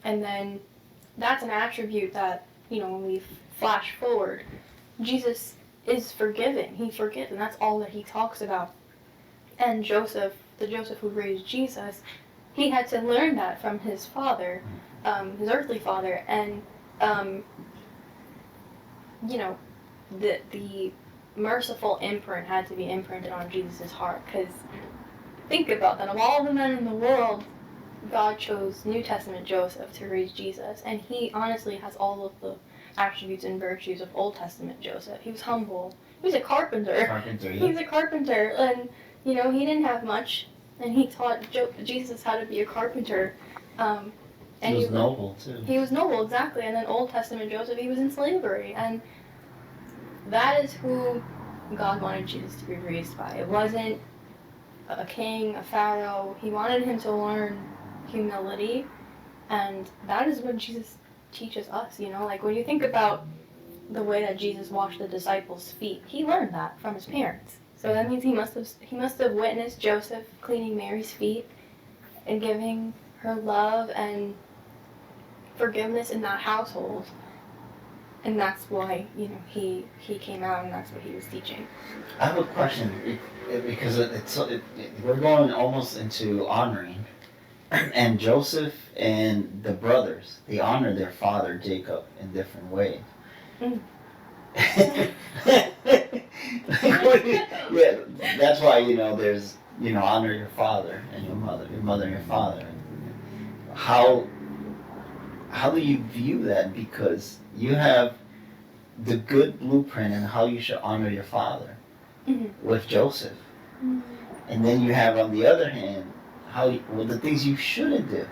And then that's an attribute that, when we flash forward, Jesus is forgiving. He forgives, and that's all that he talks about. And Joseph, the Joseph who raised Jesus, he had to learn that from his father, his earthly father, and the merciful imprint had to be imprinted on Jesus' heart, because think about that. Of all the men in the world, God chose New Testament Joseph to raise Jesus, and he honestly has all of the attributes and virtues of Old Testament Joseph. He was humble. He was a carpenter. He was a carpenter, and he didn't have much, and he taught Jesus how to be a carpenter. And he was noble too. He was noble, exactly. And then Old Testament Joseph, he was in slavery, and that is who God wanted Jesus to be raised by. It wasn't a king, a pharaoh. He wanted him to learn humility, and that is what Jesus teaches us. When you think about the way that Jesus washed the disciples' feet, he learned that from his parents. So that means he must have witnessed Joseph cleaning Mary's feet and giving her love and forgiveness in that household. And that's why, he came out, and that's what he was teaching. I have a question, because we're going almost into honoring, and Joseph and the brothers, they honor their father Jacob in different ways. Yeah, that's why there's honor your father and your mother and your father. How do you view that? Because you have the good blueprint in how you should honor your father with Joseph, and then you have on the other hand the things you shouldn't do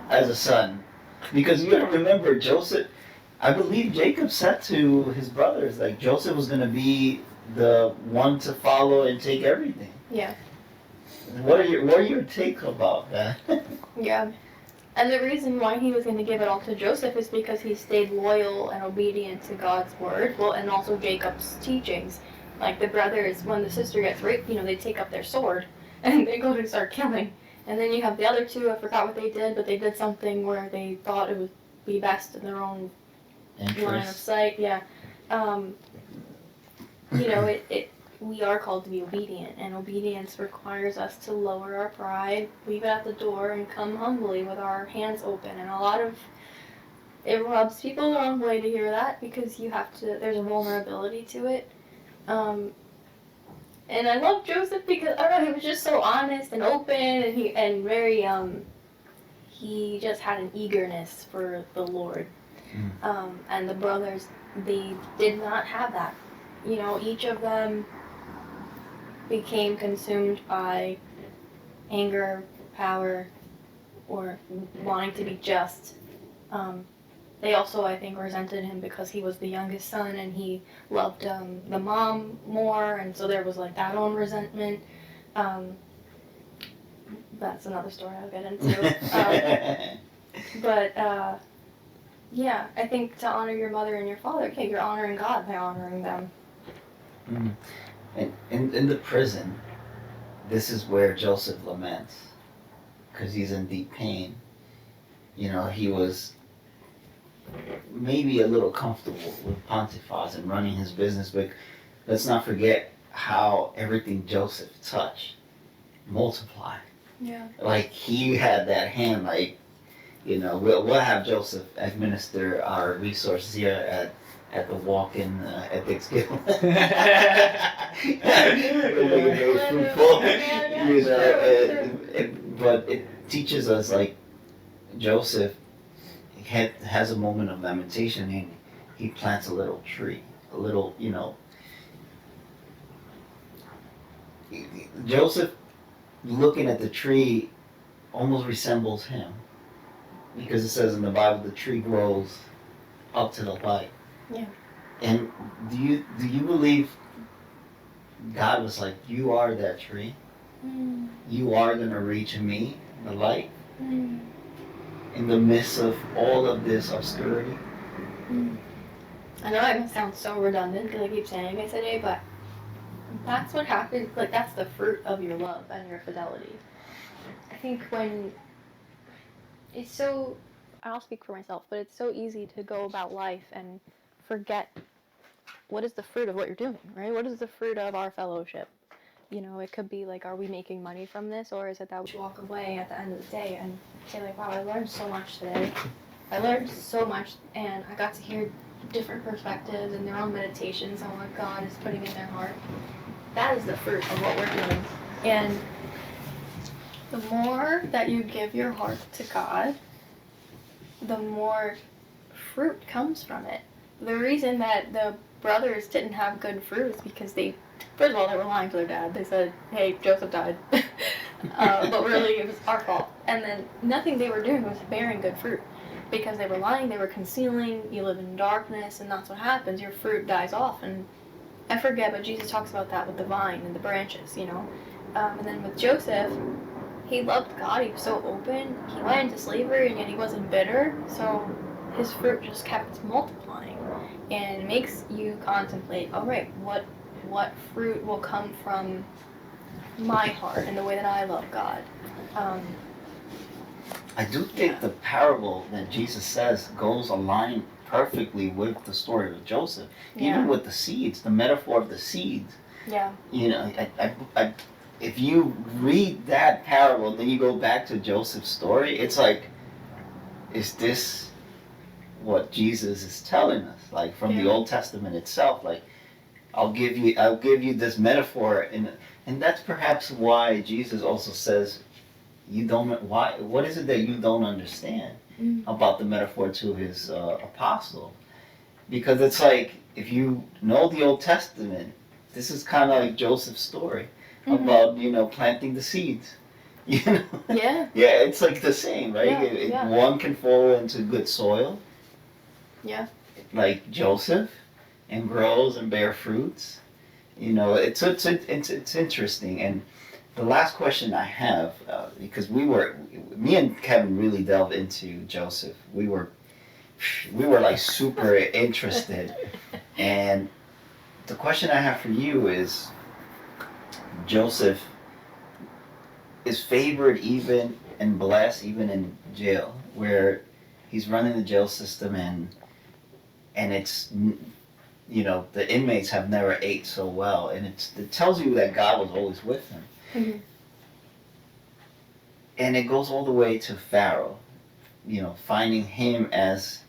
as a son, because you got to remember Joseph. I believe Jacob said to his brothers Joseph was going to be the one to follow and take everything. Yeah. What are your take about that? Yeah. And the reason why he was going to give it all to Joseph is because he stayed loyal and obedient to God's word, and also Jacob's teachings. The brothers, when the sister gets raped, they take up their sword and they go to start killing. And then you have the other two, I forgot what they did, but they did something where they thought it would be best in their own line of sight. Yeah. we are called to be obedient, and obedience requires us to lower our pride, leave it at the door, and come humbly with our hands open. And it rubs people the wrong way to hear that, because there's a vulnerability to it. And I love Joseph because, I don't know, he was just so honest and open, and very, he just had an eagerness for the Lord. And the brothers, they did not have that. Each of them became consumed by anger, power, or wanting to be just. They also, I think, resented him because he was the youngest son and he loved the mom more, and so there was like that own resentment. That's another story I'll get into. But yeah, I think to honor your mother and your father, okay, you're honoring God by honoring them. And in the prison, this is where Joseph laments, because he's in deep pain. He was maybe a little comfortable with Pontifex and running his business, but let's not forget how everything Joseph touched multiplied. Yeah. Like, he had that hand, like, we'll have Joseph administer our resources here at the walk-in ethics guild. We'll make it very fruitful. But it teaches us, like, Joseph has a moment of lamentation, and he plants a little tree, a little, Joseph, looking at the tree, almost resembles him, because it says in the Bible the tree grows up to the light. Yeah. And do you believe God was like, you are that tree? You are going to reach me, the light? In the midst of all of this obscurity? I know it sounds so redundant because I keep saying it today, but that's what happens. Like, that's the fruit of your love and your fidelity. I think when it's so, I'll speak for myself, but it's so easy to go about life and forget what is the fruit of what you're doing, right? What is the fruit of our fellowship? It could be like, are we making money from this, or is it that we walk away at the end of the day and say like, wow, I learned so much today. I learned so much, and I got to hear different perspectives and their own meditations on what God is putting in their heart. That is the fruit of what we're doing. And the more that you give your heart to God, the more fruit comes from it. The reason that the brothers didn't have good fruit is because first of all, they were lying to their dad. They said, hey, Joseph died. But really, it was our fault. And then nothing they were doing was bearing good fruit. Because they were lying, they were concealing, you live in darkness, and that's what happens. Your fruit dies off. And I forget, but Jesus talks about that with the vine and the branches, And then with Joseph, he loved God. He was so open. He went into slavery, and yet he wasn't bitter. So his fruit just kept multiplying. And it makes you contemplate, all right, what fruit will come from my heart and the way that I love God. I do think the parable that Jesus says goes aligned perfectly with the story of Joseph, even with the seeds, the metaphor of the seeds. Yeah. If you read that parable, then you go back to Joseph's story, it's like, is this what Jesus is telling us? Like, from the Old Testament itself, like, I'll give you this metaphor, and that's perhaps why Jesus also says, what is it that you don't understand about the metaphor to his apostle? Because it's like, if you know the Old Testament, this is kind of like Joseph's story about, planting the seeds. Yeah. Yeah, it's like the same, right? One can fall into good soil. Yeah. Like Joseph, and grows and bear fruits. It's interesting. And the last question I have, because me and Kevin really delved into Joseph. We were like super interested. And the question I have for you is, Joseph is favored even and blessed even in jail, where he's running the jail system, and it's the inmates have never ate so well, and it tells you that God was always with him. Mhm. And it goes all the way to Pharaoh, finding him as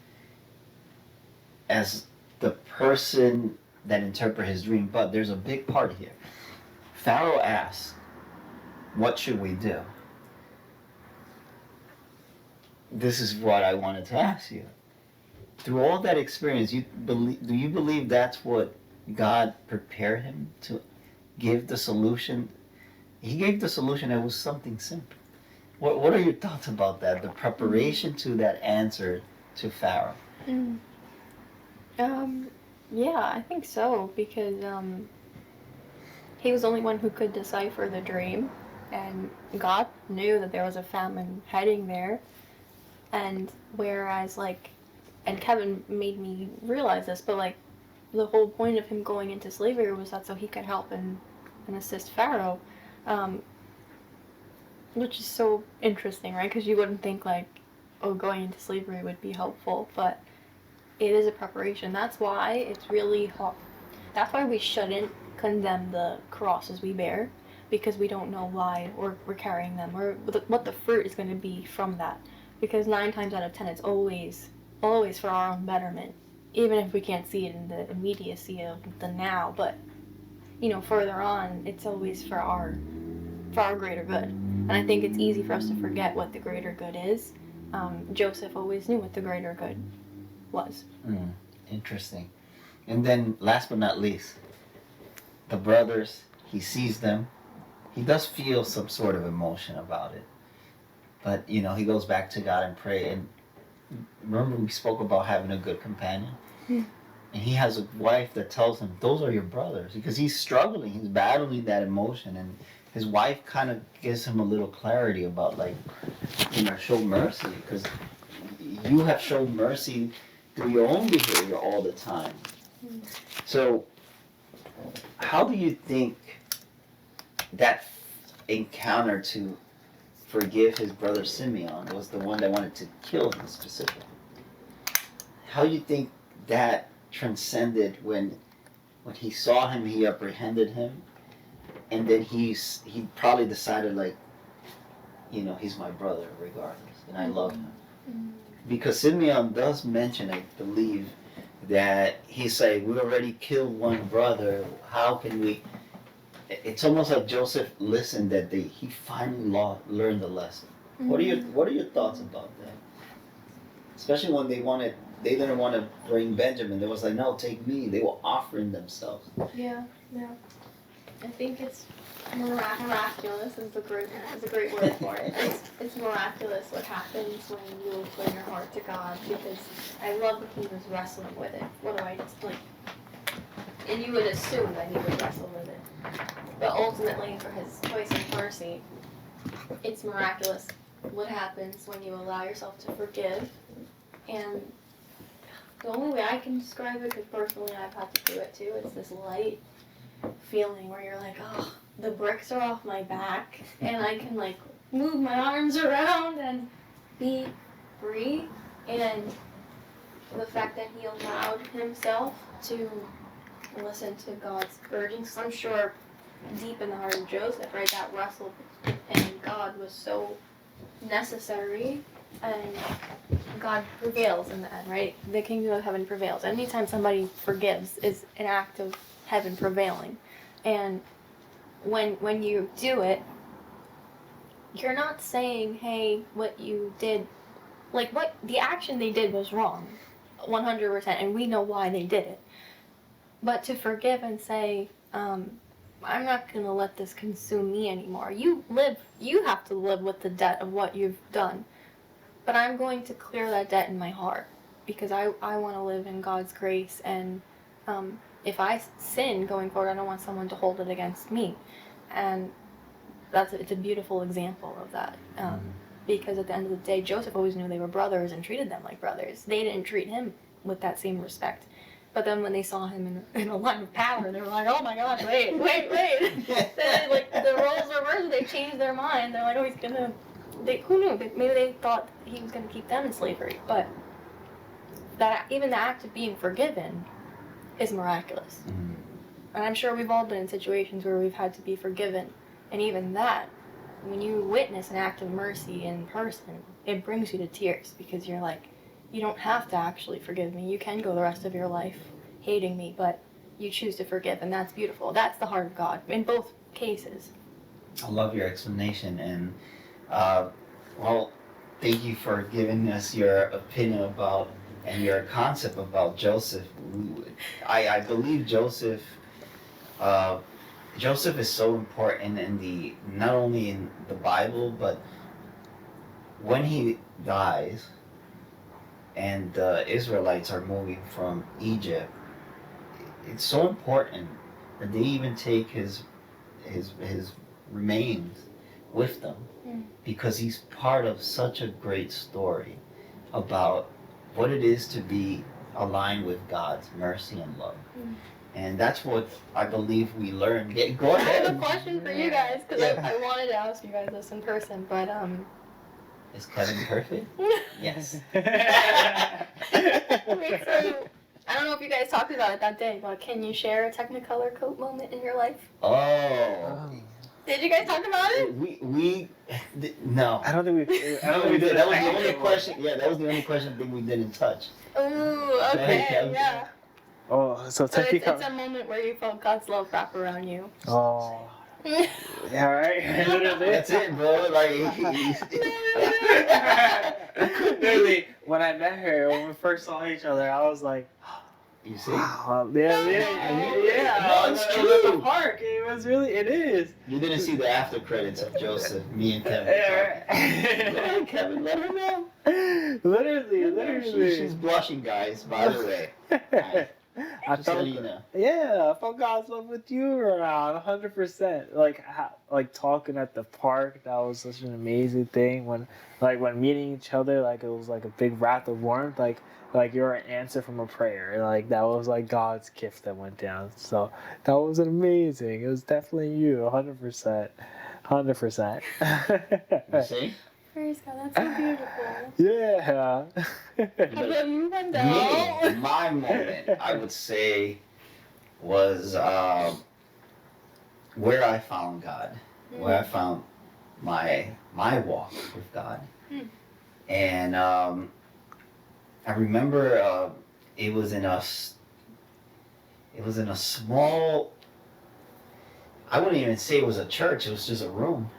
the person that interpret his dream. But there's a big part here. Pharaoh asks, "What should we do?" This is what I wanted to ask you. Through all that experience, do you believe that's what God prepared him to give the solution? He gave the solution that was something simple. What are your thoughts about that? The preparation to that answer to Pharaoh. Mm. Yeah, I think so, because he was the only one who could decipher the dream, and God knew that there was a famine heading there, and whereas, like, and Kevin made me realize this, but, like, the whole point of him going into slavery was that so he could help and assist Pharaoh, which is so interesting, right? Because you wouldn't think, like, oh, going into slavery would be helpful, but it is a preparation. That's why it's really hard. That's why we shouldn't condemn the crosses we bear, because we don't know why we're carrying them, or what the fruit is going to be from that. Because 9 times out of 10, it's always for our own betterment, even if we can't see it in the immediacy of the now. But further on, it's always for our greater good. And I think it's easy for us to forget what the greater good is. Joseph always knew what the greater good was. Interesting. And then, last but not least, the brothers, he sees them. He does feel some sort of emotion about it. But, he goes back to God and pray. And remember we spoke about having a good companion? Yeah. And he has a wife that tells him, those are your brothers. Because he's struggling. He's battling that emotion. And his wife kind of gives him a little clarity about, like, show mercy. Because you have shown mercy through your own behavior all the time. So, how do you think that encounter to forgive his brother Simeon was the one that wanted to kill him specifically? How do you think that transcended when he saw him, he apprehended him, and then he probably decided, like, he's my brother regardless, and I love him. Because Simeon does mention, I believe, that he said, we already killed one brother, how can we... It's almost like Joseph listened that he finally learned the lesson. What are your thoughts about that? Especially when they didn't want to bring Benjamin. They was like, no, take me. They were offering themselves. Yeah. I think it's miraculous is a great word for it. It's miraculous what happens when you open your heart to God, because I love that he was wrestling with it. What do I just like? And you would assume that he would wrestle with it. But ultimately, for his choice of mercy, it's miraculous what happens when you allow yourself to forgive. And the only way I can describe it, because personally I've had to do it too, it's this light feeling where you're like, oh, the bricks are off my back, and I can, like, move my arms around and be free. And the fact that he allowed himself to listen to God's urgings. I'm sure deep in the heart of Joseph, right, that wrestle and God was so necessary, and God prevails in the end, right? The kingdom of heaven prevails. Anytime somebody forgives is an act of heaven prevailing. And when you do it, you're not saying, hey, what you did, like, what the action they did was wrong, 100%, and we know why they did it. But to forgive and say, I'm not going to let this consume me anymore. You have to live with the debt of what you've done. But I'm going to clear that debt in my heart, because I want to live in God's grace. And if I sin going forward, I don't want someone to hold it against me. And it's a beautiful example of that. Because at the end of the day, Joseph always knew they were brothers and treated them like brothers. They didn't treat him with that same respect. But then when they saw him in a line of power, they were like, oh my gosh, wait. Then, like, the roles reversed, they changed their mind. They're like, oh, he's gonna... who knew? Maybe they thought he was gonna keep them in slavery. But even the act of being forgiven is miraculous. Mm. And I'm sure we've all been in situations where we've had to be forgiven. And even that, when you witness an act of mercy in person, it brings you to tears because you're like, you don't have to actually forgive me. You can go the rest of your life hating me, but you choose to forgive, and that's beautiful. That's the heart of God in both cases. I love your explanation, and well, thank you for giving us your opinion about and your concept about Joseph. I believe Joseph. Joseph is so important in the not only in the Bible, but when he dies, and the Israelites are moving from Egypt. It's so important that they even take his remains with them, because he's part of such a great story about what it is to be aligned with God's mercy and love. And that's what I believe we learn. Go I ahead. have a question for you guys, because I wanted to ask you guys this in person, but Is Kevin perfect? Yes. Wait, so I don't know if you guys talked about it that day, but can you share a Technicolor coat moment in your life? Oh. Did you guys talk about it? No. I don't think we did. That was the only question. Yeah, that was the only question I think we didn't touch. Ooh, okay, yeah. Oh, so So it's Technicolor. a moment where you felt God's love wrap around you. Oh. Yeah, right. Literally. That's it, bro. Like, literally, when I met her, when we first saw each other, I was like, you see? wow, yeah. No, it's It was at true. the park. It is. You didn't see the after credits of Joseph, me and Kevin. Yeah, Go ahead, Kevin, let her know. Literally. She's blushing, guys, by the way. I Just so felt, you know. yeah, I felt God's love with you around 100%. Like talking at the park, that was such an amazing thing. When meeting each other, like it was like a big wrath of warmth, like you're an answer from a prayer. Like that was like God's gift that went down. So that was amazing. It was definitely you, 100%, 100%. You see? Praise God, that's so beautiful. Yeah. How about you, Wendell? Me, my moment, I would say, was where I found God, where I found my walk with God. And I remember it was in a small, I wouldn't even say it was a church, it was just a room.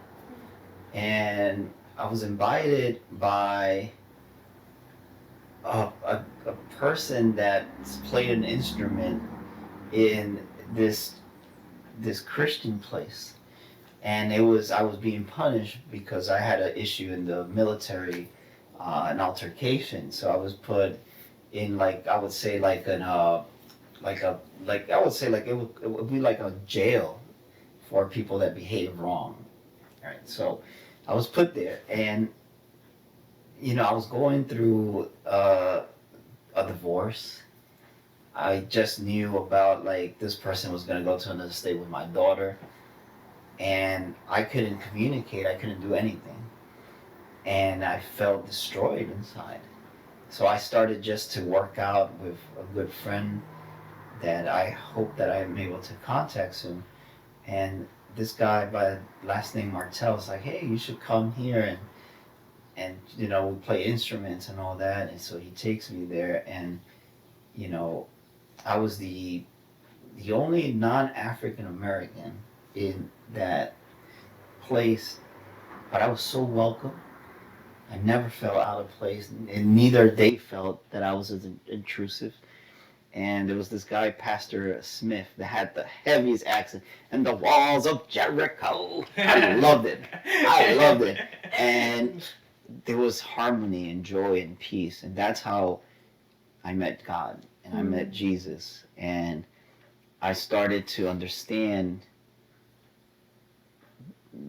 And I was invited by a person that played an instrument in this Christian place, and I was being punished because I had an issue in the military, an altercation. So I was put in, like, I would say like it would be like a jail for people that behave wrong. All right, so I was put there, and I was going through a divorce. I just knew about, like, this person was gonna go to another state with my daughter, and I couldn't communicate. I couldn't do anything, and I felt destroyed inside. So I started just to work out with a good friend that I hope that I'm able to contact soon, and this guy by last name Martel was like, hey, you should come here and we play instruments and all that. And so he takes me there, and I was the only non-African American in that place, but I was so welcome. I never felt out of place, and neither they felt that I was as intrusive. And there was this guy, Pastor Smith, that had the heaviest accent, and the walls of Jericho. I loved it. And there was harmony and joy and peace, and that's how I met God, and I met Jesus, and I started to understand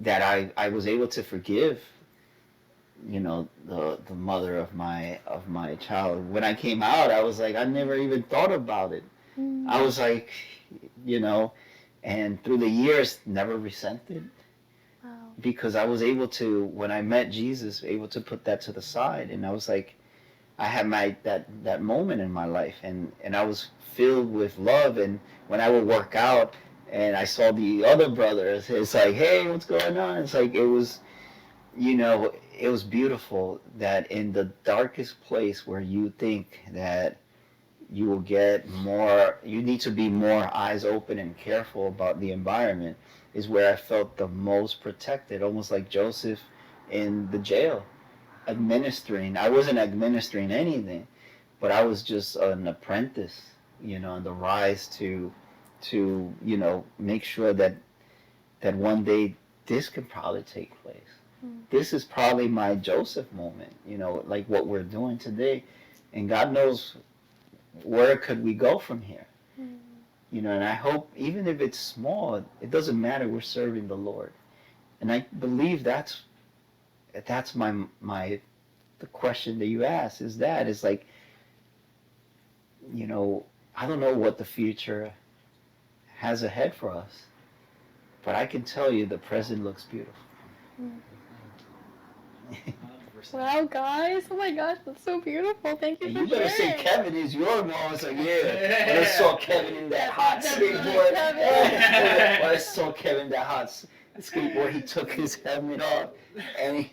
that I was able to forgive the mother of my child. When I came out, I was like, I never even thought about it. I was like, and through the years, never resented. Wow. Because I was able to, when I met Jesus, able to put that to the side. And I was like, I had that moment in my life, and I was filled with love. And when I would work out, and I saw the other brothers, it's like, hey, what's going on? It's like it was, it was beautiful that in the darkest place where you think that you will get more, you need to be more eyes open and careful about the environment, is where I felt the most protected, almost like Joseph in the jail, administering. I wasn't administering anything, but I was just an apprentice, on the rise to make sure that one day this could probably take place. This is probably my Joseph moment, like what we're doing today. And God knows where could we go from here. And I hope, even if it's small, it doesn't matter, we're serving the Lord. And I believe that's the question that you asked, is like, I don't know what the future has ahead for us, but I can tell you the present looks beautiful. Wow, guys! Oh my gosh, that's so beautiful. Thank you And for you better sharing. say Kevin is your mom. I was like, yeah. When I saw Kevin in that hot skateboard, when I saw Kevin in that hot skateboard, he took his helmet off and he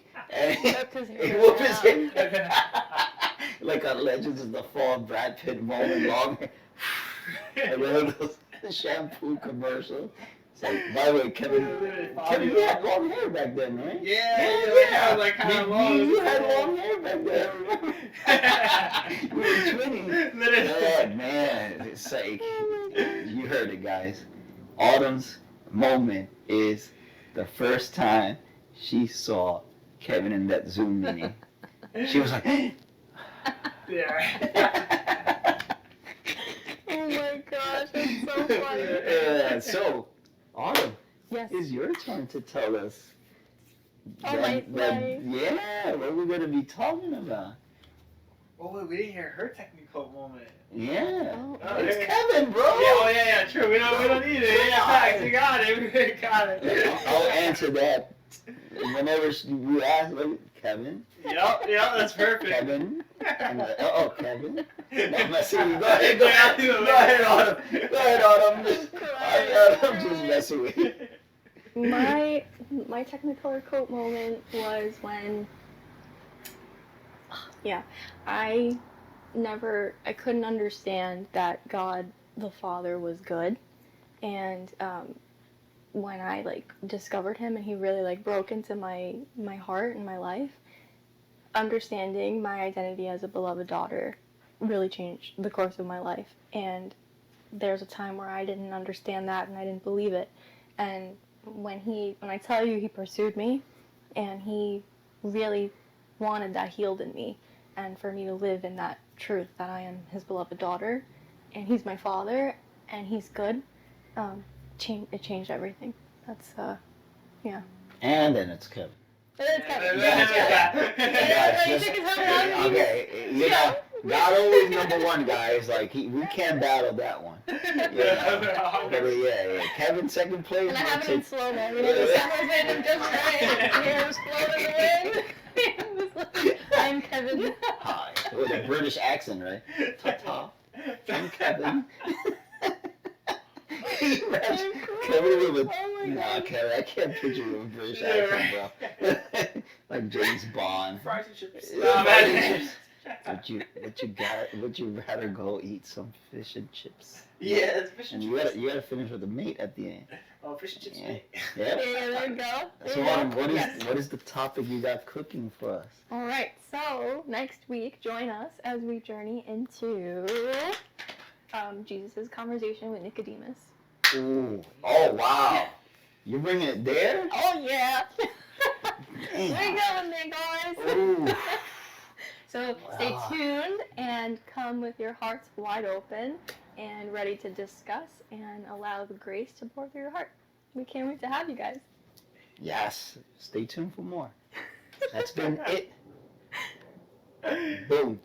whooped his head. Like on Legends of the Fall, Brad Pitt moment, long hair. One of those shampoo commercials. It's like, by the way, Kevin, you had long hair back then, right? Yeah. Like kind of long. You had long hair back then. We were twinning. Oh, man. It's like, you heard it, guys. Autumn's moment is the first time she saw Kevin in that Zoom meeting. She was like, Yeah. Oh my gosh, that's so funny. So, Autumn, Yes. it's your turn to tell us. Oh, Yeah, what we're going to be talking about. Oh, wait, we didn't hear her technical moment. Yeah. Oh. It's Kevin, bro. Yeah, true. We don't need it. Yeah, facts. We got it. We got it. I'll answer that whenever you ask, like, Kevin. Yep, that's perfect. Kevin. Kevin. No, messing with you. Go ahead, Autumn. Go ahead, Autumn. I'm just messing with you. My Technicolor quote moment was when, I couldn't understand that God the Father was good, and when I discovered him and he really broke into my heart and my life, understanding my identity as a beloved daughter really changed the course of my life. And there's a time where I didn't understand that and I didn't believe it. And when I tell you, he pursued me and he really wanted that healed in me, and for me to live in that truth that I am his beloved daughter and he's my father and he's good, it changed everything. That's yeah. And then it's Kevin. Okay, God always number one, guys. Like we can't battle that one. Yeah. Kevin second place. And I have it in slow mo. The summer's in just right. Hair's blowing in the wind. I'm Kevin. Hi, with a British accent, right? Ta-ta. I'm Kevin. Can you imagine Kevin with a... Kevin, I can't picture you with a British accent, bro. Like James Bond. Fries and chips. Would you rather go eat some fish and chips? Yeah, it's fish and chips. You gotta finish with the meat at the end. Oh, fish and chips. Yeah. Yeah, there you go. So what is the topic you got cooking for us? All right, so next week, join us as we journey into Jesus' conversation with Nicodemus. Ooh. Oh, wow. You're bringing it there? Oh, yeah. We're going there, guys. Ooh. So stay tuned and come with your hearts wide open and ready to discuss and allow the grace to pour through your heart. We can't wait to have you guys. Yes. Stay tuned for more. That's been it. Boom.